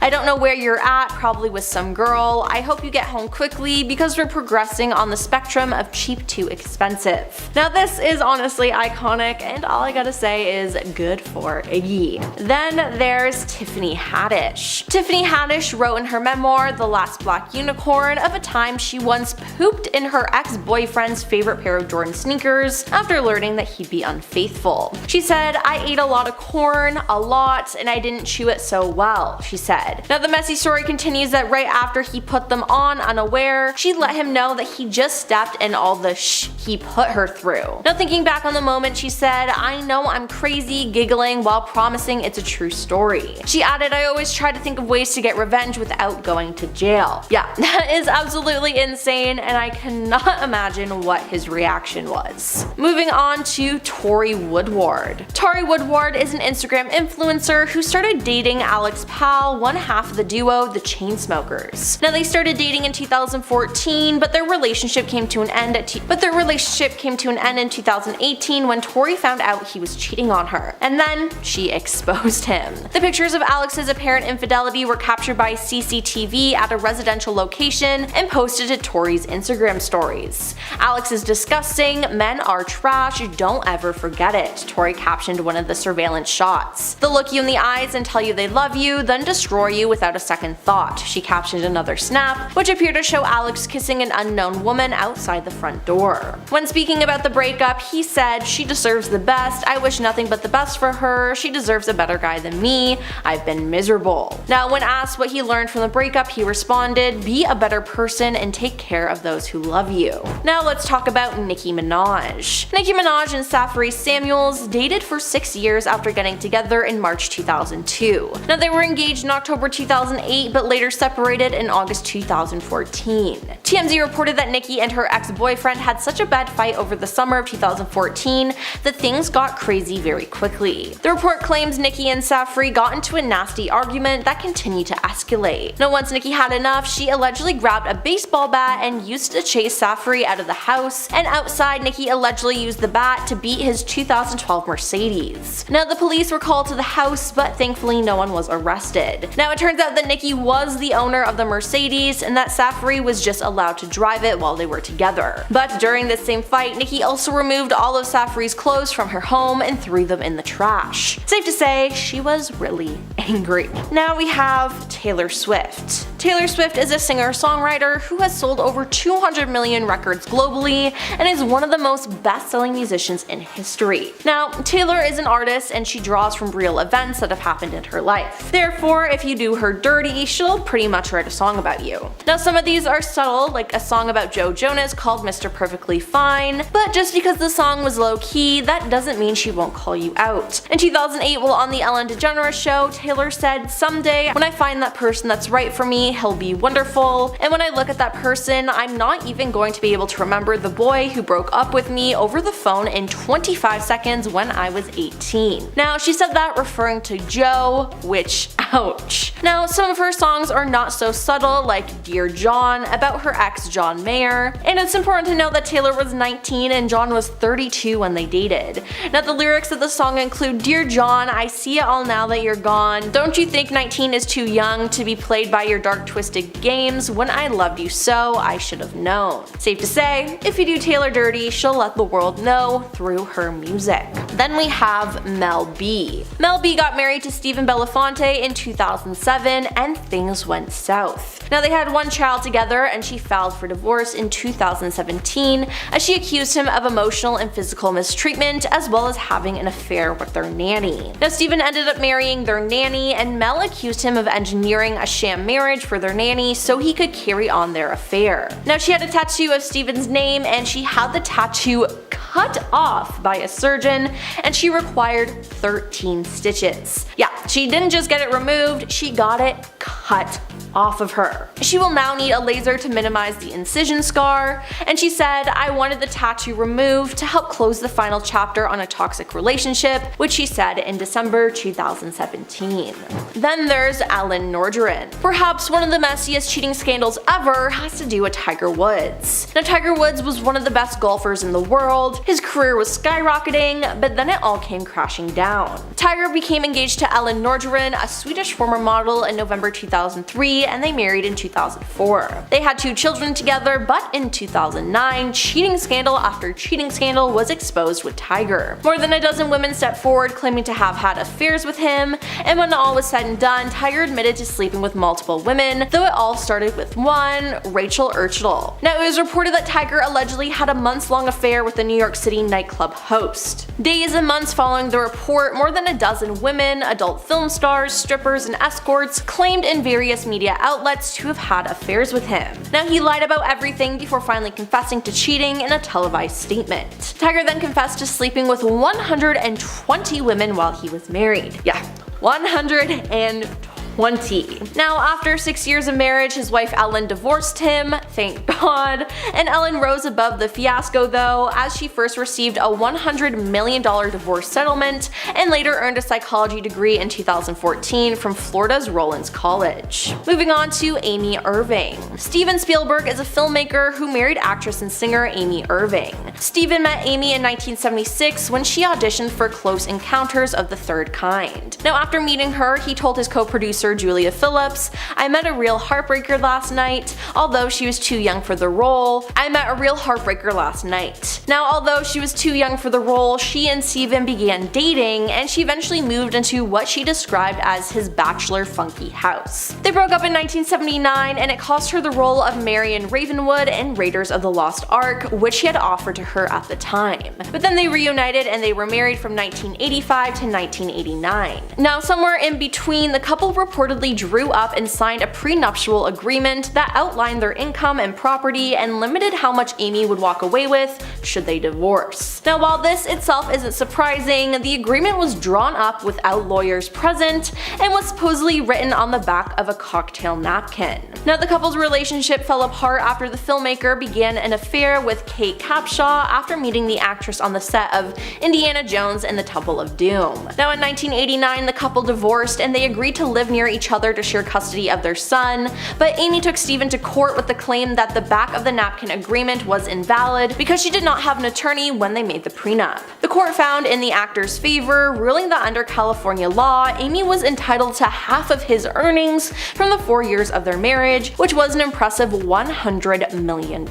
I don't know where you're at, probably with some girl. I hope you get home quickly because we're progressing on the spectrum of cheap to expensive." Now this is honestly iconic, and all I gotta say is good for Iggy. Then there's Tiffany Haddish. Tiffany Haddish wrote in her memoir, The Last Black Unicorn, of a time she once pooped in her ex-boyfriend's favorite pair of Jordan sneakers after learning that he'd be unfaithful. She said, "I ate a lot of corn, a lot, and I didn't chew it so well," she said. Now the messy story continues that right after he put them on unaware, she let him know that he just stepped in all the he put her through. Now thinking back on the moment, she said, "I know I'm crazy," giggling while promising it's a true story. She added, "I always try to think of ways to get revenge without going to jail." Yeah, that is absolutely insane, and I cannot imagine what his reaction was. Moving on to Tori Woodward. Tori Woodward is an Instagram influencer who started dating Alex Powell, one half of the duo The Chainsmokers. Now they started dating in 2014, but their relationship came to an end in 2018 when Tori found out he was cheating on her, and then she exposed him. The pictures of Alex's apparent infidelity were captured by CCTV at a residential location and posted to Tori's Instagram stories. "Alex is disgusting, men are trash, don't ever forget it," Tori captioned one of the surveillance shots. "They'll look you in the eyes and tell you they love you, then destroy you without a second thought," she captioned another snap, which appeared to show Alex kissing an unknown woman outside the front door. When speaking about the breakup, he said, "She deserves the best, I wish nothing but the best for her, she deserves a better guy than me, I've been miserable." Now when asked what he learned from the breakup, he responded, "Be a better person and take care of those who love you." Now let's talk about Nicki Minaj. Nicki Minaj and Safari Samuels dated for 6 years after getting together in March 2002. Now they were engaged in October 2008 but later separated in August 2014. TMZ reported that Nicki and her ex-boyfriend had such a bad fight over the summer of 2014 that things got crazy very quickly. The report claims Nicki and Safari got into a nasty argument that continued to escalate. Now once Nicki had enough, she allegedly grabbed a baseball bat and used it to chase Safari out of the house, and outside Nicki allegedly used the bat to beat his 2012 Mercedes. Now the police were called to the house, but thankfully no one was arrested. Now it turns out that Nicki was the owner of the Mercedes and that Safari was just allowed to drive it while they were together. But during this same fight, Nicki also removed all of Safari's clothes from her home and threw them in the trash. Safe to say, she was really angry. Now we have Taylor Swift. Taylor Swift is a singer-songwriter who has sold over 200 million records globally and is one of the most best-selling musicians in history. Now, Taylor is an artist and she draws from real events that have happened in her life. Therefore, if you do her dirty, she'll pretty much write a song about you. Now, some of these are subtle, like a song about Joe Jonas called Mr. Perfectly Fine, but just because the song was low-key, that doesn't mean she won't call you out. In 2008, while on the Ellen DeGeneres show, Taylor said, "Someday, when I find that person that's right for me, he'll be wonderful, and when I look at that person, I'm not even going to be able to remember the boy who broke up with me over the phone in 25 seconds when I was 18. Now, she said that referring to Joe, which, ouch. Now, some of her songs are not so subtle, like Dear John, about her ex John Mayer, and it's important to note that Taylor was 19 and John was 32 when they dated. Now, the lyrics of the song include, "Dear John, I see it all now that you're gone. Don't you think 19 is too young to be played by your dark twisted games? When I loved you so, I should have known." Safe to say, if you do Taylor dirty, she'll let the world know through her music. Then we have Mel B. Mel B got married to Stephen Belafonte in 2007 and things went south. Now they had one child together and she filed for divorce in 2017 as she accused him of emotional and physical mistreatment as well as having an affair with their nanny. Now Stephen ended up marrying their nanny and Mel accused him of engineering a sham marriage for their nanny so he could carry on their affair. Now she had a tattoo of Stephen's name and she had the tattoo cut off by a surgeon and she required 13 stitches. Yeah, she didn't just get it removed, she got it cut off of her. She will now need a laser to minimize the incision scar, and she said, "I wanted the tattoo removed to help close the final chapter on a toxic relationship," which she said in December 2017. Then there's Ellen Nordgren. Perhaps one of the messiest cheating scandals ever has to do with Tiger Woods. Now Tiger Woods was one of the best golfers in the world, his career was skyrocketing, but then it all came crashing down. Tiger became engaged to Ellen Nordgren, a Swedish former model, in November 2003, and they married in 2004. They had 2 children together, but in 2009, cheating scandal after cheating scandal was exposed with Tiger. More than a dozen women stepped forward claiming to have had affairs with him, and when all was said and done, Tiger admitted to sleeping with multiple women, though it all started with one, Rachel Erchtel. Now it was reported that Tiger allegedly had a months-long affair with the New York City nightclub host. Days and months following the report, more than a dozen women, adult film stars, strippers, and escorts claimed in various media media outlets to have had affairs with him. Now, he lied about everything before finally confessing to cheating in a televised statement. Tiger then confessed to sleeping with 120 women while he was married. Yeah, 120. Now, after 6 years of marriage, his wife Ellen divorced him, thank God, and Ellen rose above the fiasco though, as she first received a $100 million divorce settlement and later earned a psychology degree in 2014 from Florida's Rollins College. Moving on to Amy Irving. Steven Spielberg is a filmmaker who married actress and singer Amy Irving. Steven met Amy in 1976 when she auditioned for Close Encounters of the Third Kind. Now, after meeting her, he told his co-producer Julia Phillips, "I met a real heartbreaker last night. Although she was too young for the role, Now, although she was too young for the role, she and Steven began dating, and she eventually moved into what she described as his bachelor funky house. They broke up in 1979, and it cost her the role of Marion Ravenwood in Raiders of the Lost Ark, which he had offered to her at the time. But then they reunited and they were married from 1985 to 1989. Now, somewhere in between, the couple reportedly drew up and signed a prenuptial agreement that outlined their income and property and limited how much Amy would walk away with should they divorce. Now, while this itself isn't surprising, the agreement was drawn up without lawyers present and was supposedly written on the back of a cocktail napkin. Now, the couple's relationship fell apart after the filmmaker began an affair with Kate Capshaw after meeting the actress on the set of Indiana Jones and the Temple of Doom. Now, in 1989, the couple divorced and they agreed to live near each other to share custody of their son, but Amy took Steven to court with the claim that the back of the napkin agreement was invalid because she did not have an attorney when they made the prenup. The court found in the actor's favor, ruling that under California law, Amy was entitled to half of his earnings from the 4 years of their marriage, which was an impressive $100 million.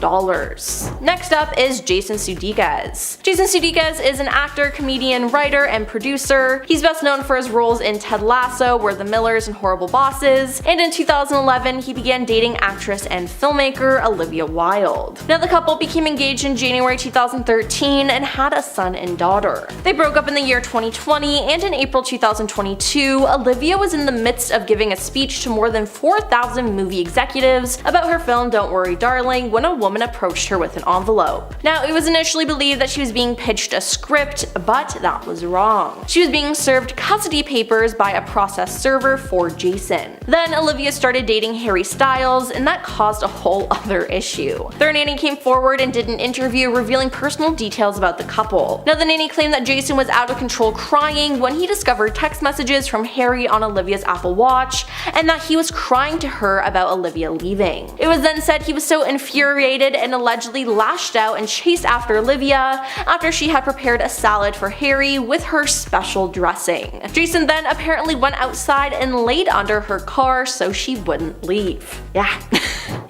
Next up is Jason Sudeikis. Jason Sudeikis is an actor, comedian, writer, and producer. He's best known for his roles in Ted Lasso, We're the Millers, and Horrible Bosses, and in 2011 he began dating actress and filmmaker Olivia Wilde. Now, the couple became engaged in January 2013 and had a son and daughter. They broke up in the year 2020, and in April 2022, Olivia was in the midst of giving a speech to more than 4,000 movie executives about her film Don't Worry Darling when a woman approached her with an envelope. Now, it was initially believed that she was being pitched a script, but that was wrong. She was being served custody papers by a process server for Jason. Then Olivia started dating Harry Styles, and that caused a whole other issue. Their nanny came forward and did an interview revealing personal details about the couple. Now, the nanny claimed that Jason was out of control crying when he discovered text messages from Harry on Olivia's Apple Watch, and that he was crying to her about Olivia leaving. It was then said he was so infuriated and allegedly lashed out and chased after Olivia after she had prepared a salad for Harry with her special dressing. Jason then apparently went outside and laid under her car so she wouldn't leave. Yeah.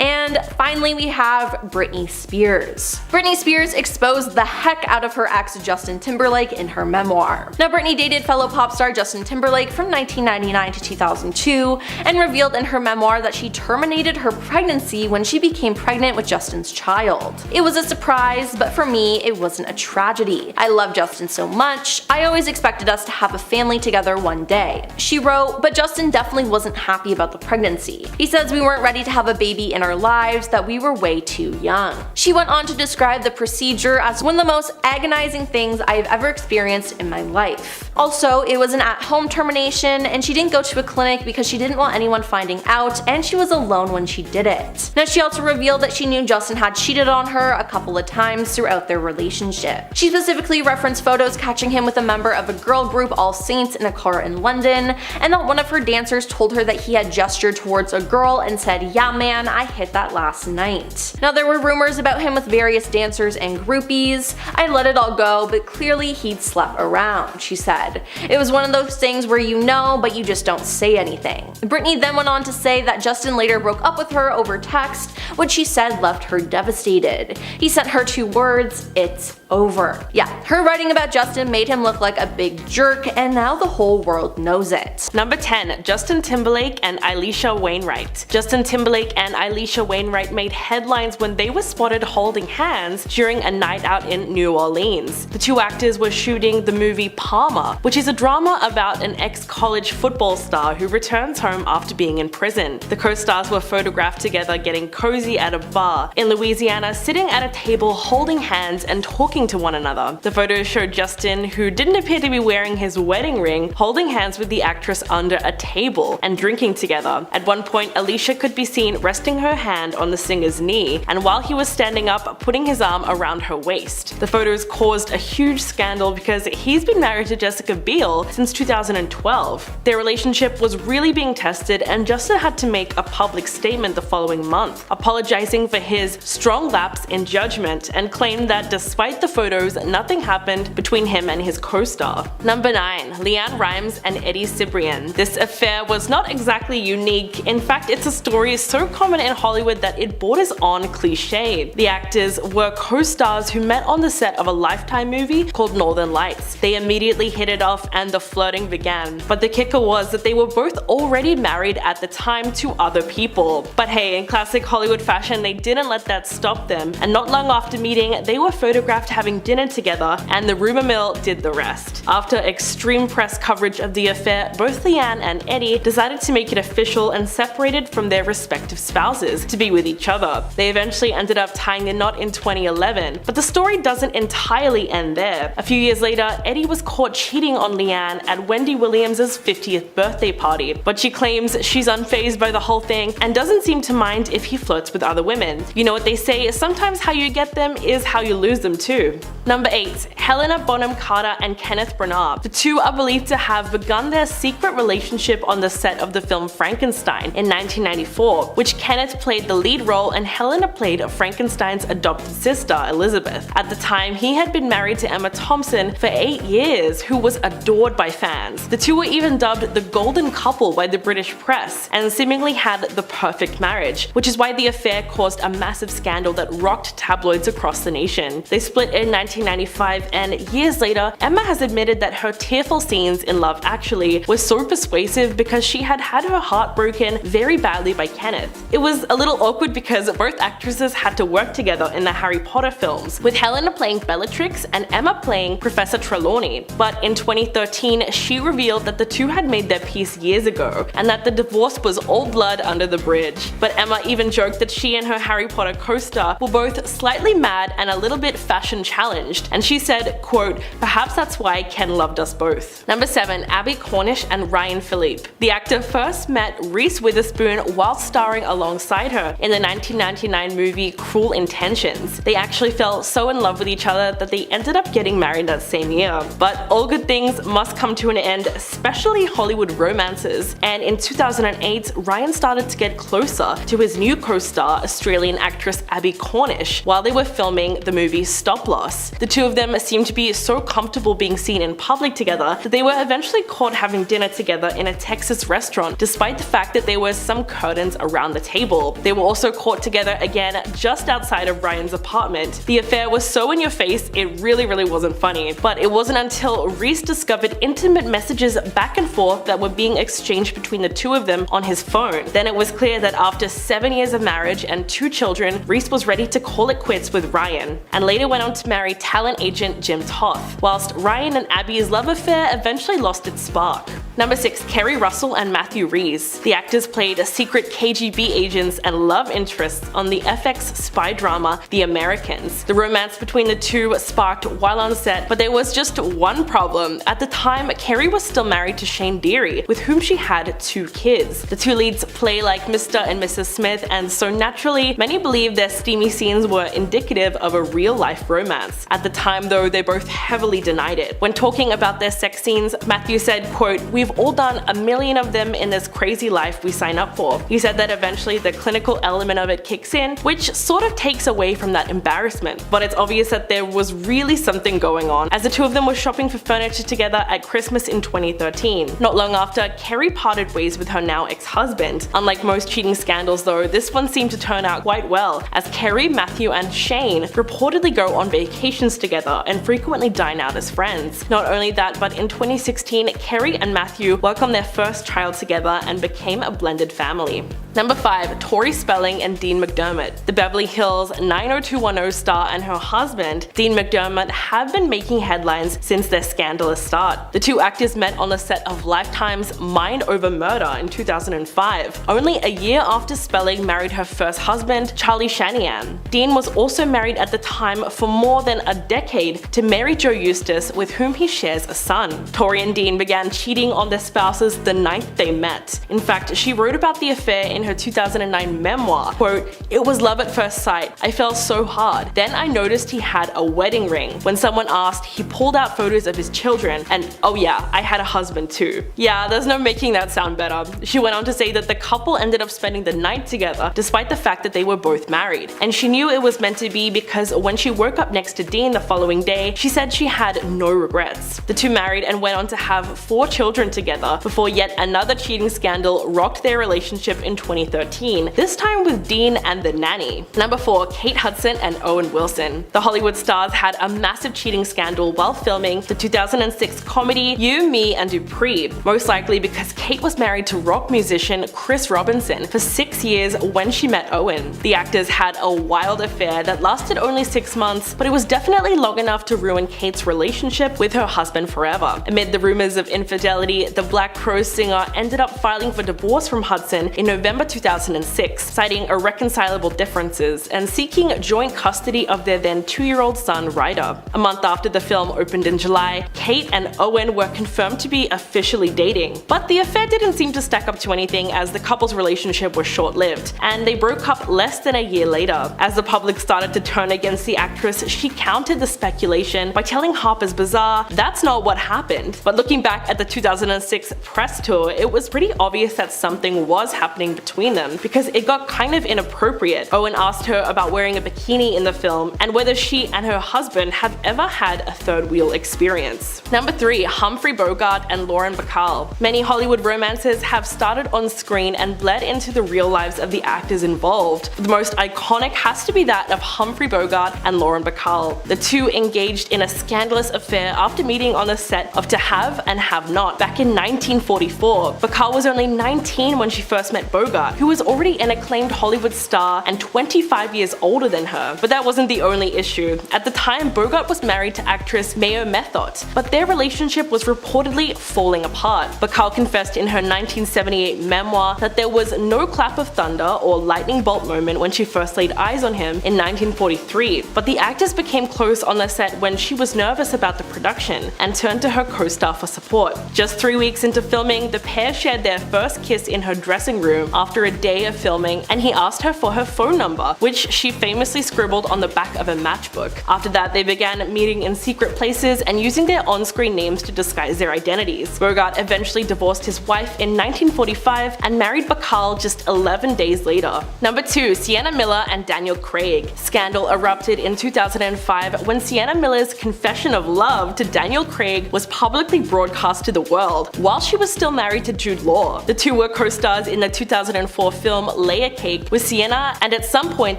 And finally, we have Britney Spears. Britney Spears exposed the heck out of her ex Justin Timberlake in her memoir. Now, Britney dated fellow pop star Justin Timberlake from 1999 to 2002 and revealed in her memoir that she terminated her pregnancy when she became pregnant with Justin's child. It was a surprise, but for me, it wasn't a tragedy. I love Justin so much. I always expected us to have a family together one day. She wrote, but Justin definitely wasn't happy about the pregnancy. He says we weren't ready to have a baby in our lives, that we were way too young. She went on to describe the procedure as one of the most agonizing things I have ever experienced in my life. Also, it was an at-home termination, and she didn't go to a clinic because she didn't want anyone finding out, and she was alone when she did it. Now, she also revealed that she knew Justin had cheated on her a couple of times throughout their relationship. She specifically referenced photos catching him with a member of a girl group All Saints in a car in London, and that one of her dancers told her that he had gestured towards a girl and said, "Yeah man, I hit that last night." Now, there were rumors about him with various dancers and groupies. I let it all go, but clearly he'd slept around, she said. It was one of those things where you know, but you just don't say anything. Britney then went on to say that Justin later broke up with her over text, which she said left her devastated. He sent her 2 words, "It's over. Yeah, her writing about Justin made him look like a big jerk, and now the whole world knows it. Number 10. Justin Timberlake and Elisha Wainwright. Justin Timberlake and Elisha Wainwright made headlines when they were spotted holding hands during a night out in New Orleans. The two actors were shooting the movie Palmer, which is a drama about an ex-college football star who returns home after being in prison. The co-stars were photographed together getting cozy at a bar in Louisiana, sitting at a table holding hands and talking to one another. The photos showed Justin, who didn't appear to be wearing his wedding ring, holding hands with the actress under a table and drinking together. At one point, Elisha could be seen resting her hand on the singer's knee, and while he was standing up, putting his arm around her waist. The photos caused a huge scandal because he's been married to Jessica Biel since 2012. Their relationship was really being tested, and Justin had to make a public statement the following month, apologizing for his strong lapse in judgment, and claimed that despite the photos, nothing happened between him and his co-star. Number 9. LeAnn Rimes and Eddie Cibrian. This affair was not exactly unique. In fact, it's a story so common in Hollywood that it borders on cliched. The actors were co-stars who met on the set of a Lifetime movie called Northern Lights. They immediately hit it off and the flirting began. But the kicker was that they were both already married at the time to other people. But hey, in classic Hollywood fashion, they didn't let that stop them, and not long after meeting, they were photographed having dinner together, and the rumor mill did the rest. After extreme press coverage of the affair, both LeAnn and Eddie decided to make it official and separated from their respective spouses to be with each other. They eventually ended up tying the knot in 2011, but the story doesn't entirely end there. A few years later, Eddie was caught cheating on LeAnn at Wendy Williams' 50th birthday party, but she claims she's unfazed by the whole thing and doesn't seem to mind if he flirts with other women. You know what they say, sometimes how you get them is how you lose them too. Number 8. Helena Bonham Carter and Kenneth Branagh. The two are believed to have begun their secret relationship on the set of the film Frankenstein in 1994, which Kenneth played the lead role and Helena played Frankenstein's adopted sister, Elizabeth. At the time, he had been married to Emma Thompson for 8 years, who was adored by fans. The two were even dubbed the golden couple by the British press, and seemingly had the perfect marriage, which is why the affair caused a massive scandal that rocked tabloids across the nation. They split in 1995, and years later, Emma has admitted that her tearful scenes in Love Actually were so persuasive because she had had her heart broken very badly by Kenneth. It was a little awkward because both actresses had to work together in the Harry Potter films, with Helena playing Bellatrix and Emma playing Professor Trelawney. But in 2013, she revealed that the two had made their peace years ago, and that the divorce was all blood under the bridge. But Emma even joked that she and her Harry Potter co-star were both slightly mad and a little bit fashion challenged, and she said, quote, "Perhaps that's why Ken loved us both." Number 7. Abby Cornish and Ryan Philippe. The actor first met Reese Witherspoon while starring alongside her in the 1999 movie Cruel Intentions. They actually fell so in love with each other that they ended up getting married that same year. But all good things must come to an end, especially Hollywood romances, and in 2008, Ryan started to get closer to his new co-star, Australian actress Abby Cornish, while they were filming the movie Stop Loss. The two of them seemed to be so comfortable being seen in public together that they were eventually caught having dinner together in a Texas restaurant, despite the fact that there were some curtains around the table. They were also caught together again just outside of Ryan's apartment. The affair was so in your face, it really wasn't funny. But it wasn't until Reese discovered intimate messages back and forth that were being exchanged between the two of them on his phone. Then it was clear that after 7 years of marriage and 2 children, Reese was ready to call it quits with Ryan, and later went on to marry talent agent Jim Toth, whilst Ryan and Abby's love affair eventually lost its spark. Number 6. Kerry Russell and Matthew Rhys. The actors played secret KGB agents and love interests on the FX spy drama The Americans. The romance between the two sparked while on set, but there was just one problem. At the time, Kerry was still married to Shane Deary, with whom she had 2 kids. The two leads play like Mr. and Mrs. Smith, and so naturally, many believe their steamy scenes were indicative of a real-life romance. At the time though, they both heavily denied it. When talking about their sex scenes, Matthew said, quote, "We've all done a million of them in this crazy life we sign up for." He said that eventually the clinical element of it kicks in, which sort of takes away from that embarrassment. But it's obvious that there was really something going on, as the two of them were shopping for furniture together at Christmas in 2013. Not long after, Kerry parted ways with her now ex-husband. Unlike most cheating scandals though, this one seemed to turn out quite well, as Kerry, Matthew and Shane reportedly go on vacation vacations together and frequently dine out as friends. Not only that, but in 2016, Kerry and Matthew welcomed their first child together and became a blended family. Number 5. Tori Spelling and Dean McDermott. The Beverly Hills 90210 star and her husband, Dean McDermott, have been making headlines since their scandalous start. The two actors met on the set of Lifetime's Mind Over Murder in 2005, only a year after Spelling married her first husband, Charlie Shanahan. Dean was also married at the time for more than a decade to Mary Jo Eustace, with whom he shares a son. Tori and Dean began cheating on their spouses the night they met. In fact, she wrote about the affair in her 2009 memoir, quote, "It was love at first sight. I fell so hard. Then I noticed he had a wedding ring. When someone asked, he pulled out photos of his children, and oh yeah, I had a husband too." Yeah, there's no making that sound better. She went on to say that the couple ended up spending the night together despite the fact that they were both married. And she knew it was meant to be because when she woke up next to Dean the following day, she said she had no regrets. The two married and went on to have 4 children together before yet another cheating scandal rocked their relationship in 2013, this time with Dean and the nanny. Number 4. Kate Hudson and Owen Wilson. The Hollywood stars had a massive cheating scandal while filming the 2006 comedy You, Me and Dupree, most likely because Kate was married to rock musician Chris Robinson for 6 years when she met Owen. The actors had a wild affair that lasted only 6 months, but it was definitely long enough to ruin Kate's relationship with her husband forever. Amid the rumors of infidelity, the Black Crowes singer ended up filing for divorce from Hudson in November 2006, citing irreconcilable differences and seeking joint custody of their then 2-year-old son Ryder. A month after the film opened in July, Kate and Owen were confirmed to be officially dating. But the affair didn't seem to stack up to anything, as the couple's relationship was short-lived, and they broke up less than a year later. As the public started to turn against the actress, she countered the speculation by telling Harper's Bazaar that's not what happened. But looking back at the 2006 press tour, it was pretty obvious that something was happening between them, because it got kind of inappropriate. Owen asked her about wearing a bikini in the film and whether she and her husband have ever had a third wheel experience. Number 3. Humphrey Bogart and Lauren Bacall. Many Hollywood romances have started on screen and bled into the real lives of the actors involved. The most iconic has to be that of Humphrey Bogart and Lauren Bacall. The two engaged in a scandalous affair after meeting on the set of To Have and Have Not back in 1944. Bacall was only 19 when she first met Bogart, who was already an acclaimed Hollywood star and 25 years older than her. But that wasn't the only issue. At the time, Bogart was married to actress Mayo Methot, but their relationship was reportedly falling apart. Bacall confessed in her 1978 memoir that there was no clap of thunder or lightning bolt moment when she first laid eyes on him in 1943, but the actors became close on the set when she was nervous about the production and turned to her co-star for support. Just 3 weeks into filming, the pair shared their first kiss in her dressing room after a day of filming, and he asked her for her phone number, which she famously scribbled on the back of a matchbook. After that, they began meeting in secret places and using their on-screen names to disguise their identities. Bogart eventually divorced his wife in 1945 and married Bacall just 11 days later. Number 2. Sienna Miller and Daniel Craig. Scandal erupted in 2005 when Sienna Miller's confession of love to Daniel Craig was publicly broadcast to the world, while she was still married to Jude Law. The two were co-stars in the 2004 film Layer Cake with Sienna, and at some point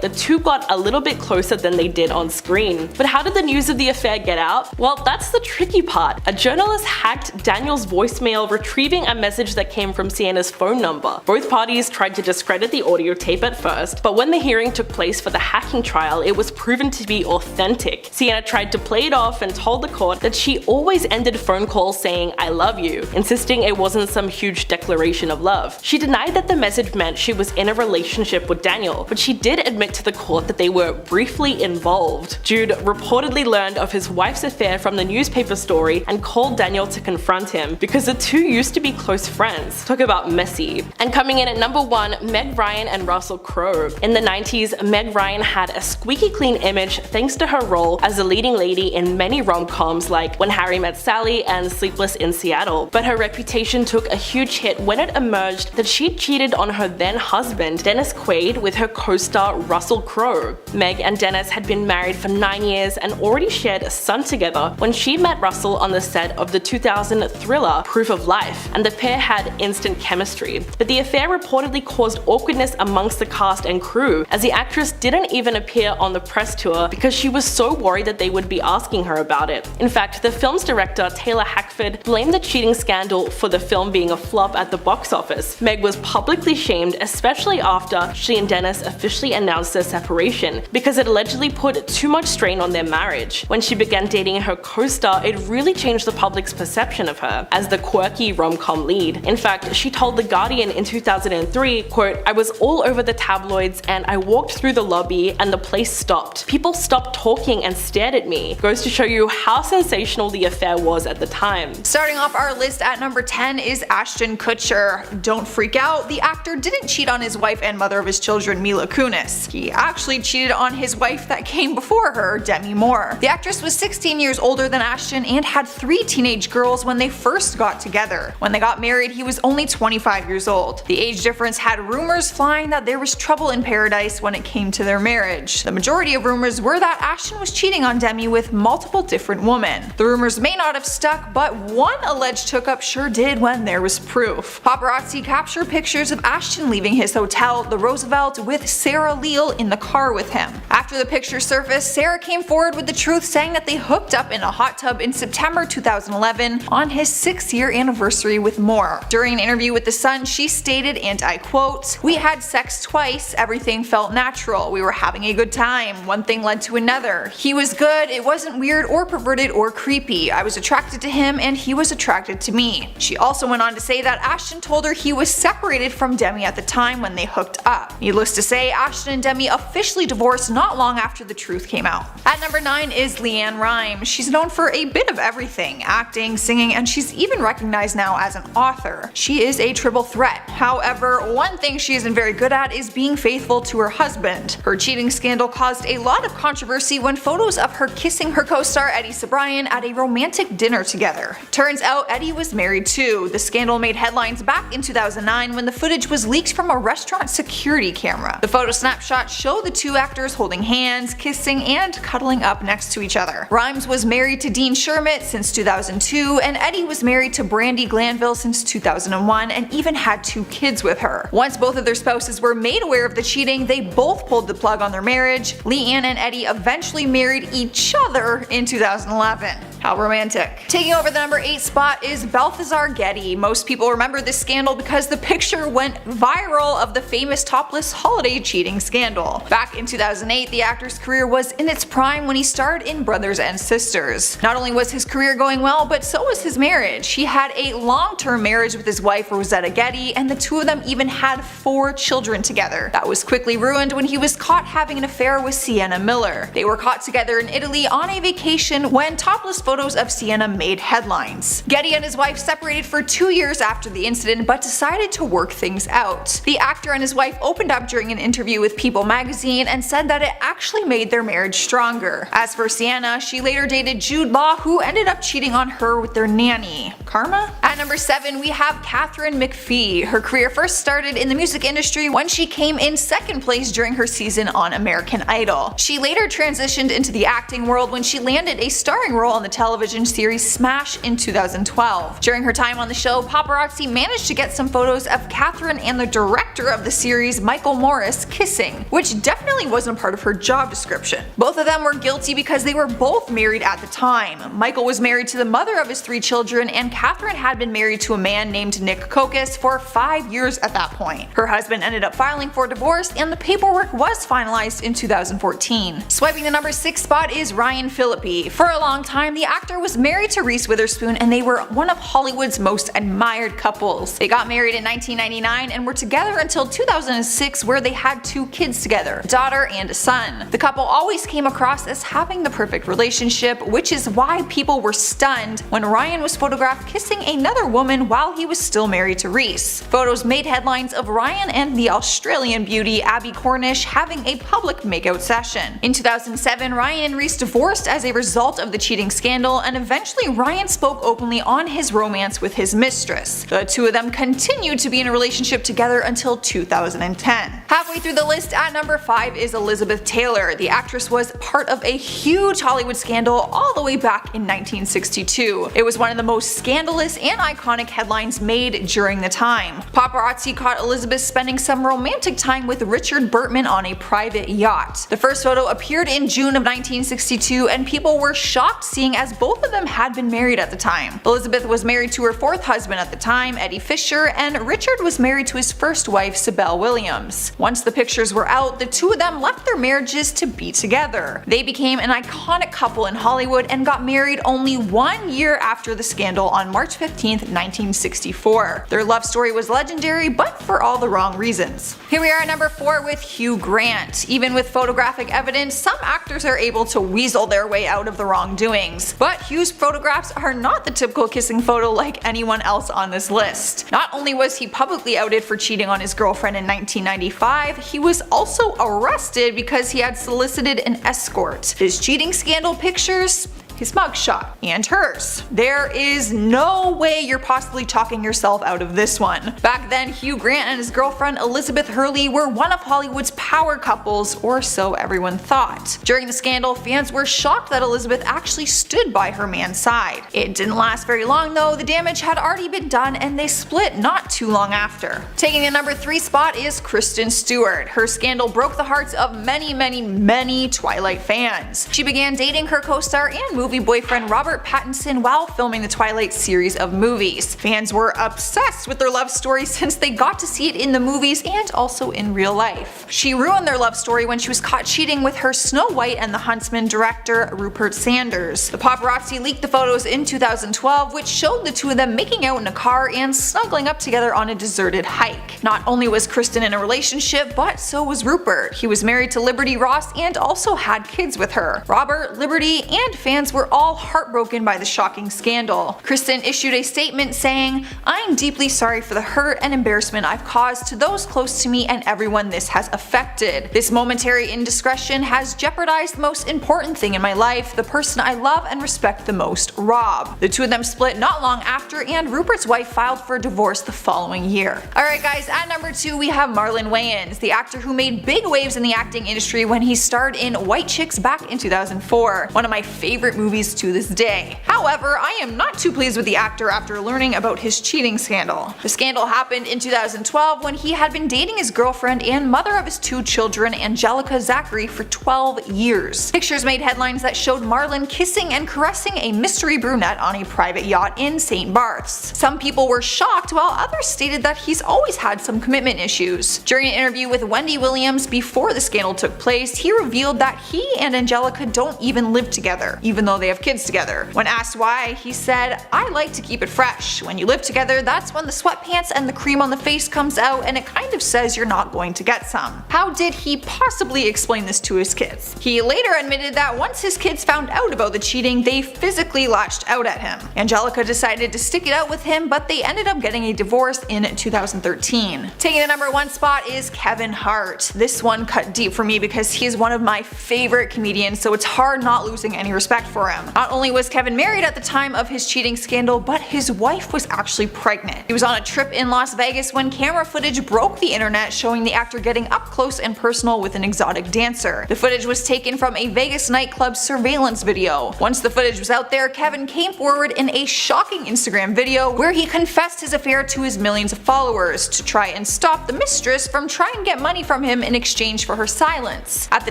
the two got a little bit closer than they did on screen. But how did the news of the affair get out? Well, that's the tricky part. A journalist hacked Daniel's voicemail, retrieving a message that came from Sienna's phone number. Both parties tried to discredit the audio tape at first, but when the hearing took place for the hacking trial, it was proven to be authentic. Sienna tried to play it off and told the court that she always ended phone calls saying "I love you," insisting it wasn't some huge declaration of love. She denied that the message meant she was in a relationship with Daniel, but she did admit to the court that they were briefly involved. Jude reportedly learned of his wife's affair from the newspaper story and called Daniel to confront him, because the two used to be close friends. Talk about messy. And coming in at number 1, Meg Ryan and Russell Crowe. In the 90s, Meg Ryan had a squeaky clean image thanks to her role as a leading lady in many rom-coms like When Harry Met Sally and Sleepless in Seattle. But her reputation took a huge hit when it emerged that she cheated on her then husband, Dennis Quaid, with her co-star Russell Crowe. Meg and Dennis had been married for 9 years and already shared a son together when she met Russell on the set of the 2000 thriller Proof of Life, and the pair had instant chemistry. But the affair reportedly caused awkwardness amongst the cast and crew, as the actress didn't even appear on the press tour because she was so worried that they would be asking her about it. In fact, the film's director, Taylor Hackford, blamed the cheating scandal for the film being a flop at the box office. Meg was publicly shamed, especially after she and Dennis officially announced their separation, because it allegedly put too much strain on their marriage. When she began dating her co-star, it really changed the public's perception of her as the quirky rom-com lead. In fact, she told The Guardian in 2003, quote, "I was all over the tabloids and I walked through the lobby and the place stopped. People stopped talking and stared at me." Goes to show you how sensational the affair was at the time. Starting off our list at number 10 is Ashton Kutcher. Don't freak out, the actor didn't cheat on his wife and mother of his children, Mila Kunis. He actually cheated on his wife that came before her, Demi Moore. The actress was 16 years older than Ashton and had 3 teenage girls when they first got together. When they got married, he was only 25 years old. The age difference had rumors flying that there was trouble in paradise when it came to their marriage. The majority of rumors were that Ashton was cheating on Demi with multiple different women. The rumors may not have stuck, but one alleged hookup sure did when there was proof. Paparazzi captured pictures of Ashton leaving his hotel, the Roosevelt, with Sarah Leal in the car with him. After the picture surfaced, Sarah came forward with the truth, saying that they hooked up in a hot tub in September 2011 on his 6th-year anniversary with Moore. During an interview with The Sun, she stated, and I quote, "We had sex twice, everything felt natural, we were having a good time, one thing led to another. He was good, it wasn't weird or perverted or creepy. I was attracted to him and he was attracted to me." She also went on to say that Ashton told her he was separated from Demi at the time when they hooked up. Needless to say, Ashton and Demi officially divorced not long after the truth came out. At number 9 is LeAnn Rimes. She's known for a bit of everything, acting, singing, and she's even recognized now as an author. She is a triple threat. However, one thing she isn't very good at is being faithful to her husband. Her cheating scandal caused a lot of controversy when photos of her kissing her co-star Eddie Cibrian at a romantic dinner together. Turns out Eddie was married too. The scandal made headlines back in 2009 when the footage was leaked from a restaurant security camera. The photo snapshots show the two actors holding hands, kissing, and cuddling up next to each other. Rimes was married to Dean Shermitt since 2002, and Eddie was married to Brandi Glanville since 2001 and even had 2 kids with her. Once both of their spouses were made aware of the cheating, they both pulled the plug on their marriage. LeAnn and Eddie eventually married each other in 2011. How romantic. Taking over the number 8 spot is Balthazar Getty. Most people remember this scandal because the picture went viral of the famous topless holiday cheating scandal. Back in 2008, the actor's career was in its prime when he starred in Brothers and Sisters. Not only was his career going well, but so was his marriage. He had a long-term marriage with his wife Rosetta Getty, and the two of them even had 4 children together. That was quickly ruined when he was caught having an affair with Sienna Miller. They were caught together in Italy on a vacation when topless photos of Sienna made headlines. Getty and his wife separated for 2 years after the incident, but decided to work things out. The actor and his wife opened up during an interview with People magazine and said that it actually made their marriage stronger. As for Sienna, she later dated Jude Law, who ended up cheating on her with their nanny. Karma? At number 7, we have Katharine McPhee. Her career first started in the music industry when she came in 2nd place during her season on American Idol. She later transitioned into the acting world when she landed a starring role on the television series Smash in 2012. During her time on the show, paparazzi managed to get some photos of Katharine and the director of the series, Michael Morris, kissing, which definitely wasn't part of her job description. Both of them were guilty because they were both married at the time. Michael was married to the mother of his 3 children, and Katharine had been married to a man named Nick Kokos for 5 years at that point. Her husband ended up filing for divorce, and the paperwork was finalized in 2014. Swiping the number 6 spot is Ryan Phillippe. For a long time, the actor was married to Reese Witherspoon, and they were one of Hollywood's most admired couples. They got married in 1999 and were together until 2006, where they had 2 kids together, a daughter and a son. The couple always came across as having the perfect relationship, which is why people were stunned when Ryan was photographed kissing another woman while he was still married to Reese. Photos made headlines of Ryan and the Australian beauty Abby Cornish having a public makeout session. In 2007, Ryan and Reese divorced as a result of the cheating scandal, scandal, and eventually Ryan spoke openly on his romance with his mistress. The two of them continued to be in a relationship together until 2010. Halfway through the list at number 5 is Elizabeth Taylor. The actress was part of a huge Hollywood scandal all the way back in 1962. It was one of the most scandalous and iconic headlines made during the time. Paparazzi caught Elizabeth spending some romantic time with Richard Burtman on a private yacht. The first photo appeared in June of 1962, and people were shocked seeing as both of them had been married at the time. Elizabeth was married to her fourth husband at the time, Eddie Fisher, and Richard was married to his first wife, Sibel Williams. Once the pictures were out, the two of them left their marriages to be together. They became an iconic couple in Hollywood and got married only 1 year after the scandal on March 15, 1964. Their love story was legendary, but for all the wrong reasons. Here we are at number 4 with Hugh Grant. Even with photographic evidence, some actors are able to weasel their way out of the wrongdoings. But Hugh's photographs are not the typical kissing photo like anyone else on this list. Not only was he publicly outed for cheating on his girlfriend in 1995, he was also arrested because he had solicited an escort. His cheating scandal pictures, his mugshot, and hers. There is no way you're possibly talking yourself out of this one. Back then, Hugh Grant and his girlfriend Elizabeth Hurley were one of Hollywood's power couples, or so everyone thought. During the scandal, fans were shocked that Elizabeth actually stood by her man's side. It didn't last very long though, the damage had already been done and they split not too long after. Taking the number 3 spot is Kristen Stewart. Her scandal broke the hearts of many Twilight fans. She began dating her co-star and movie boyfriend Robert Pattinson while filming the Twilight series of movies. Fans were obsessed with their love story since they got to see it in the movies and also in real life. She ruined their love story when she was caught cheating with her Snow White and the Huntsman director Rupert Sanders. The paparazzi leaked the photos in 2012, which showed the two of them making out in a car and snuggling up together on a deserted hike. Not only was Kristen in a relationship, but so was Rupert. He was married to Liberty Ross and also had kids with her. Robert, Liberty, and fans were all heartbroken by the shocking scandal. Kristen issued a statement saying, "I'm deeply sorry for the hurt and embarrassment I've caused to those close to me and everyone this has affected. This momentary indiscretion has jeopardized the most important thing in my life, the person I love and respect the most, Rob." The two of them split not long after, and Rupert's wife filed for divorce the following year. Alright guys, at number 2 we have Marlon Wayans, the actor who made big waves in the acting industry when he starred in White Chicks back in 2004, one of my favorite movies to this day. However, I am not too pleased with the actor after learning about his cheating scandal. The scandal happened in 2012 when he had been dating his girlfriend and mother of his 2 children, Angelica Zachary, for 12 years. Pictures made headlines that showed Marlon kissing and caressing a mystery brunette on a private yacht in St. Barth's. Some people were shocked while others stated that he's always had some commitment issues. During an interview with Wendy Williams before the scandal took place, he revealed that he and Angelica don't even live together, even though they have kids together. When asked why, he said, "I like to keep it fresh. When you live together, that's when the sweatpants and the cream on the face comes out and it kind of says you're not going to get some." How did he possibly explain this to his kids? He later admitted that once his kids found out about the cheating, they physically lashed out at him. Angelica decided to stick it out with him, but they ended up getting a divorce in 2013. Taking the number 1 spot is Kevin Hart. This one cut deep for me because he's one of my favorite comedians, so it's hard not losing any respect for him. Not only was Kevin married at the time of his cheating scandal, but his wife was actually pregnant. He was on a trip in Las Vegas when camera footage broke the internet showing the actor getting up close and personal with an exotic dancer. The footage was taken from a Vegas nightclub surveillance video. Once the footage was out there, Kevin came forward in a shocking Instagram video where he confessed his affair to his millions of followers to try and stop the mistress from trying to get money from him in exchange for her silence. At the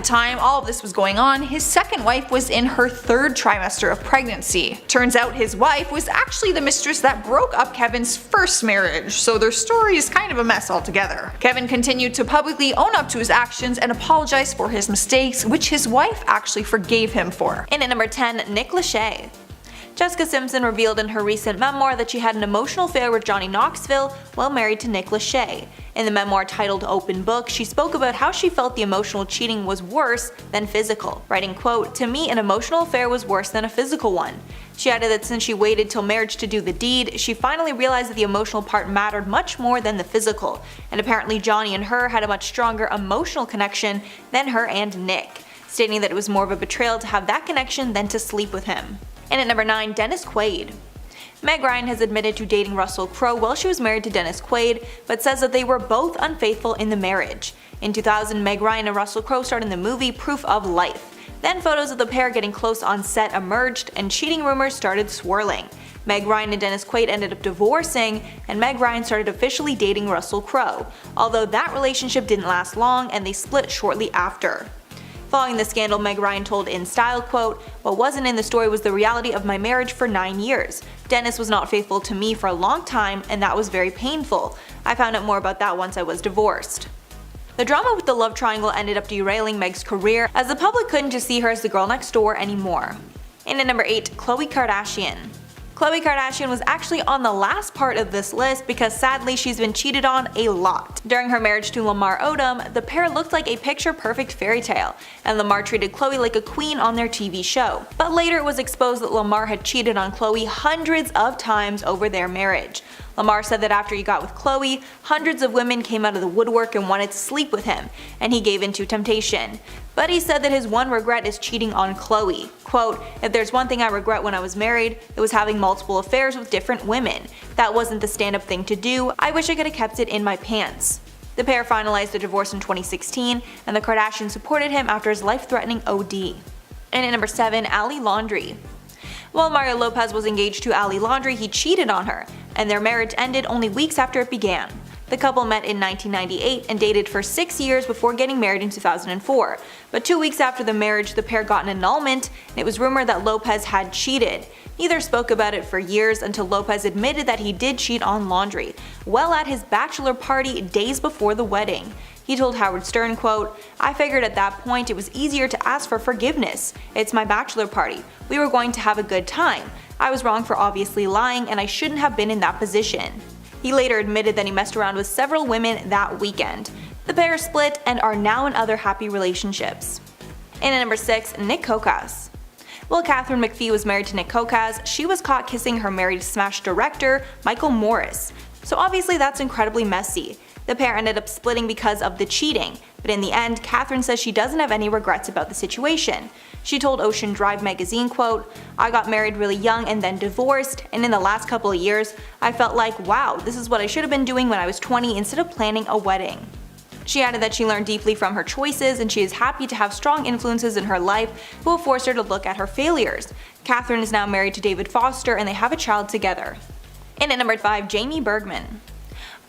time all of this was going on, his second wife was in her 3rd trimester of pregnancy. Turns out his wife was actually the mistress that broke up Kevin's first marriage, so their story is kind of a mess altogether. Kevin continued to publicly own up to his actions and apologize for his mistakes, which his wife actually forgave him for. In at number 10, Nick Lachey. Jessica Simpson revealed in her recent memoir that she had an emotional affair with Johnny Knoxville while married to Nick Lachey. In the memoir titled Open Book, she spoke about how she felt the emotional cheating was worse than physical, writing, quote, "To me, an emotional affair was worse than a physical one." She added that since she waited till marriage to do the deed, she finally realized that the emotional part mattered much more than the physical, and apparently Johnny and her had a much stronger emotional connection than her and Nick, stating that it was more of a betrayal to have that connection than to sleep with him. And at number 9, Dennis Quaid. Meg Ryan has admitted to dating Russell Crowe while she was married to Dennis Quaid, but says that they were both unfaithful in the marriage. In 2000, Meg Ryan and Russell Crowe starred in the movie Proof of Life. Then photos of the pair getting close on set emerged, and cheating rumors started swirling. Meg Ryan and Dennis Quaid ended up divorcing, and Meg Ryan started officially dating Russell Crowe, although that relationship didn't last long and they split shortly after. Following the scandal, Meg Ryan told InStyle, quote, "What wasn't in the story was the reality of my marriage for 9 years. Dennis was not faithful to me for a long time, and that was very painful. I found out more about that once I was divorced." The drama with the love triangle ended up derailing Meg's career, as the public couldn't just see her as the girl next door anymore. And at number 8, Khloe Kardashian. Khloe Kardashian was actually on the last part of this list because sadly she's been cheated on a lot. During her marriage to Lamar Odom, the pair looked like a picture-perfect fairy tale, and Lamar treated Khloe like a queen on their TV show. But later it was exposed that Lamar had cheated on Khloe hundreds of times over their marriage. Lamar said that after he got with Khloe, hundreds of women came out of the woodwork and wanted to sleep with him, and he gave in to temptation. But he said that his one regret is cheating on Khloe. Quote, "If there's one thing I regret when I was married, it was having multiple affairs with different women. That wasn't the stand-up thing to do. I wish I could have kept it in my pants." The pair finalized their divorce in 2016, and the Kardashians supported him after his life-threatening OD. And at number 7, Ali Laundrie. While Mario Lopez was engaged to Ali Laundrie, he cheated on her, and their marriage ended only weeks after it began. The couple met in 1998 and dated for 6 years before getting married in 2004. But 2 weeks after the marriage, the pair got an annulment, and it was rumored that Lopez had cheated. Neither spoke about it for years until Lopez admitted that he did cheat on Laundrie, well at his bachelor party days before the wedding. He told Howard Stern, quote, "I figured at that point it was easier to ask for forgiveness. It's my bachelor party. We were going to have a good time. I was wrong for obviously lying, and I shouldn't have been in that position." He later admitted that he messed around with several women that weekend. The pair split and are now in other happy relationships. And at number 6, Nick Kokas. While Catherine McPhee was married to Nick Kokas, she was caught kissing her married Smash director, Michael Morris. So obviously that's incredibly messy. The pair ended up splitting because of the cheating, but in the end, Catherine says she doesn't have any regrets about the situation. She told Ocean Drive magazine, quote, "I got married really young and then divorced, and in the last couple of years, I felt like, wow, this is what I should have been doing when I was 20 instead of planning a wedding." She added that she learned deeply from her choices, and she is happy to have strong influences in her life who will force her to look at her failures. Catherine is now married to David Foster, and they have a child together. And at number 5, Jamie Bergman.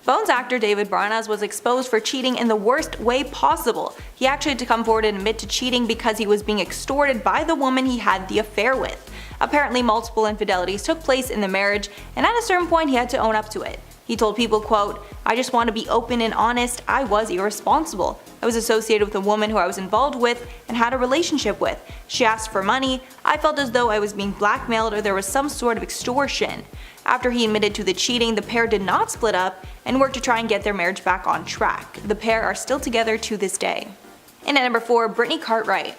Bones actor David Boreanaz was exposed for cheating in the worst way possible. He actually had to come forward and admit to cheating because he was being extorted by the woman he had the affair with. Apparently multiple infidelities took place in the marriage, and at a certain point he had to own up to it. He told people, quote, "I just want to be open and honest, I was irresponsible. I was associated with a woman who I was involved with and had a relationship with. She asked for money, I felt as though I was being blackmailed or there was some sort of extortion." After he admitted to the cheating, the pair did not split up and worked to try and get their marriage back on track. The pair are still together to this day. And at number 4, Brittany Cartwright.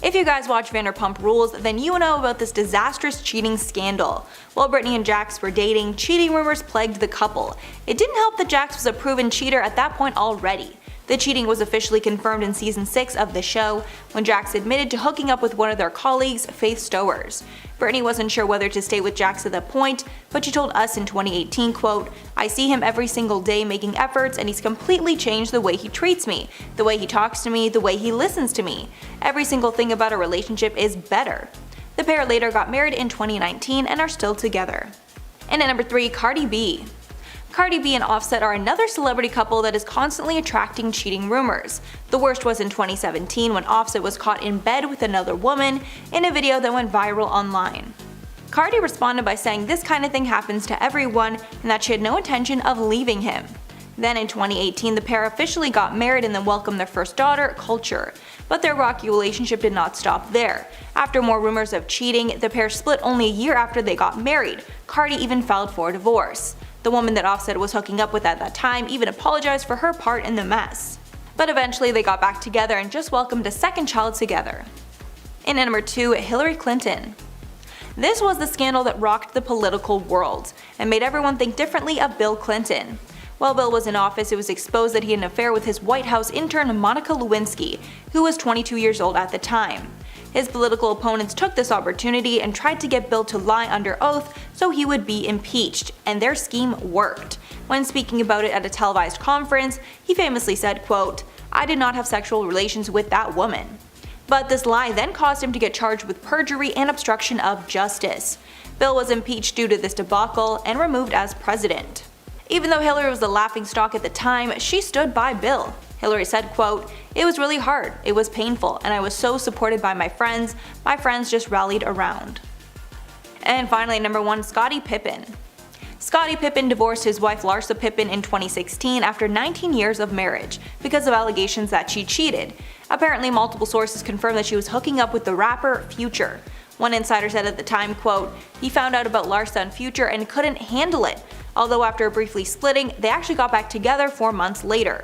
If you guys watch Vanderpump Rules, then you know about this disastrous cheating scandal. While Brittany and Jax were dating, cheating rumors plagued the couple. It didn't help that Jax was a proven cheater at that point already. The cheating was officially confirmed in season 6 of the show, when Jax admitted to hooking up with one of their colleagues, Faith Stowers. Brittany wasn't sure whether to stay with Jax at that point, but she told Us in 2018, quote, "I see him every single day making efforts, and he's completely changed the way he treats me, the way he talks to me, the way he listens to me. Every single thing about our relationship is better." The pair later got married in 2019 and are still together. And at number 3, Cardi B. Cardi B and Offset are another celebrity couple that is constantly attracting cheating rumors. The worst was in 2017 when Offset was caught in bed with another woman in a video that went viral online. Cardi responded by saying this kind of thing happens to everyone and that she had no intention of leaving him. Then in 2018, the pair officially got married and then welcomed their first daughter, Culture. But their rocky relationship did not stop there. After more rumors of cheating, the pair split only a year after they got married. Cardi even filed for divorce. The woman that Offset was hooking up with at that time even apologized for her part in the mess. But eventually they got back together and just welcomed a second child together. And at number 2, Hillary Clinton. This was the scandal that rocked the political world and made everyone think differently of Bill Clinton. While Bill was in office, it was exposed that he had an affair with his White House intern Monica Lewinsky, who was 22 years old at the time. His political opponents took this opportunity and tried to get Bill to lie under oath so he would be impeached, and their scheme worked. When speaking about it at a televised conference, he famously said, quote, "I did not have sexual relations with that woman." But this lie then caused him to get charged with perjury and obstruction of justice. Bill was impeached due to this debacle and removed as president. Even though Hillary was the laughingstock at the time, she stood by Bill. Hillary said, quote, "It was really hard, it was painful, and I was so supported by my friends just rallied around." And finally, number 1, Scottie Pippen. Scottie Pippen divorced his wife Larsa Pippen in 2016 after 19 years of marriage because of allegations that she cheated. Apparently, multiple sources confirmed that she was hooking up with the rapper Future. One insider said at the time, quote, "He found out about Larsa and Future and couldn't handle it," although after briefly splitting, they actually got back together 4 months later.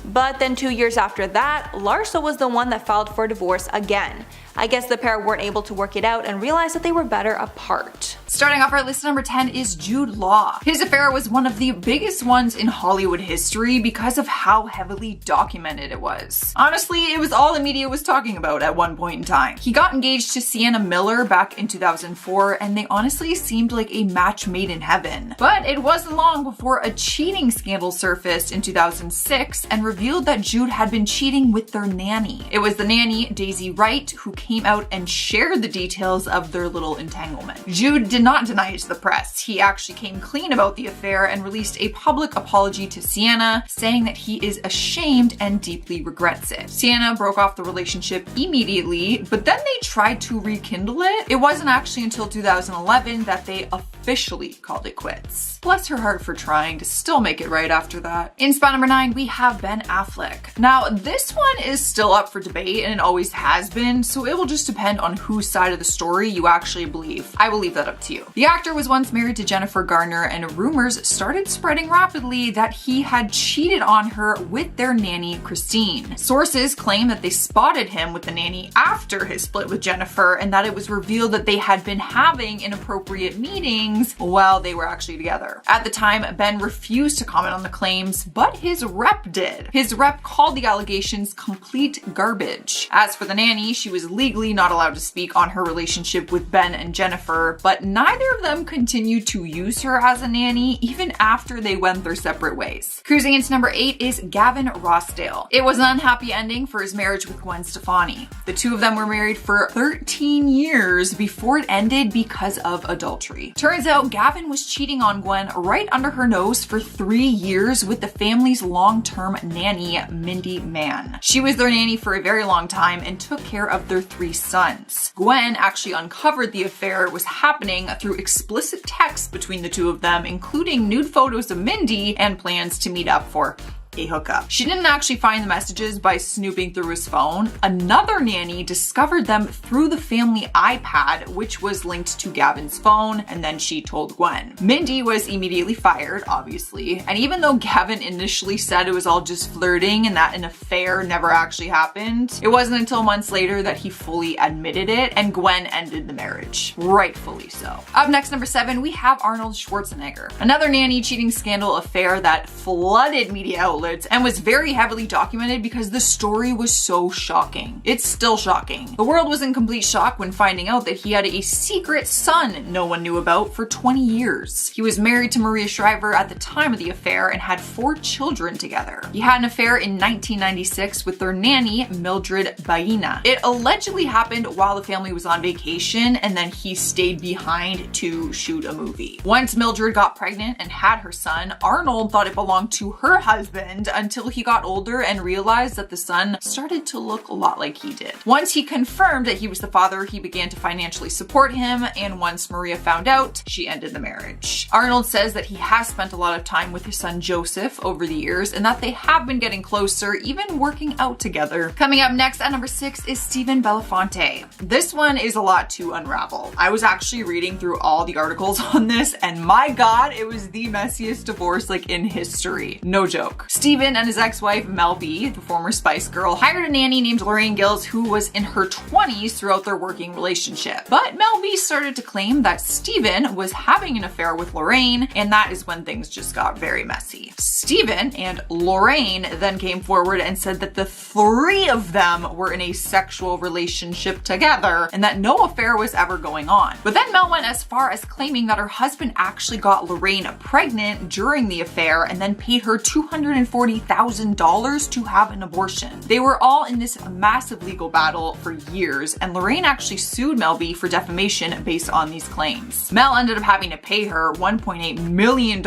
But then 2 years after that, Larsa was the one that filed for divorce again. I guess the pair weren't able to work it out and realized that they were better apart. Starting off our list, number 10 is Jude Law. His affair was one of the biggest ones in Hollywood history because of how heavily documented it was. Honestly, it was all the media was talking about at one point in time. He got engaged to Sienna Miller back in 2004, and they honestly seemed like a match made in heaven. But it wasn't long before a cheating scandal surfaced in 2006 and revealed that Jude had been cheating with their nanny. It was the nanny, Daisy Wright, who came out and shared the details of their little entanglement. Jude did not deny it to the press. He actually came clean about the affair and released a public apology to Sienna, saying that he is ashamed and deeply regrets it. Sienna broke off the relationship immediately, but then they tried to rekindle it. It wasn't actually until 2011 that they officially called it quits. Bless her heart for trying to still make it right after that. In spot number 9, we have Ben Affleck. Now, this one is still up for debate, and it always has been, so it will just depend on whose side of the story you actually believe. I will leave that up to you. The actor was once married to Jennifer Garner, and rumors started spreading rapidly that he had cheated on her with their nanny, Christine. Sources claim that they spotted him with the nanny after his split with Jennifer, and that it was revealed that they had been having inappropriate meetings while they were actually together. At the time, Ben refused to comment on the claims, but his rep did. His rep called the allegations complete garbage. As for the nanny, she was legally not allowed to speak on her relationship with Ben and Jennifer, but neither of them continued to use her as a nanny even after they went their separate ways. Cruising into number 8 is Gavin Rossdale. It was an unhappy ending for his marriage with Gwen Stefani. The two of them were married for 13 years before it ended because of adultery. Turns out Gavin was cheating on Gwen right under her nose for 3 years with the family's long-term nanny, Mindy Mann. She was their nanny for a very long time and took care of their 3 sons. Gwen actually uncovered the affair was happening through explicit texts between the two of them, including nude photos of Mindy and plans to meet up for a hookup. She didn't actually find the messages by snooping through his phone. Another nanny discovered them through the family iPad, which was linked to Gavin's phone, and then she told Gwen. Mindy was immediately fired, obviously, and even though Gavin initially said it was all just flirting and that an affair never actually happened, it wasn't until months later that he fully admitted it, and Gwen ended the marriage. Rightfully so. Up next, number 7, we have Arnold Schwarzenegger. Another nanny cheating scandal affair that flooded media outlets and was very heavily documented because the story was so shocking. It's still shocking. The world was in complete shock when finding out that he had a secret son no one knew about for 20 years. He was married to Maria Shriver at the time of the affair and had 4 children together. He had an affair in 1996 with their nanny, Mildred Baena. It allegedly happened while the family was on vacation, and then he stayed behind to shoot a movie. Once Mildred got pregnant and had her son, Arnold thought it belonged to her husband until he got older and realized that the son started to look a lot like he did. Once he confirmed that he was the father, he began to financially support him, and once Maria found out, she ended the marriage. Arnold says that he has spent a lot of time with his son Joseph over the years and that they have been getting closer, even working out together. Coming up next at number 6 is Stephen Belafonte. This one is a lot to unravel. I was actually reading through all the articles on this, and my god, it was the messiest divorce like in history. No joke. Steven and his ex-wife Mel B, the former Spice Girl, hired a nanny named Lorraine Gills who was in her 20s throughout their working relationship. But Mel B started to claim that Steven was having an affair with Lorraine, and that is when things just got very messy. Steven and Lorraine then came forward and said that the three of them were in a sexual relationship together and that no affair was ever going on. But then Mel went as far as claiming that her husband actually got Lorraine pregnant during the affair and then paid her $240,000 to have an abortion. They were all in this massive legal battle for years, and Lorraine actually sued Mel B for defamation based on these claims. Mel ended up having to pay her $1.8 million,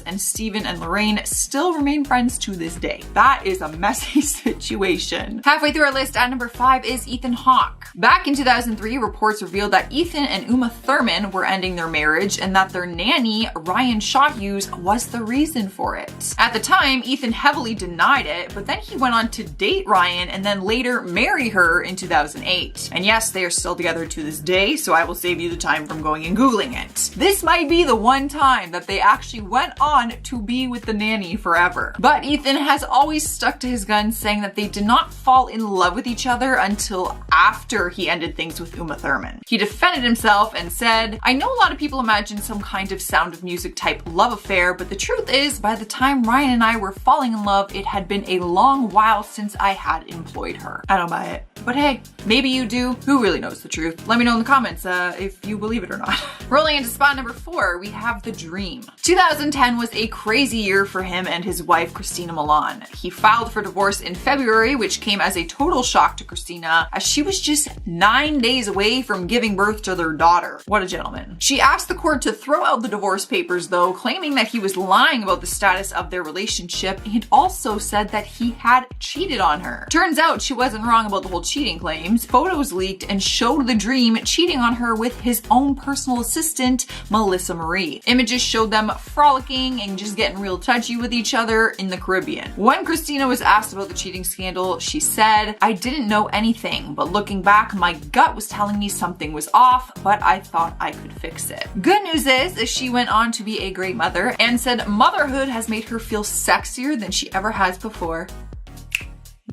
and Steven and Lorraine still remain friends to this day. That is a messy situation. Halfway through our list, at number 5 is Ethan Hawke. Back in 2003, reports revealed that Ethan and Uma Thurman were ending their marriage and that their nanny, Ryan Shot Hughes, was the reason for it. At the time, Ethan heavily denied it, but then he went on to date Ryan and then later marry her in 2008. And yes, they are still together to this day, so I will save you the time from going and Googling it. This might be the one time that they actually went on to be with the nanny forever. But Ethan has always stuck to his guns, saying that they did not fall in love with each other until after he ended things with Uma Thurman. He defended himself and said, "I know a lot of people imagine some kind of Sound of Music type love affair, but the truth is, by the time Ryan and I were falling in love, it had been a long while since I had employed her." I don't buy it. But hey, maybe you do. Who really knows the truth? Let me know in the comments if you believe it or not. Rolling into spot number 4, we have The Dream. 2010 was a crazy year for him and his wife, Christina Milan. He filed for divorce in February, which came as a total shock to Christina, as she was just 9 days away from giving birth to their daughter. What a gentleman. She asked the court to throw out the divorce papers, though, claiming that he was lying about the status of their relationship and also said that he had cheated on her. Turns out she wasn't wrong about the whole cheating claims. Photos leaked and showed The Dream cheating on her with his own personal assistant, Melissa Marie. Images showed them frolicking and just getting real touchy with each other in the Caribbean. When Christina was asked about the cheating scandal, she said, "I didn't know anything, but looking back, my gut was telling me something was off, but I thought I could fix it." Good news is she went on to be a great mother and said motherhood has made her feel sexier than she ever has before.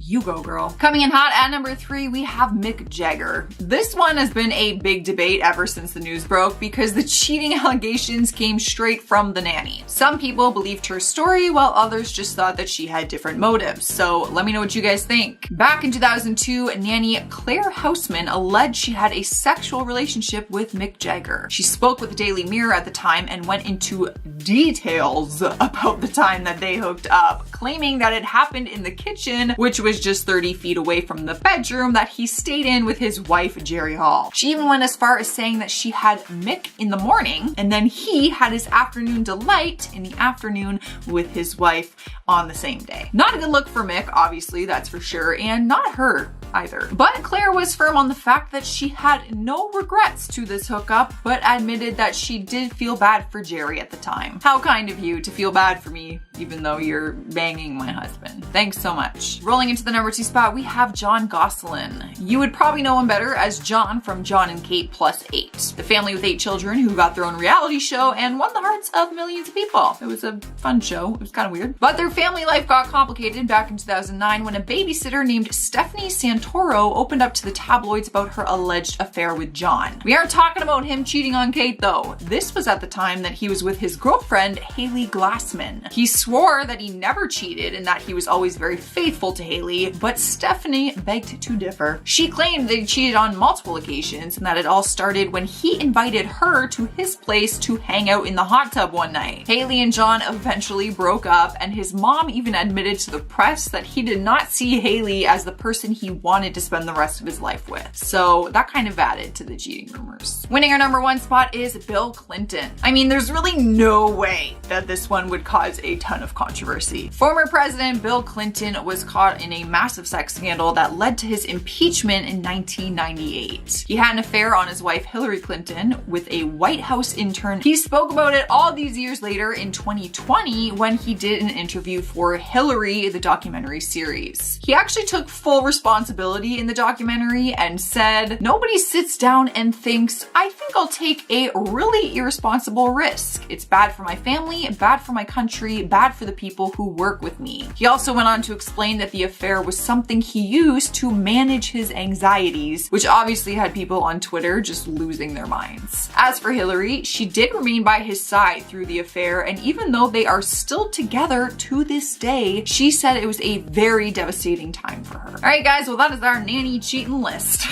You go, girl. Coming in hot at number 3, we have Mick Jagger. This one has been a big debate ever since the news broke because the cheating allegations came straight from the nanny. Some people believed her story while others just thought that she had different motives. So let me know what you guys think. Back in 2002, nanny Claire Houseman alleged she had a sexual relationship with Mick Jagger. She spoke with the Daily Mirror at the time and went into details about the time that they hooked up, claiming that it happened in the kitchen, which was just 30 feet away from the bedroom that he stayed in with his wife, Jerry Hall. She even went as far as saying that she had Mick in the morning and then he had his afternoon delight in the afternoon with his wife on the same day. Not a good look for Mick, obviously, that's for sure, and not her either. But Claire was firm on the fact that she had no regrets to this hookup, but admitted that she did feel bad for Jerry at the time. How kind of you to feel bad for me, even though you're banging my husband. Thanks so much. Rolling into the number 2 spot, we have John Gosselin. You would probably know him better as John from John and Kate +8, the family with 8 children who got their own reality show and won the hearts of millions of people. It was a fun show. It was kind of weird. But their family life got complicated back in 2009 when a babysitter named Stephanie Santoro opened up to the tabloids about her alleged affair with John. We aren't talking about him cheating on Kate though. This was at the time that he was with his girlfriend, Haley Glassman. He swore that he never cheated and that he was always very faithful to Haley, but Stephanie begged to differ. She claimed that he cheated on multiple occasions and that it all started when he invited her to his place to hang out in the hot tub one night. Haley and John eventually broke up, and his mom even admitted to the press that he did not see Haley as the person he wanted to spend the rest of his life with. So that kind of added to the cheating rumors. Winning our number 1 spot is Bill Clinton. I mean, there's really no way that this one would cause a ton of controversy. Former President Bill Clinton was caught in a a massive sex scandal that led to his impeachment in 1998. He had an affair on his wife Hillary Clinton with a White House intern. He spoke about it all these years later in 2020 when he did an interview for Hillary, the documentary series. He actually took full responsibility in the documentary and said, "Nobody sits down and thinks, I think I'll take a really irresponsible risk. It's bad for my family, bad for my country, bad for the people who work with me." He also went on to explain that the affair was something he used to manage his anxieties, which obviously had people on Twitter just losing their minds. As for Hillary, she did remain by his side through the affair, and even though they are still together to this day, she said it was a very devastating time for her. Alright guys, well that is our nanny cheating list.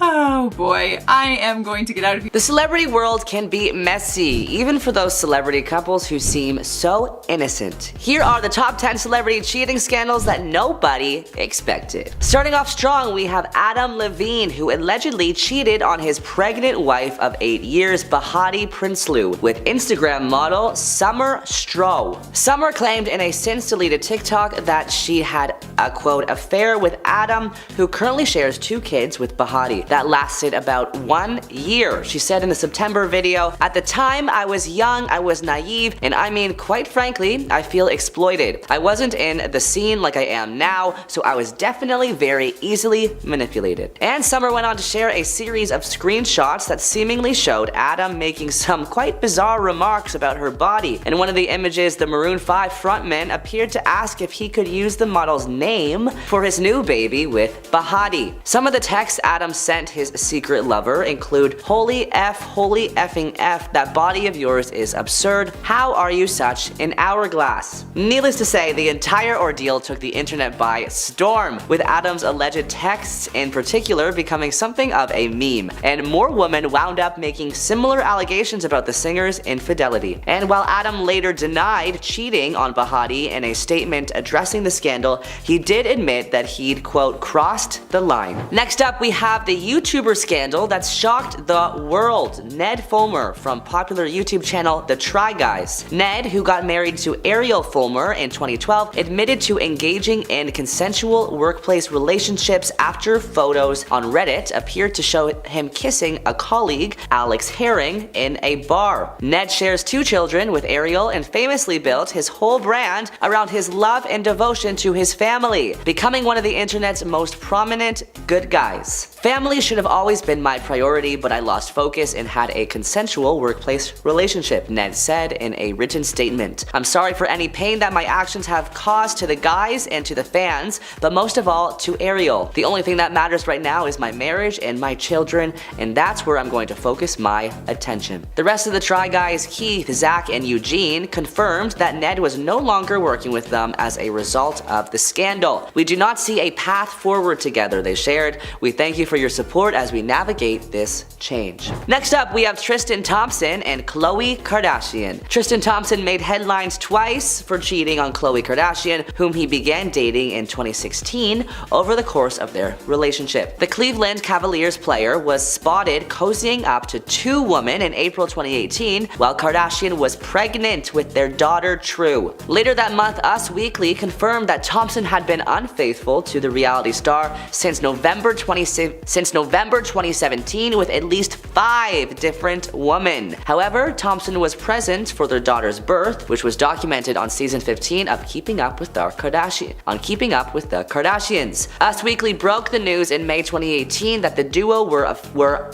Oh boy, I am going to get out of here. The celebrity world can be messy, even for those celebrity couples who seem so innocent. Here are the top 10 celebrity cheating scandals that nobody expected. Starting off strong, we have Adam Levine, who allegedly cheated on his pregnant wife of 8 years, Bahati Prinsloo, with Instagram model Summer Stroh. Summer claimed in a since-deleted TikTok that she had a quote affair with Adam, who currently shares 2 kids with Bahati. That lasted about 1 year. She said in the September video, "At the time I was young, I was naive, and I mean, quite frankly, I feel exploited. I wasn't in the scene like I am now, so I was definitely very easily manipulated." And Summer went on to share a series of screenshots that seemingly showed Adam making some quite bizarre remarks about her body. In one of the images, the Maroon 5 frontman appeared to ask if he could use the model's name for his new baby with Bahati. Some of the texts Adam sent his secret lover include, "Holy effing F, that body of yours is absurd. How are you such an hourglass?" Needless to say, the entire ordeal took the internet by storm, with Adam's alleged texts in particular becoming something of a meme, and more women wound up making similar allegations about the singer's infidelity. And while Adam later denied cheating on Bahati in a statement addressing the scandal, he did admit that he'd quote crossed the line. Next up, we have the YouTuber scandal that's shocked the world. Ned Fulmer from popular YouTube channel The Try Guys. Ned, who got married to Ariel Fulmer in 2012, admitted to engaging in consensual workplace relationships after photos on Reddit appeared to show him kissing a colleague, Alex Herring, in a bar. Ned shares 2 children with Ariel and famously built his whole brand around his love and devotion to his family, becoming one of the internet's most prominent good guys. "Family should have always been my priority, but I lost focus and had a consensual workplace relationship," Ned said in a written statement. "I'm sorry for any pain that my actions have caused to the guys and to the fans, but most of all to Ariel. The only thing that matters right now is my marriage and my children, and that's where I'm going to focus my attention." The rest of the Try Guys, Keith, Zach, and Eugene, confirmed that Ned was no longer working with them as a result of the scandal. "We do not see a path forward together," they shared. "We thank you for your support as we navigate this change." Next up, we have Tristan Thompson and Khloe Kardashian. Tristan Thompson made headlines twice for cheating on Khloe Kardashian, whom he began dating in 2016 over the course of their relationship. The Cleveland Cavaliers player was spotted cozying up to 2 women in April 2018 while Kardashian was pregnant with their daughter True. Later that month, Us Weekly confirmed that Thompson had been unfaithful to the reality star since November 2017 with at least 5 different women. However, Thompson was present for their daughter's birth, which was documented on season 15 of Keeping Up with the Kardashians. Us Weekly broke the news in May 2018 that the duo were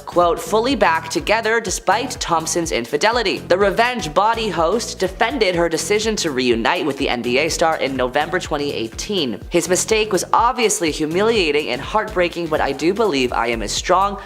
quote fully back together despite Thompson's infidelity. The Revenge Body host defended her decision to reunite with the NBA star in November 2018. "His mistake was obviously humiliating and heartbreaking, but I do believe I am strong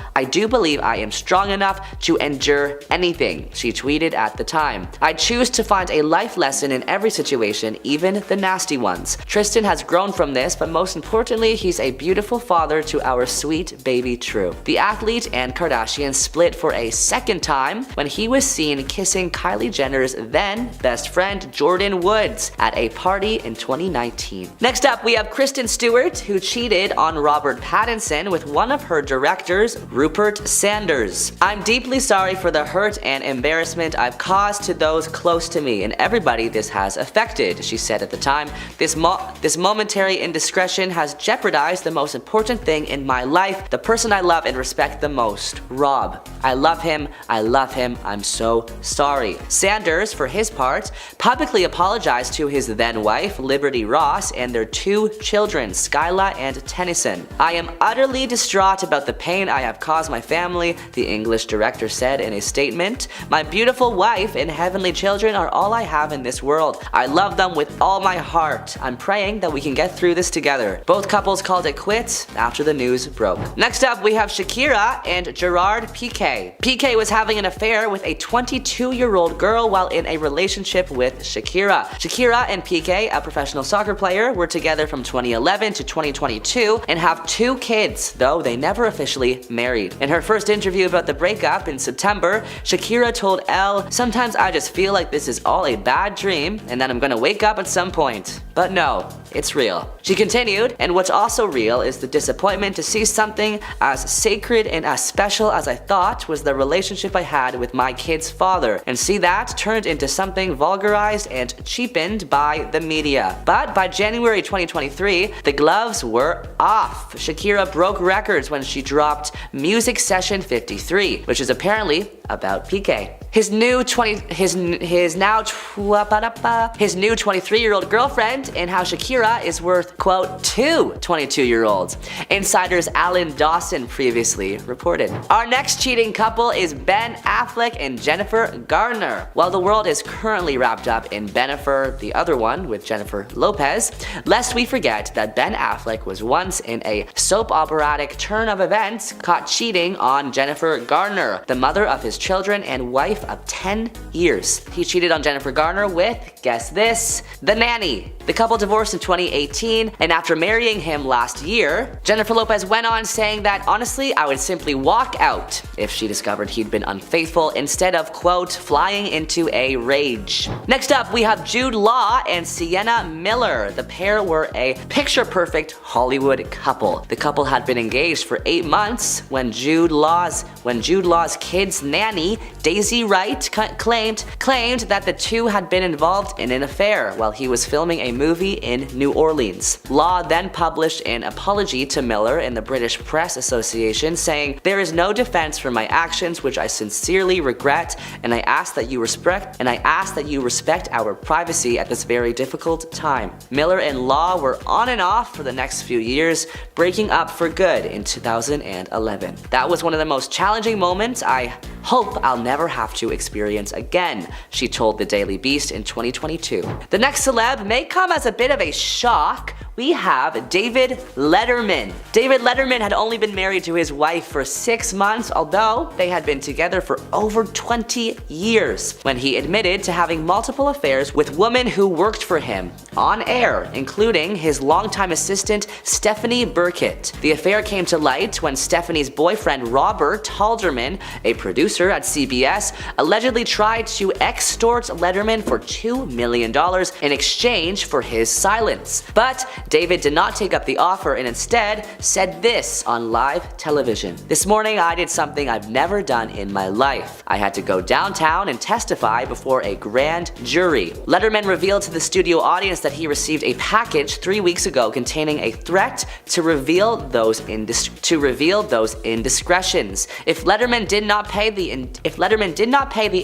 enough to endure anything," she tweeted at the time. "I choose to find a life lesson in every situation, even the nasty ones. Tristan has grown from this, but most importantly, he's a beautiful father to our sweet baby True." The athlete and Kardashian split for a second time when he was seen kissing Kylie Jenner's then best friend Jordan Woods at a party in 2019. Next up, we have Kristen Stewart, who cheated on Robert Pattinson with one of her directors Rupert Sanders. I'm deeply sorry for the hurt and embarrassment I've caused to those close to me and everybody this has affected, she said at the time. This momentary indiscretion has jeopardized the most important thing in my life, the person I love and respect the most, Rob. I love him, I'm so sorry. Sanders, for his part, publicly apologized to his then wife, Liberty Ross, and their 2 children, Skyla and Tennyson. I am utterly distraught about the pain I have caused my family, the English director said in a statement. My beautiful wife and heavenly children are all I have in this world. I love them with all my heart. I'm praying that we can get through this together. Both couples called it quits after the news broke. Next up, we have Shakira and Gerard Piqué. Piqué was having an affair with a 22-year-old girl while in a relationship with Shakira. Shakira and Piqué, a professional soccer player, were together from 2011 to 2022 and have 2 kids, though they never officially married. In her first interview about the breakup in September, Shakira told Elle, "Sometimes I just feel like this is all a bad dream and that I'm gonna wake up at some point. But no, it's real." She continued, "And what's also real is the disappointment to see something as sacred and as special as I thought was the relationship I had with my kid's father, and see that turned into something vulgarized and cheapened by the media." But by January 2023, the gloves were off. Shakira broke records when she dropped Music Session 53, which is apparently about Piqué. His new 23-year-old girlfriend, and how Shakira is worth, quote, 2 22-year-olds. Insider's Alan Dawson previously reported. Our next cheating couple is Ben Affleck and Jennifer Garner. While the world is currently wrapped up in Bennifer, the other one with Jennifer Lopez, lest we forget that Ben Affleck was once in a soap operatic turn of events caught cheating on Jennifer Garner, the mother of his children and wife of 10 years. He cheated on Jennifer Garner with, guess this, the nanny. The couple divorced in 2018, and after marrying him last year, Jennifer Lopez went on saying that, "Honestly, I would simply walk out if she discovered he'd been unfaithful instead of, quote, flying into a rage." Next up, we have Jude Law and Sienna Miller. The pair were a picture-perfect Hollywood couple. The couple had been engaged for 8 months when Jude Law's kid's nanny, Daisy Wright, claimed that the two had been involved in an affair while he was filming a movie in New Orleans. Law then published an apology to Miller in the British Press Association, saying, "There is no defense for my actions, which I sincerely regret, and I ask that you respect our privacy at this very difficult time." Miller and Law were on and off for the next few years, breaking up for good in 2011. "That was one of the most challenging moments I hope I'll never have to experience again," she told the Daily Beast in 2022. The next celeb may come as a bit of a shock. We have David Letterman. David Letterman had only been married to his wife for 6 months, although they had been together for over 20 years, when he admitted to having multiple affairs with women who worked for him on air, including his longtime assistant Stephanie Burkett. The affair came to light when Stephanie's boyfriend Robert Halderman, a producer at CBS, allegedly tried to extort Letterman for $2 million in exchange for his silence. But David did not take up the offer and instead said this on live television. "This morning I did something I've never done in my life. I had to go downtown and testify before a grand jury." Letterman revealed to the studio audience that he received a package 3 weeks ago containing a threat to reveal those indiscretions. If Letterman did not pay the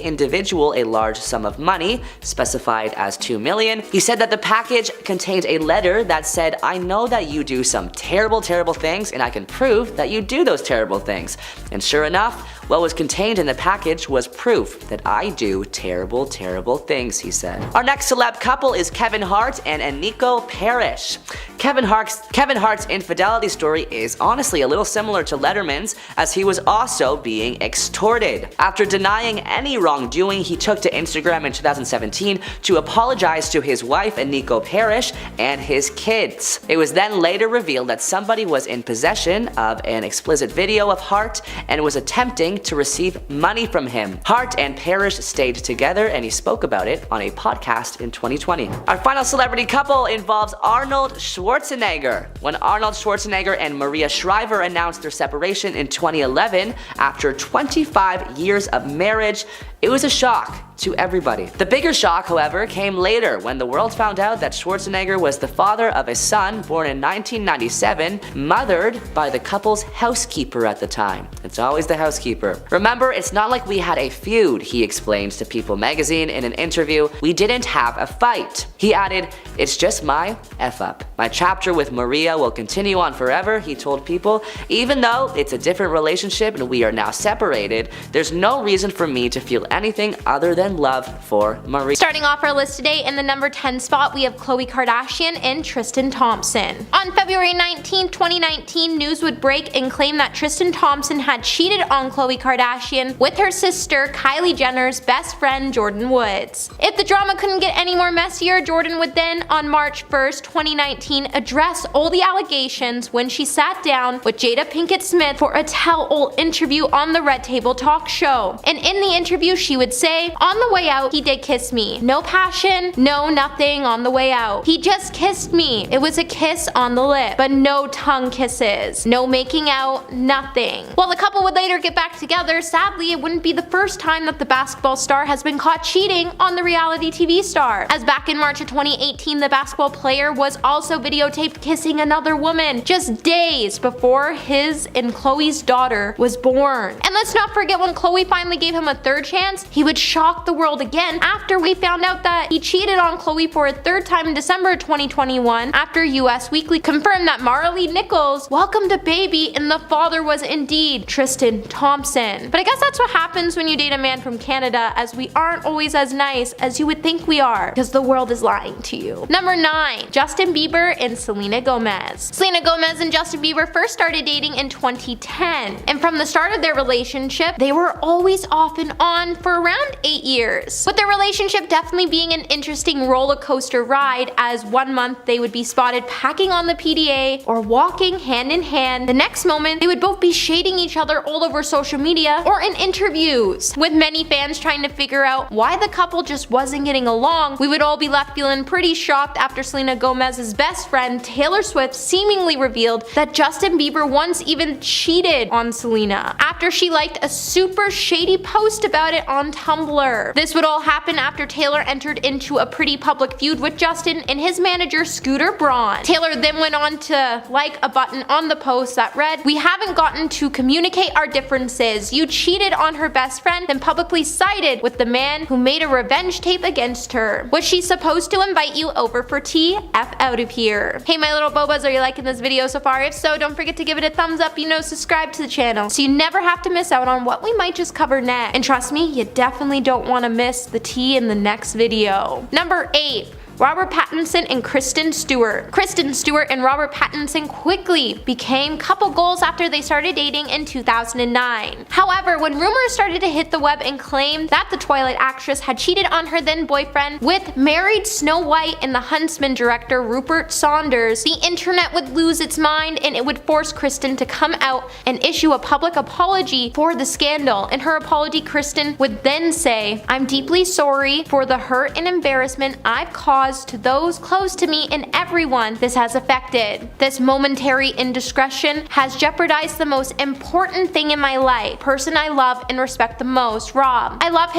individual a large sum of money, specified as $2 million, he said that the package contained a letter that said, "I know that you do some terrible things and I can prove that you do those terrible things." And sure enough, what was contained in the package was proof that I do terrible things, he said. Our next celeb couple is Kevin Hart and Eniko Parrish. Kevin Hart's infidelity story is honestly a little similar to Letterman's, as he was also being extorted. After denying any wrongdoing, he took to Instagram in 2017 to apologize to his wife Eniko Parrish and his kids. It was then later revealed that somebody was in possession of an explicit video of Hart and was attempting Inc. to receive money from him. Hart and Parrish stayed together, and he spoke about it on a podcast in 2020. Our final celebrity couple involves Arnold Schwarzenegger. When Arnold Schwarzenegger and Maria Shriver announced their separation in 2011 after 25 years of marriage, it was a shock to everybody. The bigger shock, however, came later when the world found out that Schwarzenegger was the father of a son born in 1997, mothered by the couple's housekeeper at the time. It's always the housekeeper. Remember, it's not like we had a feud, he explains to People magazine in an interview. We didn't have a fight. He added, "It's just my F up. My chapter with Maria will continue on forever," he told People. "Even though it's a different relationship and we are now separated, there's no reason for me to feel anything other than love for Maria." Starting off our list today in the number 10 spot, we have Khloe Kardashian and Tristan Thompson. On February 19, 2019, news would break and claim that Tristan Thompson had cheated on Khloe Kardashian with her sister Kylie Jenner's best friend Jordyn Woods. If the drama couldn't get any more messier, Jordyn would then, on March 1st, 2019, address all the allegations when she sat down with Jada Pinkett Smith for a tell-all interview on the Red Table Talk show. And in the interview, she would say, "On the way out, he did kiss me. No passion, no nothing on the way out. He just kissed me. It was a kiss on the lip, but no tongue kisses. No making out, nothing." While the couple would later get back together, sadly, it wouldn't be the first time that the basketball star has been caught cheating on the reality TV star. As back in March of 2018, the basketball player was also videotaped kissing another woman just days before his and Khloe's daughter was born. And let's not forget when Khloe finally gave him a third chance, he would shock the world again after we found out that he cheated on Khloe for a third time in December 2021 after US Weekly confirmed that Maralee Nichols welcomed a baby and the father was indeed Tristan Thompson. But I guess that's what happens when you date a man from Canada, as we aren't always as nice as you would think we are, because the world is lying to you. Number 9, Justin Bieber and Selena Gomez. Selena Gomez and Justin Bieber first started dating in 2010, and from the start of their relationship, they were always off and on for around 8 years. With their relationship definitely being an interesting roller coaster ride, as one month they would be spotted packing on the PDA or walking hand in hand. The next moment, they would both be shading each other all over social media or in interviews. With many fans trying to figure out why the couple just wasn't getting along, we would all be left feeling pretty shocked after Selena Gomez's best friend Taylor Swift seemingly revealed that Justin Bieber once even cheated on Selena after she liked a super shady post about it on Tumblr. This would all happen after Taylor entered into a pretty public feud with Justin and his manager Scooter Braun. Taylor then went on to like a button on the post that read, "We haven't gotten to communicate our differences. You cheated on her best friend, then publicly sided with the man who made a revenge tape against her. Was she supposed to invite you over for tea? F out of here." Hey my little bobas, are you liking this video so far? If so, don't forget to give it a thumbs up, subscribe to the channel so you never have to miss out on what we might just cover next. And trust me, you definitely don't want to miss the tea in the next video. Number 8. Robert Pattinson and Kristen Stewart. Kristen Stewart and Robert Pattinson quickly became couple goals after they started dating in 2009. However, when rumors started to hit the web and claimed that the Twilight actress had cheated on her then boyfriend with married Snow White and the Huntsman director Rupert Saunders, the internet would lose its mind and it would force Kristen to come out and issue a public apology for the scandal. In her apology, Kristen would then say, "I'm deeply sorry for the hurt and embarrassment I've caused to those close to me and everyone this has affected. This momentary indiscretion has jeopardized the most important thing in my life, person I love and respect the most, Rob. I love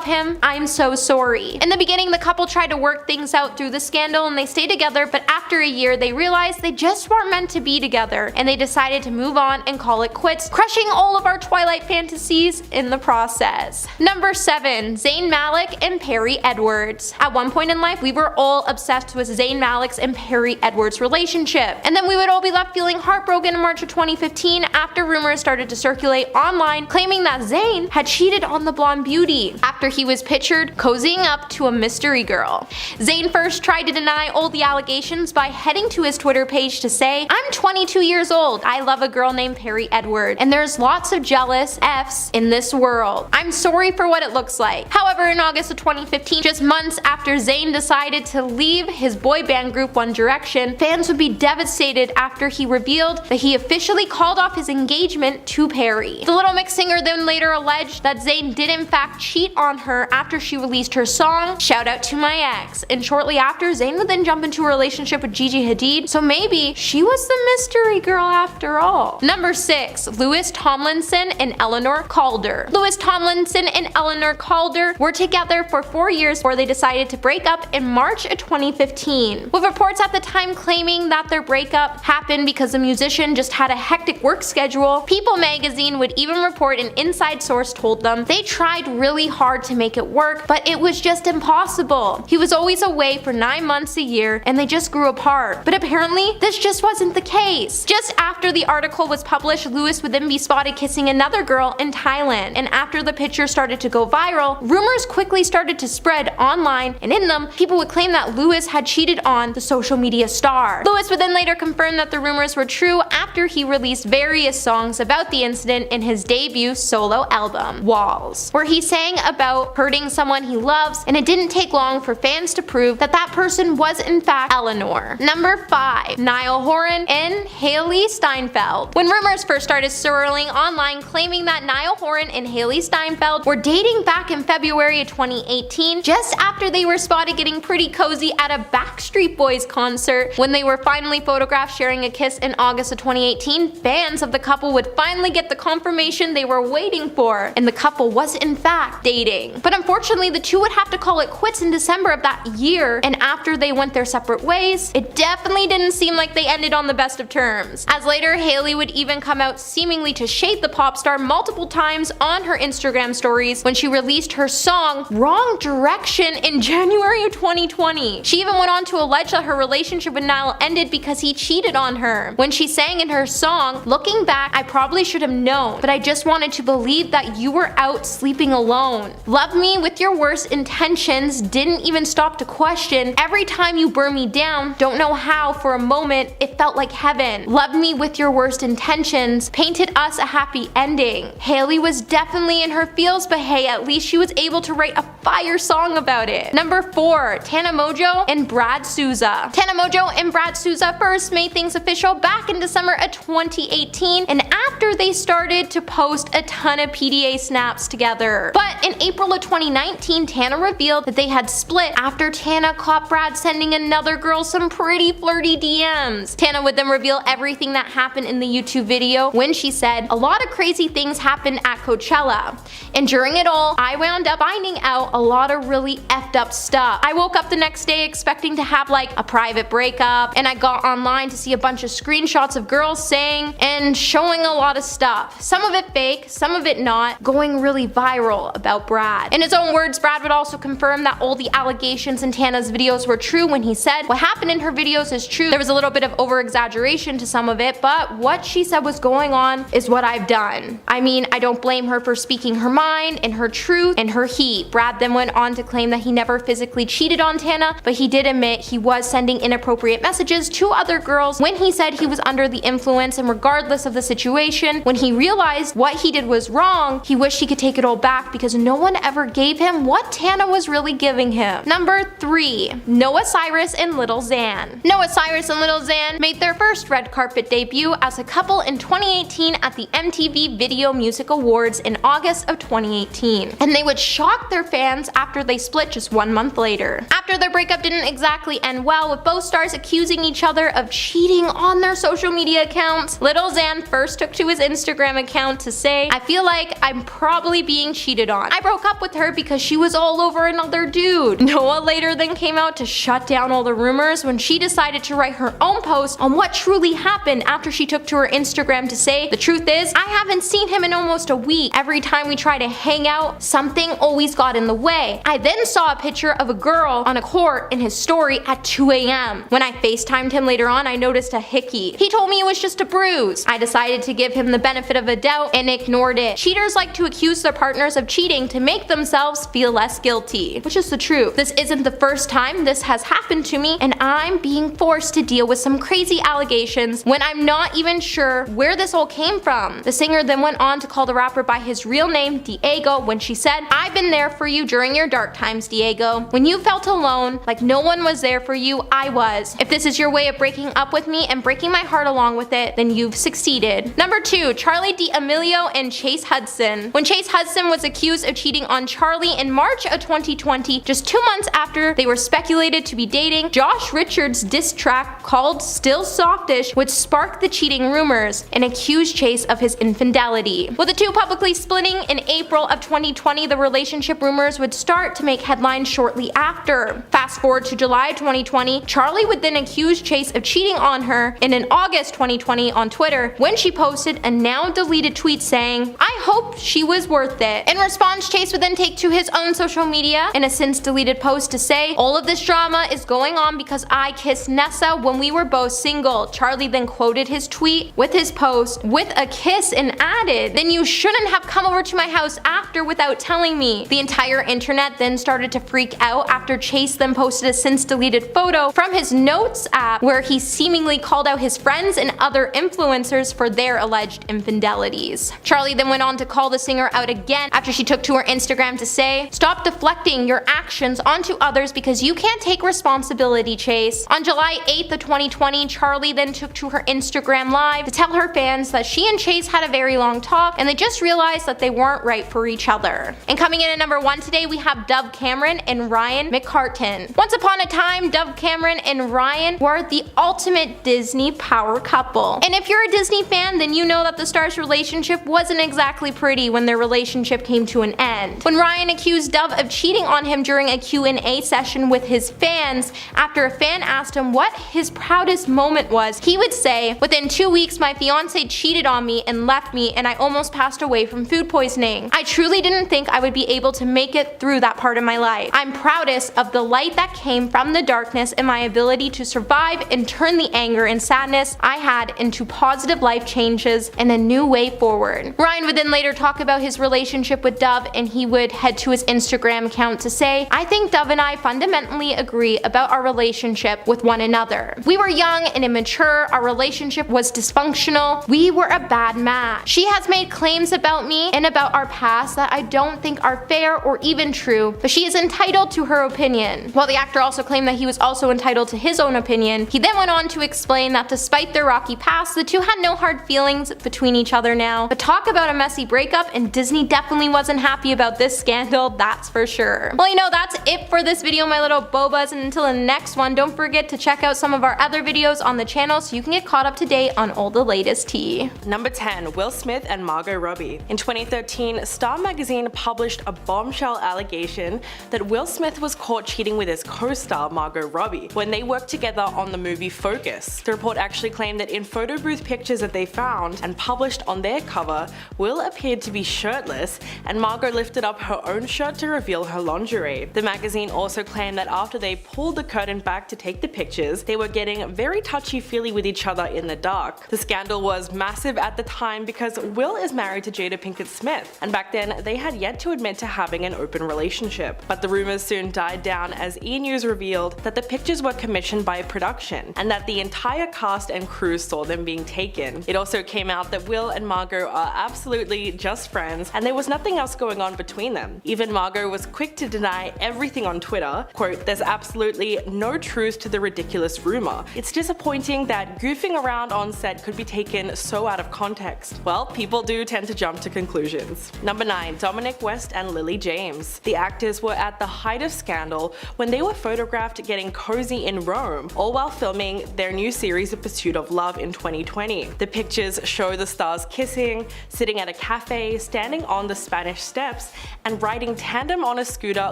him, I'm so sorry." In the beginning, the couple tried to work things out through the scandal and they stayed together, but after a year they realized they just weren't meant to be together and they decided to move on and call it quits, crushing all of our Twilight fantasies in the process. Number 7. Zayn Malik and Perry Edwards. At one point in life, we were all obsessed with Zayn Malik's and Perry Edwards' relationship. And then we would all be left feeling heartbroken in March of 2015 after rumors started to circulate online claiming that Zayn had cheated on the blonde beauty after he was pictured cozying up to a mystery girl. Zayn first tried to deny all the allegations, by heading to his Twitter page to say, "I'm 22 years old. I love a girl named Perry Edward, and there's lots of jealous Fs in this world. I'm sorry for what it looks like." However, in August of 2015, just months after Zayn decided to leave his boy band group One Direction, fans would be devastated after he revealed that he officially called off his engagement to Perry. The Little Mix singer then later alleged that Zayn did in fact cheat on her after she released her song, "Shout Out to My Ex," and shortly after, Zayn would then jump into a relationship with Gigi Hadid, so maybe she was the mystery girl after all. Number 6. Louis Tomlinson and Eleanor Calder. Louis Tomlinson and Eleanor Calder were together for 4 years before they decided to break up in March of 2015, with reports at the time claiming that their breakup happened because the musician just had a hectic work schedule. People magazine would even report an inside source told them they tried really hard to make it work, but it was just impossible. He was always away for 9 months a year and they just grew apart. But apparently, this just wasn't the case. Just after the article was published, Louis would then be spotted kissing another girl in Thailand, and after the picture started to go viral, rumors quickly started to spread online, and in them, people would claim that Louis had cheated on the social media star. Louis would then later confirm that the rumors were true after he released various songs about the incident in his debut solo album, Walls, where he sang about hurting someone he loves, and it didn't take long for fans to prove that that person was in fact Eleanor. Number 5. Niall Horan and Hailee Steinfeld. When rumors first started swirling online claiming that Niall Horan and Hailee Steinfeld were dating back in February of 2018, just after they were spotted getting pretty cozy at a Backstreet Boys concert, when they were finally photographed sharing a kiss in August of 2018, fans of the couple would finally get the confirmation they were waiting for, and the couple was in fact dating. But unfortunately, the two would have to call it quits in December of that year, and after they went their separate ways, it definitely didn't seem like they ended on the best of terms, as later Hailee would even come out seemingly to shade the pop star multiple times on her Instagram stories when she released her song Wrong Direction in January of 2020. She even went on to allege that her relationship with Niall ended because he cheated on her, when she sang in her song, "Looking back, I probably should have known, but I just wanted to believe that you were out sleeping alone. Love me with your worst intentions, didn't even stop to question. Every time you burn me down, don't know how, for a moment it felt like heaven. Love me with your worst intentions, painted us a happy ending." Hailee was definitely in her feels, but hey, at least she was able to write a fire song about it. Number 4. Tana Mongeau and Brad Souza. Tana Mongeau and Brad Souza first made things official back in December of 2018, and after they started to post a ton of PDA snaps together. But in April of 2019, Tana revealed that they had split after Tana caught Brad sending another girl some pretty flirty DMs. Tana would then reveal everything that happened in the YouTube video when she said, "A lot of crazy things happened at Coachella, and during it all, I wound up finding out a lot of really effed up stuff. I woke up the next day expecting to have like a private breakup, and I got online to see a bunch of screenshots of girls saying and showing a lot of stuff. Some of it fake, some of it not, going really viral about Brad." In his own words, Brad would also confirm that all the allegations in Tana's videos were true when he said, "What happened in her videos is true. There was a little bit of over-exaggeration to some of it, but what she said was going on is what I've done. I mean, I don't blame her for speaking her mind and her truth and her heat." Brad then went on to claim that he never physically cheated on Tana, but he did admit he was sending inappropriate messages to other girls when he said he was under the influence, and regardless of the situation, when he realized what he did was wrong, he wished he could take it all back because no one ever gave him what Tana was really giving him. Number 3. Noah Cyrus and Lil Xan. Noah Cyrus and Lil Xan made their first red carpet debut as a couple in 2018 at the MTV Video Music Awards in August of 2018, and they would shock their fans after they split just 1 month later. After their breakup didn't exactly end well, with both stars accusing each other of cheating on their social media accounts, Lil Xan first took to his Instagram account to say, "I feel like I'm probably being cheated on. I broke up with her because she was all over another dude." Noah later then came out to shut down all the rumors when she decided to write her own post on what truly happened after she took to her Instagram to say, "The truth is, I haven't seen him in almost a week. Every time we try to hang out, something always got in the way. I then saw a picture of a girl on a court in his story at 2 a.m. When I FaceTimed him later on, I noticed a hickey. He told me it was just a bruise. I decided to give him the benefit of a doubt and ignored it. Cheaters like to accuse their partners of cheating to make themselves feel less guilty," which is the truth. "This isn't the first time this has happened to me, and I I'm being forced to deal with some crazy allegations when I'm not even sure where this all came from. The singer then went on to call the rapper by his real name, Diego, when she said, "I've been there for you during your dark times, Diego. When you felt alone, like no one was there for you, I was. If this is your way of breaking up with me and breaking my heart along with it, then you've succeeded." Number 2, Charli D'Amelio and Chase Hudson. When Chase Hudson was accused of cheating on Charli in March of 2020, just 2 months after they were speculated to be dating, Josh Richards' diss track called Still Softish would spark the cheating rumors and accuse Chase of his infidelity. With the two publicly splitting in April of 2020, the relationship rumors would start to make headlines shortly after. Fast forward to July 2020, Charli would then accuse Chase of cheating on her, and in August 2020 on Twitter, when she posted a now deleted tweet saying, "I hope she was worth it." In response, Chase would then take to his own social media in a since deleted post to say, "All of this drama is going on because I kissed Nessa when we were both single." Charli then quoted his tweet with his post with a kiss and added, "Then you shouldn't have come over to my house after without telling me." The entire internet then started to freak out after Chase then posted a since deleted photo from his notes app where he seemingly called out his friends and other influencers for their alleged infidelities. Charli then went on to call the singer out again after she took to her Instagram to say, "Stop deflecting your actions onto others because you can't take responsibility, Chase." On July 8th of 2020, Charli then took to her Instagram live to tell her fans that she and Chase had a very long talk and they just realized that they weren't right for each other. And coming in at number 1 today, we have Dove Cameron and Ryan McCartan. Once upon a time, Dove Cameron and Ryan were the ultimate Disney power couple. And if you're a Disney fan, then you know that the stars' relationship wasn't exactly pretty when their relationship came to an end. When Ryan accused Dove of cheating on him during a Q&A session with his fans, after a fan asked him what his proudest moment was, he would say, "Within 2 weeks, my fiance cheated on me and left me, and I almost passed away from food poisoning. I truly didn't think I would be able to make it through that part of my life. I'm proudest of the light that came from the darkness and my ability to survive and turn the anger and sadness I had into positive life changes and a new way forward." Ryan would then later talk about his relationship with Dove, and he would head to his Instagram account to say, "I think Dove and I fundamentally agree about our relationship with one another. We were young and immature, our relationship was dysfunctional, we were a bad match. She has made claims about me and about our past that I don't think are fair or even true, but she is entitled to her opinion." While the actor also claimed that he was also entitled to his own opinion, he then went on to explain that despite their rocky past, the two had no hard feelings between each other now. But talk about a messy breakup, and Disney definitely wasn't happy about this scandal, that's for sure. Well, you know, that's it for this video, my little bobas, and until the next one, don't forget to check out some of our other videos on the channel so you can get caught up to date on all the latest tea. Number 10. Will Smith and Margot Robbie. In 2013, Star magazine published a bombshell allegation that Will Smith was caught cheating with his co-star Margot Robbie when they worked together on the movie Focus. The report actually claimed that in photo booth pictures that they found and published on their cover, Will appeared to be shirtless and Margot lifted up her own shirt to reveal her lingerie. The magazine also claimed that after they pulled the curtain back to take the pictures, they were getting very touchy-feely with each other in the dark. The scandal was massive at the time because Will is married to Jada Pinkett Smith, and back then they had yet to admit to having an open relationship. But the rumors soon died down as E! News revealed that the pictures were commissioned by production and that the entire cast and crew saw them being taken. It also came out that Will and Margot are absolutely just friends and there was nothing else going on between them. Even Margot was quick to deny everything on Twitter. Quote, "There's absolutely no truth to the ridiculous rumor. It's disappointing that goofing around on set could be taken so out of context." Well, people do tend to jump to conclusions. Number 9. Dominic West and Lily James. The actors were at the height of scandal when they were photographed getting cozy in Rome, all while filming their new series The Pursuit of Love in 2020. The pictures show the stars kissing, sitting at a cafe, standing on the Spanish steps, and riding tandem on a scooter,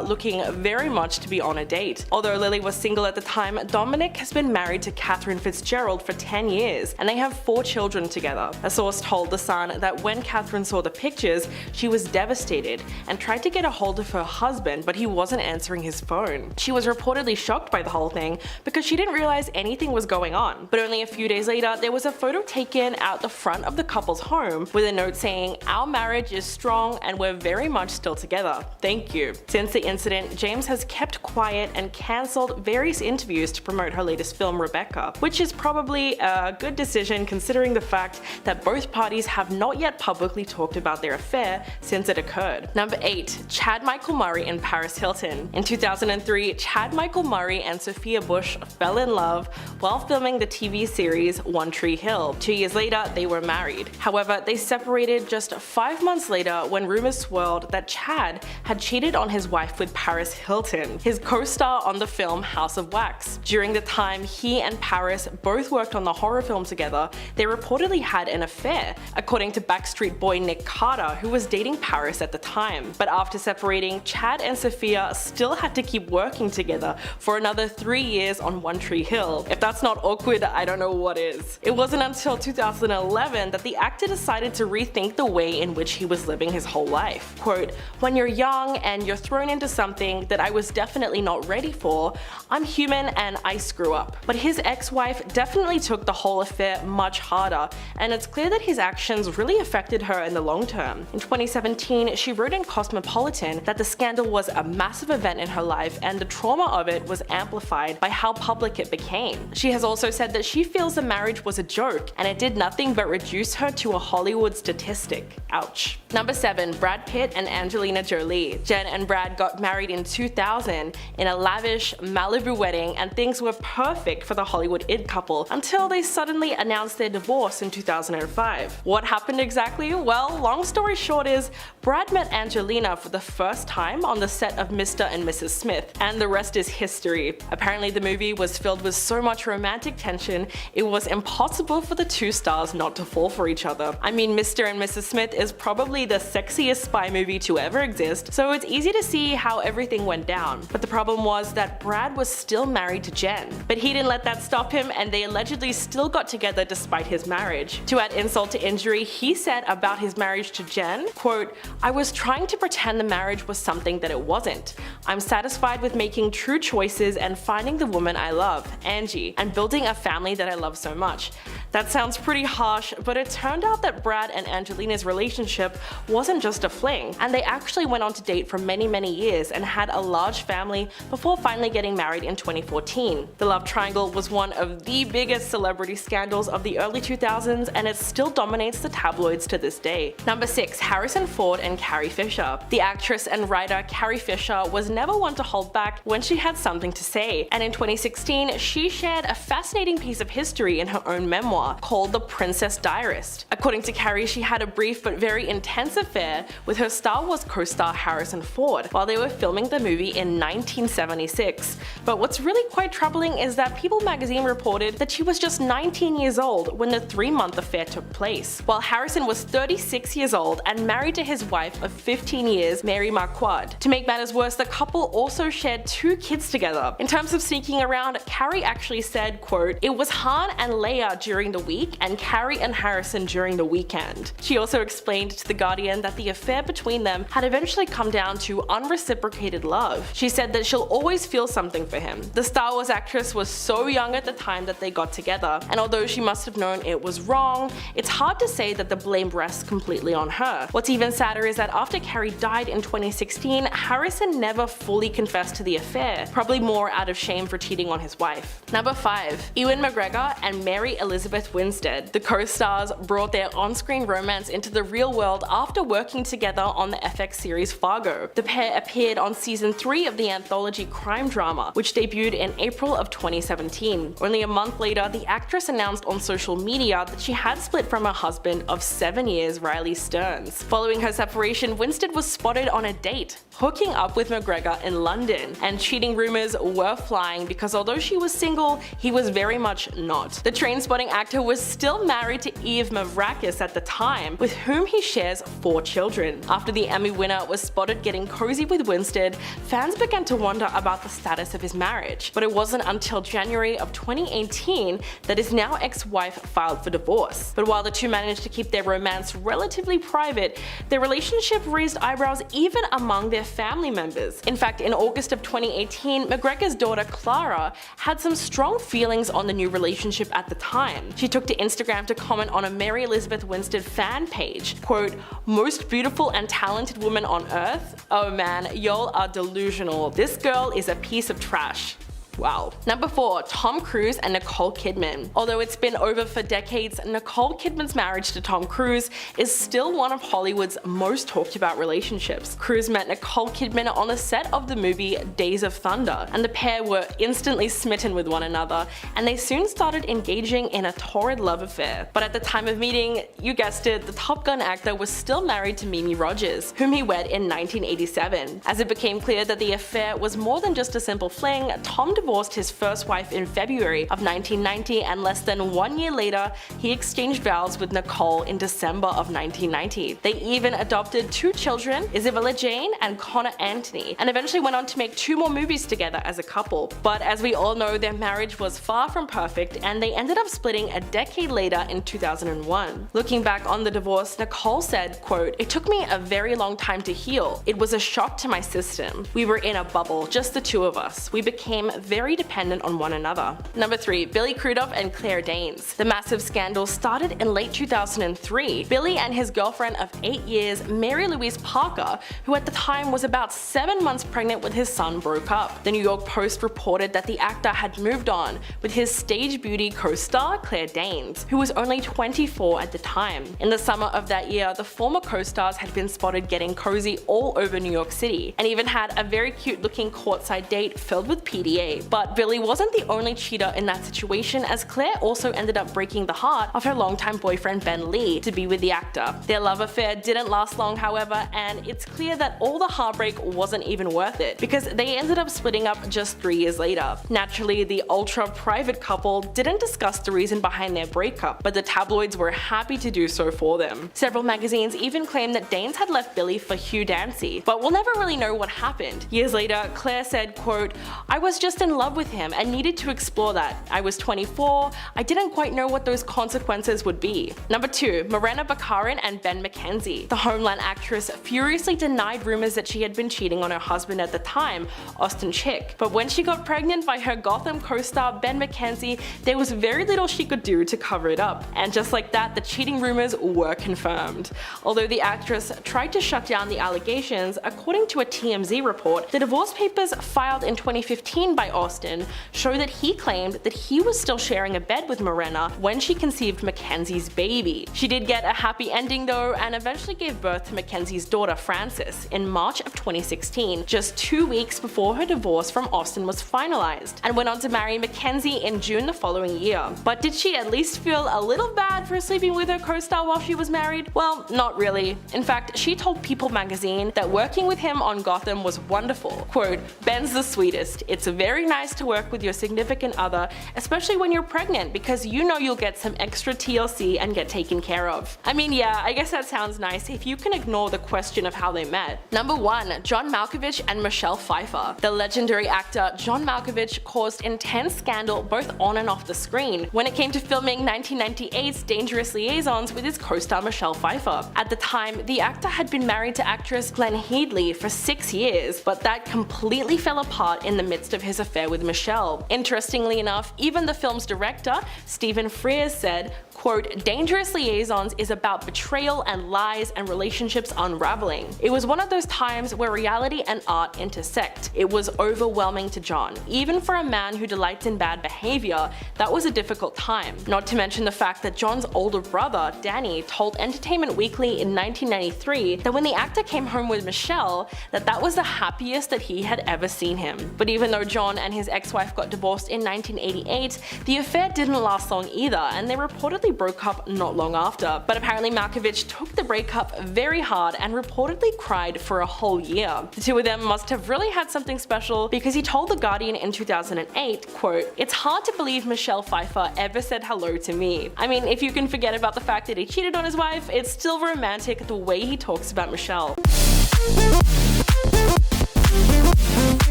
looking very much to be on a date. Although Lily was single at the time, Dominic has been married to Catherine Fitzgerald for 10 years, and they have 4 children together. A source told The Sun that when Catherine saw the pictures, she was devastated and tried to get a hold of her husband, but he wasn't answering his phone. She was reportedly shocked by the whole thing because she didn't realize anything was going on. But only a few days later, there was a photo taken out the front of the couple's home with a note saying, "Our marriage is strong and we're very much still together. Thank you." Since the incident, James has kept quiet and cancelled various interviews used to promote her latest film Rebecca, which is probably a good decision considering the fact that both parties have not yet publicly talked about their affair since it occurred. Number 8. Chad Michael Murray and Paris Hilton. In 2003, Chad Michael Murray and Sophia Bush fell in love while filming the TV series One Tree Hill. 2 years later, they were married. However, they separated just 5 months later when rumors swirled that Chad had cheated on his wife with Paris Hilton, his co-star on the film House of Wax. During the time he and Paris both worked on the horror film together, they reportedly had an affair, according to Backstreet Boy Nick Carter, who was dating Paris at the time. But after separating, Chad and Sophia still had to keep working together for another 3 years on One Tree Hill. If that's not awkward, I don't know what is. It wasn't until 2011 that the actor decided to rethink the way in which he was living his whole life. Quote, "When you're young and you're thrown into something that I was definitely not ready for, I'm human and I screw up." But his ex-wife definitely took the whole affair much harder, and it's clear that his actions really affected her in the long term. In 2017, she wrote in Cosmopolitan that the scandal was a massive event in her life and the trauma of it was amplified by how public it became. She has also said that she feels the marriage was a joke and it did nothing but reduce her to a Hollywood statistic. Ouch. Number 7. Brad Pitt and Angelina Jolie. Jen and Brad got married in 2000 in a lavish Malibu wedding, and things were perfect for the Hollywood it couple until they suddenly announced their divorce in 2005. What happened exactly? Well, long story short is, Brad met Angelina for the first time on the set of Mr. and Mrs. Smith, and the rest is history. Apparently the movie was filled with so much romantic tension, it was impossible for the two stars not to fall for each other. I mean, Mr. and Mrs. Smith is probably the sexiest spy movie to ever exist, so it's easy to see how everything went down. But the problem was that Brad was still married to Jen. But he didn't let that stop him, and they allegedly still got together despite his marriage. To add insult to injury, he said about his marriage to Jen, quote, "I was trying to pretend the marriage was something that it wasn't. I'm satisfied with making true choices and finding the woman I love, Angie, and building a family that I love so much." That sounds pretty harsh, but it turned out that Brad and Angelina's relationship wasn't just a fling, and they actually went on to date for many years and had a large family before finally getting married in 2014. The love triangle was one of the biggest celebrity scandals of the early 2000s, and it still dominates the tabloids to this day. Number 6. Harrison Ford and Carrie Fisher. The actress and writer Carrie Fisher was never one to hold back when she had something to say, and in 2016 she shared a fascinating piece of history in her own memoir called The Princess Diarist. According to Carrie, she had a brief but very intense affair with her Star Wars co-star Harrison Ford while they were filming the movie in 1976. But what's really quite troubling is that People magazine reported that she was just 19 years old when the 3-month affair took place, while Harrison was 36 years old and married to his wife of 15 years, Mary Marquardt. To make matters worse, the couple also shared 2 kids together. In terms of sneaking around, Carrie actually said, quote, "It was Han and Leia during the week and Carrie and Harrison during the weekend." She also explained to The Guardian that the affair between them had eventually come down to unreciprocated love. She said that she'll always feel something for him. The Star Wars actress was so young at the time that they got together, and although she must have known it was wrong, it's hard to say that the blame rests completely on her. What's even sadder is that after Carrie died in 2016, Harrison never fully confessed to the affair, probably more out of shame for cheating on his wife. Number 5. Ewan McGregor and Mary Elizabeth Winstead. The co-stars brought their on-screen romance into the real world after working together on the FX series Fargo. The pair appeared on season 3 of the anthology crime drama, which debuted in April of 2017. Only a month later, the actress announced on social media that she had split from her husband of 7 years, Riley Stearns. Following her separation, Winstead was spotted on a date, hooking up with McGregor in London, and cheating rumors were flying because although she was single, he was very much not. The train-spotting actor was still married to Eve Mavrakis at the time, with whom he shares 4 children. After the Emmy winner was spotted getting cozy with Winstead, fans began to wonder about the status of his marriage, but it wasn't until January of 2018 that his now ex-wife filed for divorce. But while the two managed to keep their romance relatively private, their relationship raised eyebrows even among their family members. In fact, in August of 2018, McGregor's daughter Clara had some strong feelings on the new relationship at the time. She took to Instagram to comment on a Mary Elizabeth Winstead fan page, quote, "Most beautiful and talented woman on earth? Oh man, y'all are delusional. This girl is a piece of trash." Wow. Number 4, Tom Cruise and Nicole Kidman. Although it's been over for decades, Nicole Kidman's marriage to Tom Cruise is still one of Hollywood's most talked about relationships. Cruise met Nicole Kidman on the set of the movie Days of Thunder, and the pair were instantly smitten with one another, and they soon started engaging in a torrid love affair. But at the time of meeting, you guessed it, the Top Gun actor was still married to Mimi Rogers, whom he wed in 1987. As it became clear that the affair was more than just a simple fling, Tom divorced his first wife in February of 1990, and less than 1 year later, he exchanged vows with Nicole in December of 1990. They even adopted 2 children, Isabella Jane and Connor Anthony, and eventually went on to make 2 more movies together as a couple. But as we all know, their marriage was far from perfect, and they ended up splitting a decade later in 2001. Looking back on the divorce, Nicole said, quote, "It took me a very long time to heal. It was a shock to my system. We were in a bubble, just the 2 of us. We became very dependent on one another." Number 3, Billy Crudup and Claire Danes. The massive scandal started in late 2003. Billy and his girlfriend of 8 years, Mary Louise Parker, who at the time was about 7 months pregnant with his son, broke up. The New York Post reported that the actor had moved on with his stage beauty co-star Claire Danes, who was only 24 at the time. In the summer of that year, the former co-stars had been spotted getting cozy all over New York City, and even had a very cute looking courtside date filled with PDA. But Billy wasn't the only cheater in that situation, as Claire also ended up breaking the heart of her longtime boyfriend Ben Lee to be with the actor. Their love affair didn't last long, however, and it's clear that all the heartbreak wasn't even worth it, because they ended up splitting up just 3 years later. Naturally, the ultra-private couple didn't discuss the reason behind their breakup, but the tabloids were happy to do so for them. Several magazines even claimed that Danes had left Billy for Hugh Dancy, but we'll never really know what happened. Years later, Claire said, quote, "I was just in love with him and needed to explore that. I was 24, I didn't quite know what those consequences would be." Number 2, Morena Baccarin and Ben McKenzie. The Homeland actress furiously denied rumors that she had been cheating on her husband at the time, Austin Chick. But when she got pregnant by her Gotham co-star Ben McKenzie, there was very little she could do to cover it up. And just like that, the cheating rumors were confirmed. Although the actress tried to shut down the allegations, according to a TMZ report, the divorce papers filed in 2015 by Austin show that he claimed that he was still sharing a bed with Morena when she conceived Mackenzie's baby. She did get a happy ending though, and eventually gave birth to Mackenzie's daughter Frances in March of 2016, just 2 weeks before her divorce from Austin was finalized, and went on to marry Mackenzie in June the following year. But did she at least feel a little bad for sleeping with her co-star while she was married? Well, not really. In fact, she told People magazine that working with him on Gotham was wonderful. Quote, "Ben's the sweetest. It's very nice to work with your significant other, especially when you're pregnant, because you know you'll get some extra TLC and get taken care of." I mean, yeah, I guess that sounds nice if you can ignore the question of how they met. Number 1, John Malkovich and Michelle Pfeiffer. The legendary actor John Malkovich caused intense scandal both on and off the screen when it came to filming 1998's Dangerous Liaisons with his co-star Michelle Pfeiffer. At the time, the actor had been married to actress Glenn Headley for 6 years, but that completely fell apart in the midst of his affair with Michelle. Interestingly enough, even the film's director, Stephen Frears, said, quote, "Dangerous Liaisons is about betrayal and lies and relationships unraveling. It was one of those times where reality and art intersect. It was overwhelming to John. Even for a man who delights in bad behavior, that was a difficult time. Not to mention the fact that John's older brother, Danny, told Entertainment Weekly in 1993 that when the actor came home with Michelle, that was the happiest that he had ever seen him. But even though John and his ex-wife got divorced in 1988, the affair didn't last long either, and they reportedly broke up not long after. But apparently Malkovich took the breakup very hard and reportedly cried for a whole year. The two of them must have really had something special, because he told The Guardian in 2008, quote, "It's hard to believe Michelle Pfeiffer ever said hello to me." I mean, if you can forget about the fact that he cheated on his wife, it's still romantic the way he talks about Michelle.